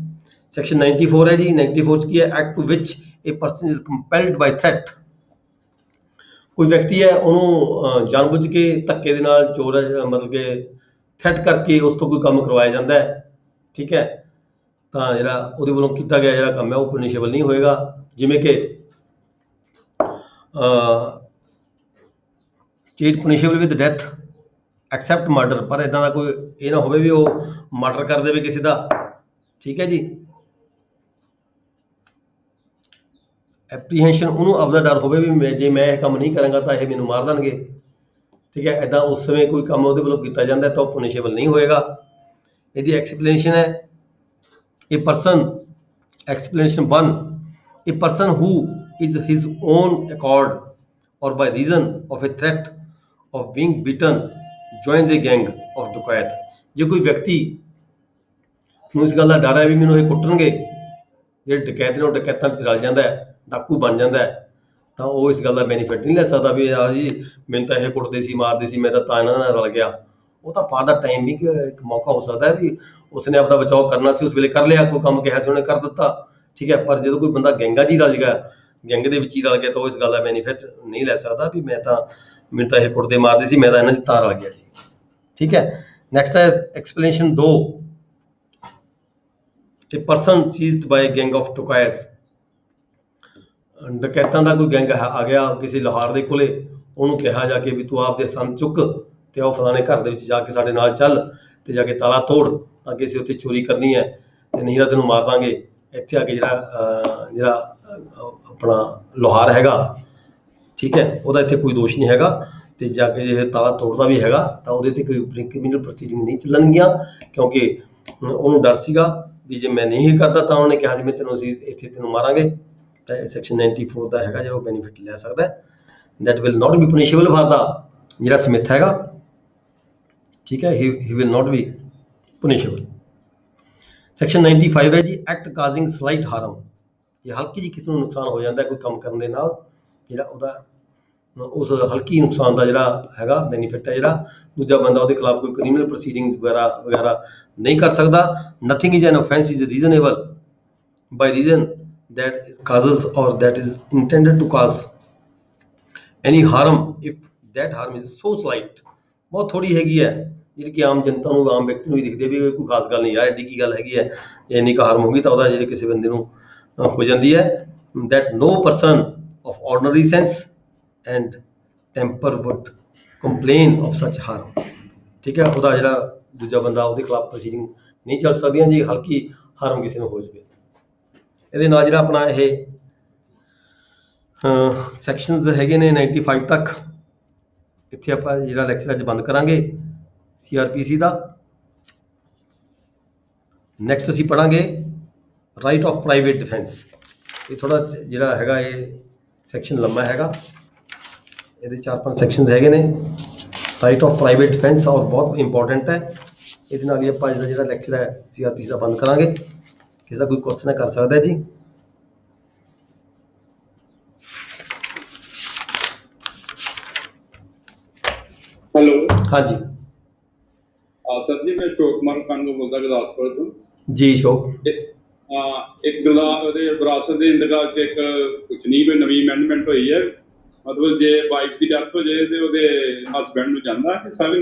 ਸੈਕਸ਼ਨ 94 ਹੈ ਜੀ। 94 ਚ ਕੀ ਹੈ, act to which a person is compelled by threat. ਕੋਈ ਵਿਅਕਤੀ ਹੈ ਉਹਨੂੰ ਜਾਣਬੁੱਝ ਕੇ ਧੱਕੇ ਦੇ ਨਾਲ ਚੋਰ ਮਤਲਬ ਕਿ ਥ੍ਰੈਟ ਕਰਕੇ ਉਸ ਤੋਂ ਕੋਈ ਕੰਮ ਕਰਵਾਇਆ ਜਾਂਦਾ ਹੈ। ਠੀਕ ਹੈ, ਤਾਂ ਜਿਹੜਾ ਉਹਦੇ ਵੱਲੋਂ ਕੀਤਾ ਗਿਆ ਜਿਹੜਾ ਕੰਮ ਹੈ ਉਹ ਪਨਿਸ਼ੇਬਲ ਨਹੀਂ ਹੋਏਗਾ। ਜਿਵੇਂ ਕਿ state punishable with death except murder, ਪਰ ਇੱਦਾਂ ਦਾ ਕੋਈ ਇਹ ਨਾ ਹੋਵੇ ਵੀ ਉਹ ਮਰਡਰ ਕਰ ਦੇਵੇ ਕਿਸੇ ਦਾ। ਠੀਕ ਹੈ ਜੀ, ਐਪਰੀਹੈਂਸ਼ਨ, ਉਹਨੂੰ ਆਪਦਾ ਡਰ ਹੋਵੇ ਵੀ ਜੇ ਮੈਂ ਇਹ ਕੰਮ ਨਹੀਂ ਕਰਾਂਗਾ ਤਾਂ ਇਹ ਮੈਨੂੰ ਮਾਰ ਦੇਣਗੇ। ठीक है, इदां उस समय कोई काम ਉਹਦੇ ਵੱਲੋਂ ਕੀਤਾ ਜਾਂਦਾ ਤਾਂ ਉਹ ਪੁਨਿਸ਼ੇਬਲ ਨਹੀਂ ਹੋਏਗਾ। ਇਹਦੀ ਐਕਸਪਲੇਨੇਸ਼ਨ ਹੈ a person, explanation 1, a person who is his own accord or by reason of a threat of being beaten joins a gang of ਡਕੈਤ। ਜੇ ਕੋਈ ਵਿਅਕਤੀ ਨੂੰ ਇਸ ਗੱਲ ਦਾ ਡਰ ਹੈ ਵੀ ਮੈਨੂੰ ਇਹ ਕੁੱਟਣਗੇ, ਜਿਹੜੇ ਡਕੈਤ ਨੇ ਉਹ ਡਕੈਤਾਂ ਵਿੱਚ ਰਲ ਜਾਂਦਾ ਹੈ, ਡਾਕੂ ਬਣ ਜਾਂਦਾ ਹੈ, ਤਾਂ ਉਹ ਇਸ ਗੱਲ ਦਾ ਬੈਨੀਫਿਟ ਨਹੀਂ ਲੈ ਸਕਦਾ ਵੀ ਆ ਜੀ ਮੈਨੂੰ ਤਾਂ ਇਹ ਕੁੱਟਦੇ ਸੀ ਮਾਰਦੇ ਸੀ ਮੈਂ ਤਾਂ ਇਹਨਾਂ ਨਾਲ ਰਲ ਗਿਆ। ਉਹ ਤਾਂ ਫਾਰ ਦਾ ਟਾਈਮ ਵੀ ਇੱਕ ਮੌਕਾ ਹੋ ਸਕਦਾ ਹੈ ਵੀ ਉਸਨੇ ਆਪਦਾ ਬਚਾਓ ਕਰਨਾ ਸੀ, ਉਸ ਵੇਲੇ ਕਰ ਲਿਆ, ਕੋਈ ਕੰਮ ਕਿਹਾ ਸੀ ਉਹਨੇ ਕਰ ਦਿੱਤਾ, ਠੀਕ ਹੈ। ਪਰ ਜਦੋਂ ਕੋਈ ਬੰਦਾ ਗੈਂਗਾਂ 'ਚ ਹੀ ਰਲ ਗਿਆ, ਗੈਂਗ ਦੇ ਵਿੱਚ ਹੀ ਰਲ ਗਿਆ, ਤਾਂ ਉਹ ਇਸ ਗੱਲ ਦਾ ਬੈਨੀਫਿਟ ਨਹੀਂ ਲੈ ਸਕਦਾ ਵੀ ਮੈਨੂੰ ਤਾਂ ਇਹ ਕੁੱਟਦੇ ਮਾਰਦੇ ਸੀ, ਮੈਂ ਤਾਂ ਇਹਨਾਂ 'ਚ ਤਾਂ ਰਲ ਗਿਆ ਸੀ, ਠੀਕ ਹੈ। ਨੈਕਸਟ ਹੈ explanation 2, a person seized by a gang of dacoits। ਡਕੈਤਾਂ ਦਾ ਕੋਈ ਗੈਂਗ ਆ ਗਿਆ ਕਿਸੇ ਲੋਹਾਰ ਦੇ ਕੋਲੇ, ਉਹਨੂੰ ਕਿਹਾ ਜਾ ਕੇ ਵੀ ਤੂੰ ਆਪਦੇ ਸੰਦ ਚੁੱਕ ਤੇ ਉਹ ਫਲਾਣੇ ਘਰ ਦੇ ਵਿੱਚ ਜਾ ਕੇ ਸਾਡੇ ਨਾਲ ਚੱਲ ਤੇ ਜਾ ਕੇ ਤਾਲਾ ਤੋੜ, ਅੱਗੇ ਅਸੀਂ ਉੱਥੇ ਚੋਰੀ ਕਰਨੀ ਹੈ ਤੇ ਨਹੀਂ ਤਾਂ ਤੈਨੂੰ ਮਾਰ ਦਾਂਗੇ। ਇੱਥੇ ਆ ਕੇ ਜਿਹੜਾ ਆਪਣਾ ਲੋਹਾਰ ਹੈਗਾ, ਠੀਕ ਹੈ, ਉਹਦਾ ਇੱਥੇ ਕੋਈ ਦੋਸ਼ ਨਹੀਂ ਹੈਗਾ ਤੇ ਜਾ ਕੇ ਜੇ ਤਾਲਾ ਤੋੜਦਾ ਵੀ ਹੈਗਾ ਤਾਂ ਉਹਦੇ ਤੇ ਕੋਈ ਕ੍ਰਿਮੀਨਲ ਪ੍ਰੋਸੀਡਿੰਗ ਨਹੀਂ ਚੱਲਣਗੀਆਂ, ਕਿਉਂਕਿ ਉਹਨੂੰ ਡਰ ਸੀਗਾ ਵੀ ਜੇ ਮੈਂ ਨਹੀਂ ਕਰਦਾ ਤਾਂ ਉਹਨੇ ਕਿਹਾ ਸੀ ਮੈਂ ਅਸੀਂ ਇੱਥੇ ਤੈਨੂੰ ਮਾਰਾਂਗੇ। ਤਾਂ ਸੈਕਸ਼ਨ 94 ਦਾ ਹੈਗਾ ਜਿਹੜਾ ਉਹ ਬੈਨੀਫਿਟ ਲੈ ਸਕਦਾ ਹੈ। That will not be punishable for the ਜਿਹੜਾ ਸਮਿਥ ਹੈਗਾ, ਠੀਕ ਹੈ, he will not be punishable. Section 95 ਹੈ ਜੀ ਐਕਟ ਕਾਜ਼ਿੰਗ ਸਲਾਈਟ ਹਾਰਮ। ਇਹ ਹਲਕੀ ਜਿਹੀ ਕਿਸੇ ਨੂੰ ਨੁਕਸਾਨ ਹੋ ਜਾਂਦਾ ਕੋਈ ਕੰਮ ਕਰਨ ਦੇ ਨਾਲ, ਜਿਹੜਾ ਉਹਦਾ ਉਸ ਹਲਕੀ ਨੁਕਸਾਨ ਦਾ ਜਿਹੜਾ ਹੈਗਾ ਬੈਨੀਫਿਟ ਹੈ ਜਿਹੜਾ ਦੂਜਾ ਬੰਦਾ ਉਹਦੇ ਖਿਲਾਫ ਕੋਈ ਕ੍ਰਿਮੀਨਲ ਪ੍ਰੋਸੀਡਿੰਗ ਵਗੈਰਾ ਨਹੀਂ ਕਰ ਸਕਦਾ। Nothing is N offense is reasonable by reason that is causes or that is intended to cause any harm if that harm is so slight। ਬਹੁਤ ਥੋੜੀ ਹੈਗੀ ਹੈ ਜਿਹੜੀ ਕਿ ਆਮ ਜਨਤਾ ਨੂੰ, ਆਮ ਵਿਅਕਤੀ ਨੂੰ ਹੀ ਦਿਖਦੇ ਵੀ ਕੋਈ ਖਾਸ ਗੱਲ ਨਹੀਂ ਯਾਰ, ਐਡੀ ਕੀ ਗੱਲ ਹੈਗੀ ਹੈ, ਇੰਨੀ ਕੁ ਹਾਰਮ ਹੋਗੀ ਤਾਂ ਉਹਦਾ ਜਿਹੜੇ ਕਿਸੇ ਬੰਦੇ ਨੂੰ ਹੋ ਜਾਂਦੀ ਹੈ। that no person of ordinary sense and temper would complain of such harm। ਠੀਕ ਹੈ, ਉਹਦਾ ਜਿਹੜਾ ਦੂਜਾ ਬੰਦਾ ਉਹਦੇ ਖਿਲਾਫ ਪ੍ਰੋਸੀਡਿੰਗ ਨਹੀਂ ਚੱਲ ਸਕਦੀਆਂ ਜੀ ਹਲਕੀ ਹਾਰਮ ਕਿਸੇ ਨੂੰ ਹੋ ਜਾਵੇ। ਇਹਦੇ ਨਾਲ ਜਿਹੜਾ ਆਪਣਾ ਇਹ ਸੈਕਸ਼ਨਸ ਹੈਗੇ ਨੇ 95 ਤੱਕ, ਇੱਥੇ ਆਪਾਂ ਜਿਹੜਾ ਲੈਕਚਰ ਅੱਜ ਬੰਦ ਕਰਾਂਗੇ CRPC ਦਾ। ਨੈਕਸਟ ਅਸੀਂ ਪੜਾਂਗੇ ਰਾਈਟ ਆਫ ਪ੍ਰਾਈਵੇਟ ਡਿਫੈਂਸ। ਇਹ ਥੋੜਾ ਜਿਹੜਾ ਹੈਗਾ ਇਹ ਸੈਕਸ਼ਨ ਲੰਮਾ ਹੈਗਾ, ਇਹਦੇ 4-5 ਸੈਕਸ਼ਨਸ ਹੈਗੇ ਨੇ। ਰਾਈਟ ਆਫ ਪ੍ਰਾਈਵੇਟ ਡਿਫੈਂਸ ਔਰ ਬਹੁਤ ਇੰਪੋਰਟੈਂਟ ਹੈ। ਇਹਦੇ ਨਾਲ ਹੀ ਆਪਾਂ ਜਿਹੜਾ ਲੈਕਚਰ ਹੈ CRPC ਦਾ ਬੰਦ ਕਰਾਂਗੇ। ਕਿਸੇ ਦਾ ਕੋਈ ਕੁਐਸਚਨ ਹੈ ਕਰ ਸਕਦਾ ਹੈ ਜੀ। ਹੈਲੋ, ਹਾਂਜੀ ਸਰ ਜੀ ਮੈਂ ਅਸ਼ੋਕ ਕੁਮਾਰ ਕਾਨੂੰ ਬੋਲਦਾ ਗੁਰਦਾਸਪੁਰ ਤੋਂ ਜੀ। ਅਸ਼ੋਕ, ਇੱਕ ਉਹਦੇ ਵਿਰਾਸਤ ਦੇ ਇੰਤਕਾਲ 'ਚ ਇੱਕ ਕੁਛ ਨਹੀਂ ਕੋਈ ਨਵੀਂ ਅਮੈਂਡਮੈਂਟ ਹੋਈ ਹੈ, ਮਤਲਬ ਜੇ ਵਾਈਫ ਦੀ ਡੈਥ ਹੋ ਜਾਏ ਤੇ ਉਹਦੇ ਹਸਬੈਂਡ ਨੂੰ ਜਾਂਦਾ ਕਿ ਸਾਰੇ।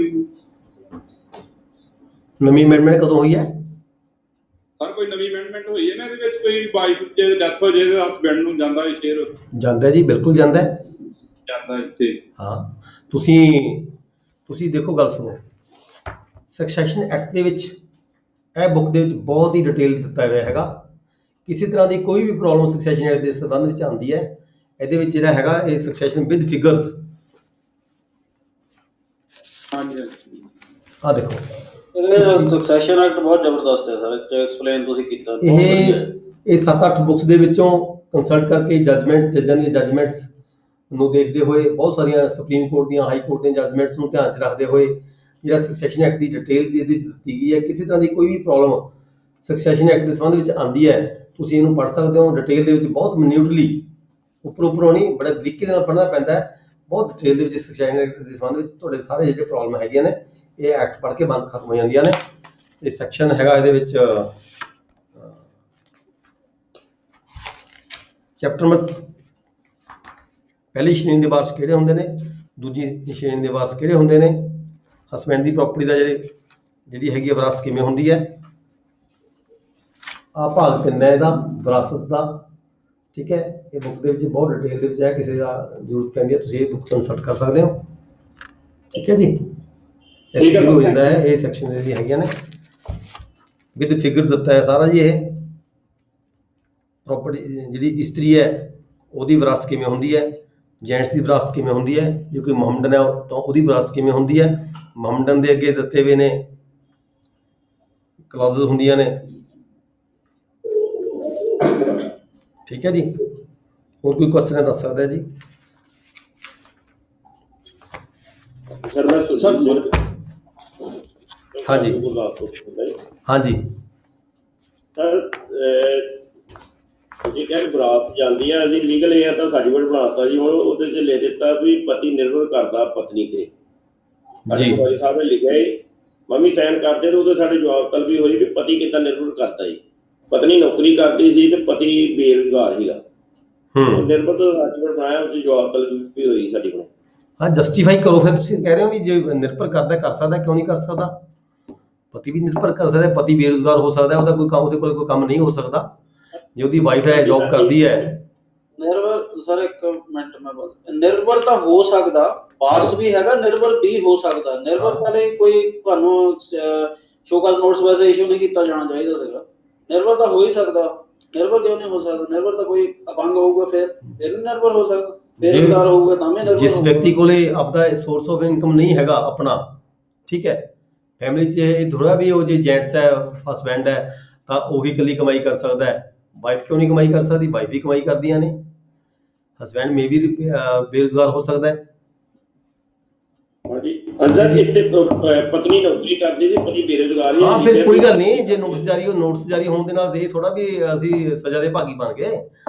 ਨਵੀਂ ਅਮੈਂਡਮੈਂਟ ਕਦੋਂ ਹੋਈ ਹੈ ਸਰ? ਕੋਈ ਨਵੀਂ ਅਮੈਂਡਮੈਂਟ ਹੋਈ ਹੈ ਨਾ ਇਹਦੇ ਵਿੱਚ, ਕੋਈ ਵਾਈਫ ਜੇ ਡੈਥ ਹੋ ਜਾਏ ਤੇ ਹਸਬੈਂਡ ਨੂੰ ਜਾਂਦਾ ਸ਼ੇਅਰ? ਜਾਂਦਾ ਜੀ, ਬਿਲਕੁਲ ਜਾਂਦਾ ਹੈ। ਜਾਂਦਾ ਠੀਕ। ਹਾਂ, ਤੁਸੀਂ ਦੇਖੋ, ਗੱਲ ਸੁਣੋ। ਸਕਸੈਸ਼ਨ ਐਕਟ ਦੇ ਵਿੱਚ, ਇਹ ਬੁੱਕ ਦੇ ਵਿੱਚ ਬਹੁਤ ਹੀ ਡਿਟੇਲ ਦਿੱਤਾ ਗਿਆ ਹੈਗਾ। ਕਿਸੇ ਤਰ੍ਹਾਂ ਦੀ ਕੋਈ ਵੀ ਪ੍ਰੋਬਲਮ ਸਕਸੈਸ਼ਨ ਐਕਟ ਦੇ ਸੰਬੰਧ ਵਿੱਚ ਆਉਂਦੀ ਹੈ, ਇਹਦੇ ਵਿੱਚ ਜਿਹੜਾ ਹੈਗਾ ਇਹ ਸਕਸੈਸ਼ਨ ਵਿਦ ਫਿਗਰਸ। ਹਾਂਜੀ, ਆ ਦੇਖੋ, ਇਹਦੇ ਸਕਸੈਸ਼ਨ ਐਕਟ ਬਹੁਤ ਜ਼ਬਰਦਸਤ ਹੈ ਸਰ, ਐਕਸਪਲੇਨ ਤੁਸੀਂ ਕੀਤਾ। ਇਹ 7-8 ਬੁੱਕਸ ਦੇ ਵਿੱਚੋਂ ਕੰਸਲਟ ਕਰਕੇ ਜੱਜਾਂ ਦੀਆਂ ਜੱਜਮੈਂਟਸ ਨੂੰ ਦੇਖਦੇ ਹੋਏ, ਬਹੁਤ ਸਾਰੀਆਂ ਸੁਪਰੀਮ ਕੋਰਟ ਦੀਆਂ, ਹਾਈ ਕੋਰਟ ਦੀਆਂ ਜੱਜਮੈਂਟਸ ਨੂੰ ਧਿਆਨ 'ਚ ਰੱਖਦੇ ਹੋਏ ਜਿਹੜਾ ਸਕਸੈਸ਼ਨ ਐਕਟ ਦੀ ਡਿਟੇਲ ਇਹਦੇ ਵਿੱਚ ਦਿੱਤੀ ਗਈ ਹੈ। ਕਿਸੇ ਤਰ੍ਹਾਂ ਦੀ ਕੋਈ ਵੀ ਪ੍ਰੋਬਲਮ ਸਕਸੈਸ਼ਨ ਐਕਟ ਦੇ ਸੰਬੰਧ ਵਿੱਚ ਆਉਂਦੀ ਹੈ, ਤੁਸੀਂ ਇਹਨੂੰ ਪੜ੍ਹ ਸਕਦੇ ਹੋ। ਡਿਟੇਲ ਦੇ ਵਿੱਚ ਬਹੁਤ ਮਿਨਿਊਟਲੀ, ਉੱਪਰੋਂ ਨਹੀਂ, ਬੜੇ ਬਰੀਕੀ ਦੇ ਨਾਲ ਪੜ੍ਹਨਾ ਪੈਂਦਾ ਹੈ। ਬਹੁਤ ਡਿਟੇਲ ਦੇ ਵਿੱਚ ਸਕਸੈਸ਼ਨ ਐਕਟ ਦੇ ਸੰਬੰਧ ਵਿੱਚ ਤੁਹਾਡੇ ਸਾਰੇ ਜਿਹੜੇ ਪ੍ਰੋਬਲਮ ਹੈਗੀਆਂ ਨੇ ਇਹ ਐਕਟ ਪੜ੍ਹ ਕੇ ਬੰਦ ਖਤਮ ਹੋ ਜਾਂਦੀਆਂ ਨੇ। ਇਹ ਸੈਕਸ਼ਨ ਹੈਗਾ ਇਹਦੇ ਵਿੱਚ ਚੈਪਟਰ ਨੰਬਰ, ਪਹਿਲੀ ਸ਼੍ਰੇਣੀ ਦੇ ਵਾਰਸ ਕਿਹੜੇ ਹੁੰਦੇ ਨੇ, ਦੂਜੀ ਸ਼੍ਰੇਣੀ ਦੇ ਵਾਰਸ ਕਿਹੜੇ ਹੁੰਦੇ ਨੇ, ਹਸਬੈਂਡ ਦੀ ਪ੍ਰਾਪਰਟੀ ਦਾ ਜਿਹੜੀ ਹੈਗੀ ਵਿਰਾਸਤ ਕਿਵੇਂ ਹੁੰਦੀ ਹੈ। ਆ ਭਾਗ 3 ਹੈ ਇਹਦਾ, ਵਿਰਾਸਤ ਦਾ, ਠੀਕ ਹੈ। ਇਹ ਬੁੱਕ ਦੇ ਵਿੱਚ ਬਹੁਤ ਡਿਟੇਲ ਦੇ ਵਿੱਚ ਹੈ, ਕਿਸੇ ਦਾ ਜ਼ਰੂਰਤ ਪੈਂਦੀ ਹੈ ਤੁਸੀਂ ਇਹ ਬੁੱਕ ਕੰਸਲਟ ਕਰ ਸਕਦੇ ਹੋ, ਠੀਕ ਹੈ ਜੀ। ਇਹ ਸ਼ੁਰੂ ਹੋ ਜਾਂਦਾ ਹੈ, ਇਹ ਸੈਕਸ਼ਨ ਜਿਹੜੀ ਹੈਗੀਆਂ ਨੇ ਵਿਦ ਫਿਗਰ ਦਿੱਤਾ ਹੈ ਸਾਰਾ ਜੀ। ਇਹ ਪ੍ਰਾਪਰਟੀ ਜਿਹੜੀ ਇਸਤਰੀ ਹੈ ਉਹਦੀ ਵਿਰਾਸਤ ਕਿਵੇਂ ਹੁੰਦੀ ਹੈ, ਜੈਂਟਸ ਦੀ ਵਿਰਾਸਤ ਕਿਵੇਂ ਹੁੰਦੀ ਹੈ, ਜੇ ਕੋਈ ਮੁਹੰਮਦਨ ਹੈ ਤਾਂ ਉਹਦੀ ਵਿਰਾਸਤ ਕਿਵੇਂ ਹੁੰਦੀ ਹੈ। ਮੁਹੰਮਦਨ ਦੇ ਅੱਗੇ ਦਿੱਤੇ ਹੋਏ ਨੇ ਕਲੌਜ਼ਸ ਹੁੰਦੀਆਂ ਨੇ। ਠੀਕ ਹੈ ਜੀ, ਹੋਰ ਕੋਈ ਕੁਐਸਚਨ ਹੈ ਦੱਸ ਸਕਦਾ ਹੈ ਜੀ। ਸਰ ਮੈਂ ਹਾਂਜੀ ਹਾਂਜੀ ਸਰ ਤੁਸੀਂ ਕਹਿੰਦੇ ਬਰਾਤ ਜਾਂਦੀ ਹੈ, ਅਸੀਂ ਲੀਗਲ ਇਹ ਤਾਂ ਸਰਟੀਫਿਕੇਟ ਬਣਾਤਾ ਜੀ, ਹੁਣ ਉਹਦੇ 'ਚ ਲਿਖ ਦਿੱਤਾ ਵੀ ਪਤੀ ਨਿਰਭਰ ਕਰਦਾ ਪਤਨੀ ਤੇ। ਜੀ ਭਾਈ ਸਾਹਿਬ ਨੇ ਲਿਖਿਆ ਜੀ, ਮੰਮੀ ਸਾਈਨ ਕਰਦੇ ਤੇ ਉਹਦੇ ਸਾਡੇ ਜਵਾਬ ਤਲਬੀ ਹੋਈ ਵੀ ਪਤੀ ਕਿੱਦਾਂ ਨਿਰਭਰ ਕਰਦਾ ਜੀ। ਪਤਨੀ ਨੌਕਰੀ ਕਰਦੀ ਸੀ ਤੇ ਪਤੀ ਬੇਰੁਜ਼ਗਾਰ ਸੀਗਾ। ਨਿਰਭਰ ਦਾ ਸਰਟੀਫਿਕੇਟ ਬਣਾਇਆ, ਉਸ ਦੀ ਜਵਾਬ ਤਲਬੀ ਹੋਈ ਸਾਡੀ ਕੋਲ। ਹਾਂ, ਜਸਟੀਫਾਈ ਕਰੋ ਫਿਰ। ਤੁਸੀਂ ਕਹਿ ਰਹੇ ਹੋ ਵੀ ਜੇ ਨਿਰਭਰ ਕਰਦਾ ਕਰ ਸਕਦਾ, ਕਿਉਂ ਨਹੀਂ ਕਰ ਸਕਦਾ। ਪਤੀ ਵੀ ਨਿਰਭਰ ਕਰ ਸਕਦਾ, ਪਤੀ ਬੇਰੁਜ਼ਗਾਰ ਹੋ ਸਕਦਾ, ਉਹਦਾ ਕੋਈ ਕੰਮ, ਉਹਦੇ ਕੋਲ ਕੋਈ ਕੰਮ ਨਹੀਂ ਹੋ ਸਕਦਾ। ਜੇ ਉਹਦੀ ਵਾਈਫ ਹੈ, ਜੌਬ ਕਰਦੀ ਹੈ। ਨਿਰਭਰ ਸਰ ਇੱਕ ਮਿੰਟ ਮੈਂ ਬੋਲ, ਨਿਰਭਰ ਤਾਂ ਹੋ ਸਕਦਾ, ਪਾਸ ਵੀ ਹੈਗਾ, ਨਿਰਭਰ ਵੀ ਹੋ ਸਕਦਾ। ਨਿਰਭਰ ਵਾਲੇ ਕੋਈ ਤੁਹਾਨੂੰ ਸ਼ੋਕਾਜ਼ ਨੋਟਿਸ ਵੈਸੇ ਇਸ਼ੂ ਨਹੀਂ ਕੀਤਾ ਜਾਣਾ ਚਾਹੀਦਾ ਸੀਗਾ। ਨਿਰਭਰ ਤਾਂ ਹੋ ਹੀ ਸਕਦਾ, ਨਿਰਭਰ ਕਿਉਂ ਨਹੀਂ ਹੋ ਸਕਦਾ। ਨਿਰਭਰ ਤਾਂ ਕੋਈ ਅਪੰਗ ਹੋਊਗਾ ਫਿਰ ਨਿਰਭਰ ਹੋ ਸਕਦਾ, ਬੇਰੁਜ਼ਗਾਰ ਹੋਊਗਾ ਤਾਂ ਵੀ ਨਿਰਭਰ। ਜਿਸ ਵਿਅਕਤੀ ਕੋਲੇ ਆਪਦਾ ਸੋਰਸ ਆਫ ਇਨਕਮ ਨਹੀਂ ਹੈਗਾ ਆਪਣਾ, ਠੀਕ ਹੈ, ਫੈਮਿਲੀ 'ਚ ਇਹ ਥੋੜਾ ਵੀ ਉਹ ਜੇ ਜੈਂਟਸ ਹੈ, ਹਸਬੈਂਡ ਹੈ, ਤਾਂ ਉਹੀ ਇਕੱਲੀ ਕਮਾਈ ਕਰ ਸਕਦਾ ਹੈ। ਵਾਈਫ ਕਿਉਂ ਨਹੀਂ ਕਮਾਈ ਕਰ ਸਕਦੀ, ਵਾਈਫ ਵੀ ਕਮਾਈ ਕਰਦੀਆਂ ਨੇ। ਹਸਬੈਂਡ ਮੇ ਵੀ ਬੇਰੁਜ਼ਗਾਰ ਹੋ ਸਕਦਾ ਹੈ। ਹਾਂਜੀ ਅੰਦਰ ਇੱਥੇ ਪਤਨੀ ਨੌਕਰੀ ਕਰਦੀ ਸੀ, ਪਤੀ ਬੇਰੁਜ਼ਗਾਰ ਹੀ। ਹਾਂ, ਫਿਰ ਕੋਈ ਗੱਲ ਨਹੀਂ। ਜੇ ਨੋਟਿਸ ਜਾਰੀ ਹੋਣ ਦੇ ਨਾਲ ਇਹ ਥੋੜਾ ਵੀ ਅਸੀਂ ਸਜ਼ਾ ਦੇ ਭਾਗੀ ਬਣ ਗਏ।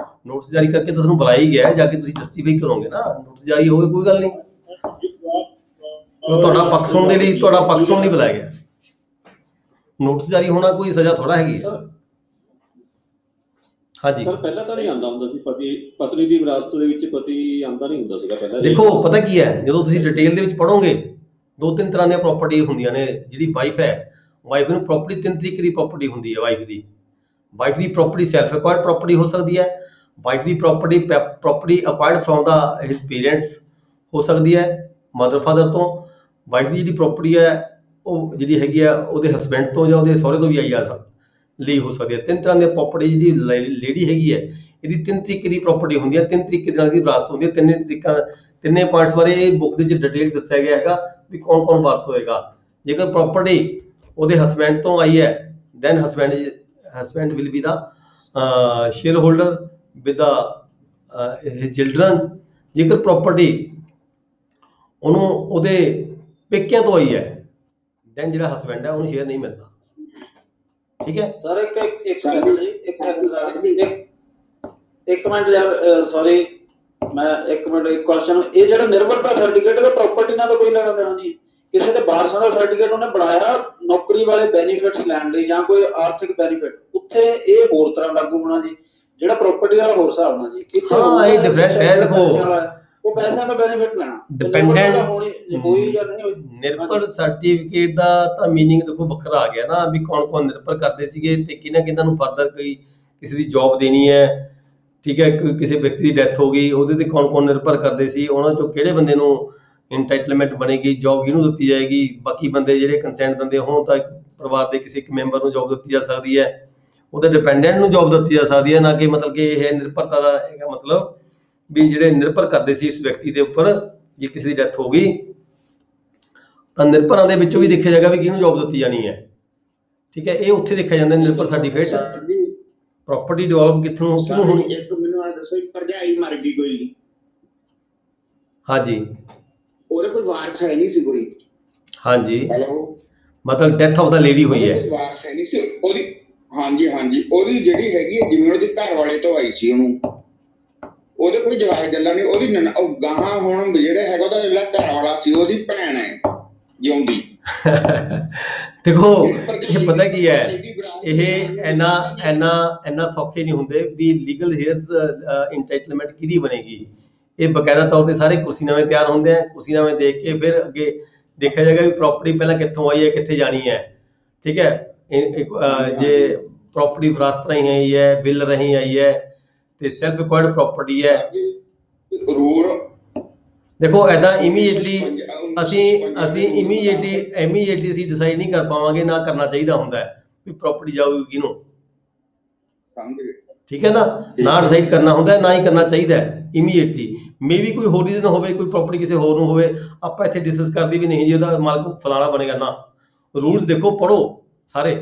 ਨੋਟਿਸ ਜਾਰੀ ਕਰਕੇ ਤੁਹਾਨੂੰ ਬੁਲਾਇਆ ਹੀ ਗਿਆ, ਜਾ ਕੇ ਤੁਸੀਂ ਜਸਟੀਫਾਈ ਕਰੋਗੇ ਨਾ। ਨੋਟਿਸ ਜਾਰੀ ਹੋਵੇ ਕੋਈ ਗੱਲ ਨਹੀਂ, ਤੁਹਾਡਾ ਪੱਖ ਸੁਣਨ ਦੇ ਲਈ ਬੁਲਾਇਆ ਗਿਆ। ਨੋਟਿਸ ਜਾਰੀ ਹੋਣਾ ਕੋਈ ਸਜ਼ਾ ਥੋੜਾ ਹੈਗੀ। ਹਾਂਜੀ ਸਰ, ਪਹਿਲਾਂ ਤਾਂ ਨਹੀਂ ਆਉਂਦਾ ਹੁੰਦਾ ਸੀ ਪਤਨੀ ਦੀ ਵਿਰਾਸਤ ਦੇ ਵਿੱਚ ਪਤੀ ਆਉਂਦਾ ਨਹੀਂ ਹੁੰਦਾ ਸੀਗਾ ਪਹਿਲਾਂ। ਦੇਖੋ ਪਤਾ ਕੀ ਹੈ, ਜਦੋਂ ਤੁਸੀਂ ਡਿਟੇਲ ਦੇ ਵਿੱਚ ਪੜੋਗੇ, 2-3 ਤਰ੍ਹਾਂ ਦੀਆਂ ਪ੍ਰਾਪਰਟੀ ਹੁੰਦੀਆਂ ਨੇ। ਜਿਹੜੀ ਵਾਈਫ ਹੈ, ਵਾਈਫ ਨੂੰ ਪ੍ਰਾਪਰਟੀ 3 ਤਰੀਕੇ ਦੀ ਪ੍ਰਾਪਰਟੀ ਹੁੰਦੀ ਹੈ। ਵਾਈਫ ਦੀ ਪ੍ਰਾਪਰਟੀ ਸੈਲਫ ਅਕਵਾਇਰਡ ਪ੍ਰਾਪਰਟੀ ਹੋ ਸਕਦੀ ਹੈ। ਵਾਈਫ ਦੀ property acquired from the his parents ਹੋ ਸਕਦੀ ਹੈ, ਮਦਰ ਫਾਦਰ ਤੋਂ। ਵਾਈਫ ਦੀ ਜਿਹੜੀ ਪ੍ਰਾਪਰਟੀ ਹੈ, ਉਹ ਜਿਹੜੀ ਹੈਗੀ ਆ ਉਹਦੇ ਹਸਬੈਂਡ ਤੋਂ ਜਾਂ ਉਹਦੇ ਸਹੁਰੇ ਤੋਂ ਵੀ ਆਈ ਜਾ ਲਈ ਹੋ ਸਕਦੀ ਹੈ। 3 ਤਰ੍ਹਾਂ ਦੀ ਪ੍ਰਾਪਰਟੀ ਜਿਹੜੀ ਲੇਡੀ ਹੈਗੀ ਹੈ, ਇਹਦੀ 3 ਤਰੀਕੇ ਦੀ ਪ੍ਰਾਪਰਟੀ ਹੁੰਦੀ ਹੈ। 3 ਤਰੀਕੇ ਨਾਲ ਦੀ ਵਿਰਾਸਤ ਹੁੰਦੀ ਹੈ। ਤਿੰਨੇ ਪੁਆਇੰਟਸ ਬਾਰੇ ਇਹ ਬੁੱਕ ਦੇ ਵਿੱਚ ਡਿਟੇਲ ਦੱਸਿਆ ਗਿਆ ਹੈਗਾ ਵੀ ਕੌਣ ਵਾਰਸ ਹੋਏਗਾ। ਜੇਕਰ ਪ੍ਰਾਪਰਟੀ ਉਹਦੇ ਹਸਬੈਂਡ ਤੋਂ ਆਈ ਹੈ, then husband will be the share holder with the his children. ਜੇਕਰ ਪ੍ਰਾਪਰਟੀ ਉਹਨੂੰ ਉਹਦੇ ਪੇਕਿਆਂ ਤੋਂ ਆਈ ਹੈ, ਦੈਨ ਜਿਹੜਾ ਹਸਬੈਂਡ ਹੈ ਉਹਨੂੰ ਸ਼ੇਅਰ ਨਹੀਂ ਮਿਲਦਾ। ਠੀਕ ਹੈ ਸਰ ਇੱਕ ਮਿੰਟ ਯਾਰ, ਸੌਰੀ ਮੈਂ ਇੱਕ ਮਿੰਟ ਇੱਕ ਕੁਐਸਚਨ। ਇਹ ਜਿਹੜਾ ਨਿਰਭਰਤਾ ਸਰਟੀਫਿਕੇਟ ਦਾ ਪ੍ਰਾਪਰਟੀ ਨਾਲ ਤਾਂ ਕੋਈ ਲੈਣਾ ਦੇਣਾ ਨਹੀਂ। ਕਿਸੇ ਦੇ ਵਾਰਸਾਂ ਦਾ ਸਰਟੀਫਿਕੇਟ ਉਹਨੇ ਬਣਾਇਆ ਨੌਕਰੀ ਵਾਲੇ ਬੈਨੀਫਿਟਸ ਲੈਣ ਲਈ ਜਾਂ ਕੋਈ ਆਰਥਿਕ ਬੈਨੀਫਿਟ, ਉੱਥੇ ਇਹ ਹੋਰ ਤਰ੍ਹਾਂ ਲਾਗੂ ਹੋਣਾ ਜੀ। ਜਿਹੜਾ ਪ੍ਰਾਪਰਟੀ ਵਾਲਾ ਹੋਰ ਹਿਸਾਬ ਨਾਲ ਜੀ। ਹਾਂ, ਇਹ ਡਿਫਰੈਂਟ ਹੈ। ਦੇਖੋ, ਉਹ ਪੈਸਿਆਂ ਦਾ ਬੈਨੀਫਿਟ ਲੈਣਾ ਡਿਪੈਂਡੈਂਟ ਹੋਈ ਜਾਂ ਨਹੀਂ ਹੋਈ। ਨਿਰਭਰ ਸਰਟੀਫਿਕੇਟ ਦਾ ਤਾਂ ਮੀਨਿੰਗ ਦੇਖੋ ਵੱਖਰਾ ਆ ਗਿਆ ਨਾ, ਵੀ ਕੌਣ ਨਿਰਭਰ ਕਰਦੇ ਸੀਗੇ ਤੇ ਕਿਹਨਾਂ ਨੂੰ ਫਰਦਰ ਕੋਈ ਕਿਸੇ ਦੀ ਜੌਬ ਦੇਣੀ ਹੈ। ਠੀਕ ਹੈ, ਕਿਸੇ ਵਿਅਕਤੀ ਦੀ ਡੈਥ ਹੋ ਗਈ, ਉਹਦੇ ਤੇ ਕੌਣ ਨਿਰਭਰ ਕਰਦੇ ਸੀ, ਉਹਨਾਂ ਚੋਂ ਕਿਹੜੇ ਬੰਦੇ ਨੂੰ ਇੰਟਾਈਟਲਮੈਂਟ ਬਣੇਗੀ, ਜੌਬ ਕਿਹਨੂੰ ਦਿੱਤੀ ਜਾਏਗੀ। ਬਾਕੀ ਬੰਦੇ ਜਿਹੜੇ ਕੰਸੈਂਟ ਦਿੰਦੇ ਹੋਣ ਤਾਂ ਪਰਿਵਾਰ ਦੇ ਕਿਸੇ ਇੱਕ ਮੈਂਬਰ ਨੂੰ ਜੌਬ ਦਿੱਤੀ ਜਾ ਸਕਦੀ ਹੈ, ਉਹਦੇ ਡਿਪੈਂਡੈਂਟ ਨੂੰ ਜੌਬ ਦਿੱਤੀ ਜਾ ਸਕਦੀ ਹੈ। ਨਾ ਕਿ ਮਤਲਬ ਕਿ ਇਹ ਨਿਰਭਰਤਾ ਦਾ ਹੈਗਾ ਮਤਲਬ ਵੀ ਜਿਹੜੇ ਨਿਰਭਰ ਕਰਦੇ ਸੀ ਇਸ ਵਿਅਕਤੀ ਦੇ ਉੱਪਰ, ਜੇ ਕਿਸੇ ਦੀ ਡੈਥ ਹੋ ਗਈ ਤਾਂ ਨਿਰਭਰਾਂ ਦੇ ਵਿੱਚੋਂ ਵੀ ਦੇਖਿਆ ਜਾਏਗਾ ਵੀ ਕਿਹਨੂੰ ਜੌਬ ਦਿੱਤੀ ਜਾਣੀ ਹੈ। ਠੀਕ ਹੈ, ਇਹ ਉੱਥੇ ਦੇਖਿਆ ਜਾਂਦਾ ਨਿਰਭਰ ਸਰਟੀਫਿਕੇਟ। ਪ੍ਰਾਪਰਟੀ ਡਿਵੈਲਪ ਕਿਹਨੂੰ ਹੋਣੀ। ਇੱਕ ਮੈਨੂੰ ਆ ਦੱਸੋ, ਭਰਜਾਈ ਮਰ ਗਈ ਕੋਈ, ਹਾਂਜੀ, ਉਹਦੇ ਕੋਈ ਵਾਰਸ ਹੈ ਨਹੀਂ ਸੀ ਕੋਈ। ਹਾਂਜੀ, ਹੈਲੋ, ਮਤਲਬ ਡੈਥ ਆਫ ਦਾ ਲੇਡੀ ਹੋਈ ਹੈ। ਵਾਰਸ ਹੈ ਨਹੀਂ ਸੀ ਉਹਦੀ। ਹਾਂਜੀ, ਉਹਦੀ ਜਿਹੜੀ ਹੈਗੀ ਹੈ ਜਿਵੇਂ ਉਹਦੇ ਘਰ ਵਾਲੇ ਤੋਂ ਆਈ ਸੀ, ਉਹਦੇ ਕੋਈ ਜਵਾਬ ਗੱਲਾਂ ਨਹੀਂ। ਉਹਦੀ ਗਾਹਾਂ ਹੁਣ ਜਿਹੜਾ ਹੈਗਾ ਉਹਦਾ ਜਿਹੜਾ ਘਰ ਵਾਲਾ ਸੀ, ਉਹਦੀ ਭੈਣ ਹੈ ਜਿਉਂਦੀ। ਦੇਖੋ, ਇਹ ਪਤਾ ਕੀ ਹੈ, ਇਹ ਇੰਨਾ ਸੌਖੇ ਨਹੀਂ ਹੁੰਦੇ ਵੀ ਲੀਗਲ ਹੇਅਰਸ ਇੰਟਾਈਟਲਮੈਂਟ ਕਿਹਦੀ ਬਣੇਗੀ। ਇਹ ਬਕਾਇਦਾ ਤੌਰ ਤੇ ਸਾਰੇ ਕੁਰਸੀਨਾਮੇ ਤਿਆਰ ਹੁੰਦੇ ਆ। ਕੁਰਸੀਨਾਮੇ ਦੇਖ ਕੇ ਫਿਰ ਅੱਗੇ ਦੇਖਿਆ ਜਾਏਗਾ ਵੀ ਪ੍ਰਾਪਰਟੀ ਪਹਿਲਾਂ ਕਿੱਥੋਂ ਆਈ ਹੈ, ਕਿੱਥੇ ਜਾਣੀ ਹੈ। ਠੀਕ ਹੈ, ਜੇ ਪ੍ਰਾਪਰਟੀ ਵਿਰਾਸਤ ਰਾਹੀਂ ਆਈ ਹੈ, ਬਿੱਲ ਰਾਹੀਂ ਆਈ ਹੈ ਤੇ ਸੈਲਫ ਅਕਵਾਇਰਡ ਪ੍ਰਾਪਰਟੀ ਹੈ। ਦੇਖੋ, ਏਦਾਂ ਇਮੀਡੀਏਟਲੀ ਅਸੀਂ ਇਮੀਡੀਏਟਲੀ ਡਿਸਾਈਡ ਨਹੀਂ ਕਰ ਪਾਵਾਂਗੇ, ਨਾ ਕਰਨਾ ਚਾਹੀਦਾ ਹੁੰਦਾ ਵੀ ਪ੍ਰਾਪਰਟੀ ਜਾਊਗੀ ਕਿਹਨੂੰ। ਠੀਕ ਹੈ ਨਾ, ਨਾ ਡਿਸਾਈਡ ਕਰਨਾ ਹੁੰਦਾ ਨਾ ਹੀ ਕਰਨਾ ਚਾਹੀਦਾ ਇਮੀਡੀਏਟਲੀ। ਮੇਬੀ ਕੋਈ ਹੋਰ ਰੀਜ਼ਨ ਹੋਵੇ, ਕੋਈ ਪ੍ਰੋਪਰਟੀ ਕਿਸੇ ਹੋਰ ਨੂੰ ਹੋਵੇ, ਆਪਾਂ ਇੱਥੇ ਡਿਸਕਸ ਕਰਦੇ ਵੀ ਨਹੀਂ ਜੀ ਉਹਦਾ ਮਾਲਕ ਫਲਾਣਾ ਬਣੇਗਾ, ਨਾ ਰੂਲਸ ਦੇਖੋ ਪੜੋ ਸਾਰੇ,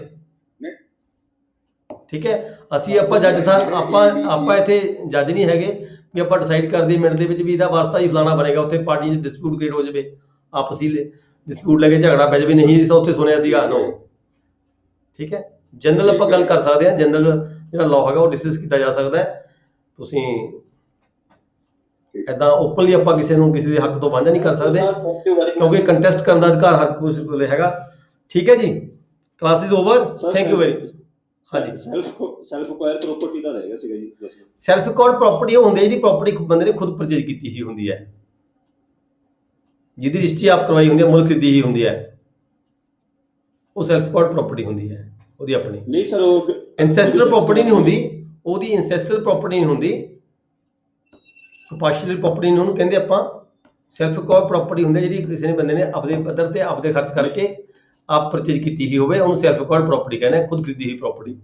ਠੀਕ ਹੈ। ਅਸੀਂ ਆਪਾਂ ਜੱਜ ਤਾਂ ਆਪਾਂ ਇੱਥੇ ਜੱਜ ਨਹੀਂ ਹੈਗੇ ਵੀ ਆਪਾਂ ਡਿਸਾਈਡ ਕਰਦੇ ਮਿੰਟ ਦੇ ਵਿੱਚ ਵੀ ਇਹਦਾ ਵਾਸਤਾ ਹੀ ਫਲਾਣਾ ਬਣੇਗਾ। ਉੱਥੇ ਪਾਰਟੀ 'ਚ ਡਿਸਪਿਊਟ ਕ੍ਰੀਏਟ ਹੋ ਜਾਵੇ, ਆਪਸੀ ਡਿਸਪਿਊਟ ਲੈ ਕੇ ਝਗੜਾ ਪੈ ਜਾਵੇ, ਨਹੀਂ ਜੀ ਉੱਥੇ ਸੁਣਿਆ ਸੀਗਾ, ਨੋ, ਠੀਕ ਹੈ। ਜਨਰਲ ਆਪਾਂ ਗੱਲ ਕਰ ਸਕਦੇ ਹਾਂ, ਜਨਰਲ ਜਿਹੜਾ ਲਾਅ ਹੈਗਾ ਉਹ ਡਿਸਕਸ ਕੀਤਾ ਜਾ ਸਕਦਾ ਹੈ। ਤੁਸੀਂ ਏਦਾਂ ਓਪਨਲੀ ਆਪਾਂ ਕਿਸੇ ਨੂੰ ਕਿਸੇ ਦੇ ਹੱਕ ਤੋਂ ਵਾਂਝਾ ਨਹੀਂ ਕਰ ਸਕਦੇ, ਕਿਉਂਕਿ ਕੰਟੈਸਟ ਕਰਨ ਦਾ ਅਧਿਕਾਰ ਹਰ ਕਿਸੇ ਕੋਲ ਹੈਗਾ, ਠੀਕ ਹੈ ਜੀ। Class is over, thank you very. ਹਾਂਜੀ, ਸੈਲਫ ਅਕਵਾਇਰ ਪ੍ਰਾਪਰਟੀ ਦਾ ਰਹਿ ਗਿਆ ਸੀਗਾ ਜੀ ਦੱਸਣਾ। ਸੈਲਫ ਅਕਵਾਇਰਡ ਪ੍ਰਾਪਰਟੀ ਉਹ ਹੁੰਦੀ ਹੈ ਜਿਹੜੀ ਪ੍ਰਾਪਰਟੀ ਬੰਦੇ ਨੇ ਖੁਦ ਪਰਚੇਜ ਕੀਤੀ ਹੀ ਹੁੰਦੀ ਹੈ, ਜਿਹਦੀ ਰਜਿਸਟਰੀ ਆਪ ਕਰਵਾਈ ਹੁੰਦੀ ਹੈ, ਮੁੱਲ ਖਰੀਦੀ ਹੀ ਹੁੰਦੀ ਹੈ, ਉਹ ਸੈਲਫ ਅਕਵਾਇਰਡ ਪ੍ਰਾਪਰਟੀ ਹੁੰਦੀ ਹੈ ਉਹਦੀ ਆਪਣੀ। ਨਹੀਂ ਸਰ, ਉਹ ਐਂਸੈਸਟਰਲ ਪ੍ਰਾਪਰਟੀ ਨਹੀਂ ਹੁੰਦੀ, ਉਹਦੀ ਐਂਸੈਸਟਰਲ ਪ੍ਰਾਪਰਟੀ ਨਹੀਂ ਹੁੰਦੀ, ਕੰਪਾਸ਼ਨਲ ਪ੍ਰਾਪਰਟੀ ਨੂੰ ਉਹਨੂੰ ਕਹਿੰਦੇ ਆਪਾਂ। ਸੈਲਫ ਅਕਵਾਇਰਡ ਪ੍ਰਾਪਰਟੀ ਹੁੰਦੀ ਜਿਹੜੀ ਕਿਸੇ ਨੇ ਬੰਦੇ ਨੇ ਆਪਦੇ ਪੱਧਰ ਤੇ ਆਪਦੇ ਖਰਚ ਕਰਕੇ ਆਪ ਪਰਚੇਜ ਕੀਤੀ ਹੀ ਹੋਵੇ, ਉਹਨੂੰ ਸੈਲਫ ਅਕਵਾਇਰਡ ਪ੍ਰਾਪਰਟੀ ਕਹਿੰਦੇ ਆ, ਖੁਦ ਖਰੀਦੀ ਹੋਈ ਪ੍ਰਾਪਰਟੀ।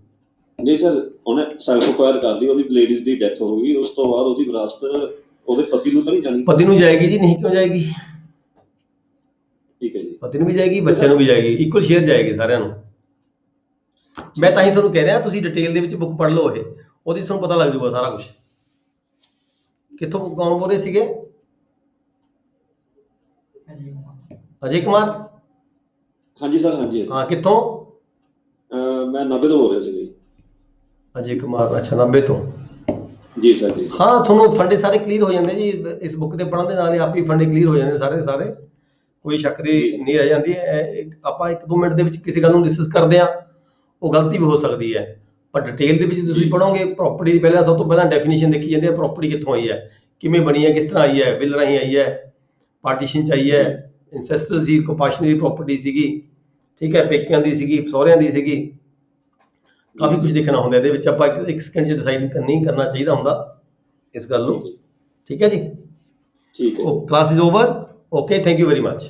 ਨਹੀਂ ਸਰ, ਉਹਨੇ ਸੈਲਫ ਅਕਵਾਇਰ ਕਰ ਲਈ, ਉਹਦੀ ਲੇਡੀਜ਼ ਦੀ ਡੈਥ ਹੋ ਗਈ, ਉਸ ਤੋਂ ਬਾਅਦ ਉਹਦੀ ਵਿਰਾਸਤ ਉਹਦੇ ਪਤੀ ਨੂੰ ਤਾਂ ਨਹੀਂ ਜਾਣੀ? ਪਤੀ ਨੂੰ ਜਾਏਗੀ ਜੀ, ਨਹੀਂ ਕਿਉਂ ਜਾਏਗੀ? ਠੀਕ ਹੈ ਜੀ, ਪਤੀ ਨੂੰ ਵੀ ਜਾਏਗੀ, ਬੱਚਿਆਂ ਨੂੰ ਵੀ ਜਾਏਗੀ, ਇਕੁਅਲ ਸ਼ੇਅਰ ਜਾਏਗੀ ਸਾਰਿਆਂ ਨੂੰ। ਮੈਂ ਤਾਂ ਹੀ ਤੁਹਾਨੂੰ ਕਹਿ ਰਿਹਾ, ਤੁਸੀਂ ਡਿਟੇਲ ਦੇ ਵਿੱਚ ਬੁੱਕ ਪੜ੍ਹ ਲਓ, ਇਹ ਉਹਦੀ ਤੁਹਾਨੂੰ ਪਤਾ ਲੱਗ ਜਾਊਗਾ ਸਾਰਾ ਕੁਝ। ਕਿੱਥੋਂ ਕੌਣ ਬੋਲ ਰਹੇ ਸੀਗੇ? ਅਜੇ ਕੁਮਾਰ? ਹਾਂਜੀ ਸਰ, ਹਾਂਜੀ। ਹਾਂ, ਕਿੱਥੋਂ? ਮੈਂ 90 ਤੋਂ ਬੋਲ ਰਿਹਾ ਸੀ। ਅਜੇ ਕੁਮਾਰ, ਅੱਛਾ 90 ਤੋਂ। ਜੀ ਸਰ ਜੀ। ਹਾਂ, ਤੁਹਾਨੂੰ ਫੰਡੇ ਸਾਰੇ ਕਲੀਅਰ ਹੋ ਜਾਂਦੇ ਜੀ, ਇਸ ਬੁੱਕ ਤੇ ਪੜ੍ਹਨ ਦੇ ਨਾਲ ਹੀ ਆਪ ਹੀ ਫੰਡੇ ਕਲੀਅਰ ਹੋ ਜਾਂਦੇ ਸਾਰੇ ਦੇ ਸਾਰੇ, ਕੋਈ ਸ਼ੱਕ ਦੀ ਨਹੀਂ ਰਹਿ ਜਾਂਦੀ। ਆਪਾਂ 1-2 ਮਿੰਟ ਦੇ ਵਿੱਚ ਕਿਸੇ ਗੱਲ ਨੂੰ ਡਿਸਕਸ ਕਰਦੇ ਆ, ਉਹ ਗਲਤੀ ਵੀ ਹੋ ਸਕਦੀ ਹੈ, ਪਰ ਡਿਟੇਲ ਦੇ ਵਿੱਚ ਤੁਸੀਂ ਪੜ੍ਹੋਗੇ ਪ੍ਰਾਪਰਟੀ ਦੀ। ਪਹਿਲਾਂ ਸਭ ਤੋਂ ਪਹਿਲਾਂ ਡੈਫੀਨੇਸ਼ਨ ਦੇਖੀ ਜਾਂਦੀ ਹੈ, ਪ੍ਰਾਪਰਟੀ ਕਿੱਥੋਂ ਆਈ ਹੈ, ਕਿਵੇਂ ਬਣੀ ਹੈ, ਕਿਸ ਤਰ੍ਹਾਂ ਆਈ ਹੈ, ਵਿਲ ਰਾਹੀਂ ਆਈ ਹੈ, ਪਾਰਟੀਸ਼ਨ 'ਚ ਆਈ ਹੈ, ਇੰਸੈਸਟਰ ਸੀ, ਕੰਪਾਸ਼ਨਲ ਦੀ ਪ੍ਰਾਪਰਟੀ ਸੀਗੀ, ਠੀਕ ਹੈ, ਪੇਕਿਆਂ ਦੀ ਸੀਗੀ, ਸਹੁਰਿਆਂ ਦੀ ਸੀਗੀ, ਕਾਫੀ ਕੁਝ ਦੇਖਣਾ ਹੁੰਦਾ ਇਹਦੇ ਵਿੱਚ। ਆਪਾਂ ਇੱਕ ਸੈਕਿੰਡ 'ਚ ਡਿਸਾਈਡ ਨਹੀਂ ਕਰਨਾ ਚਾਹੀਦਾ ਹੁੰਦਾ ਇਸ ਗੱਲ ਨੂੰ, ਠੀਕ ਹੈ ਜੀ। ਠੀਕ ਹੈ। Class is over, okay, thank you very much.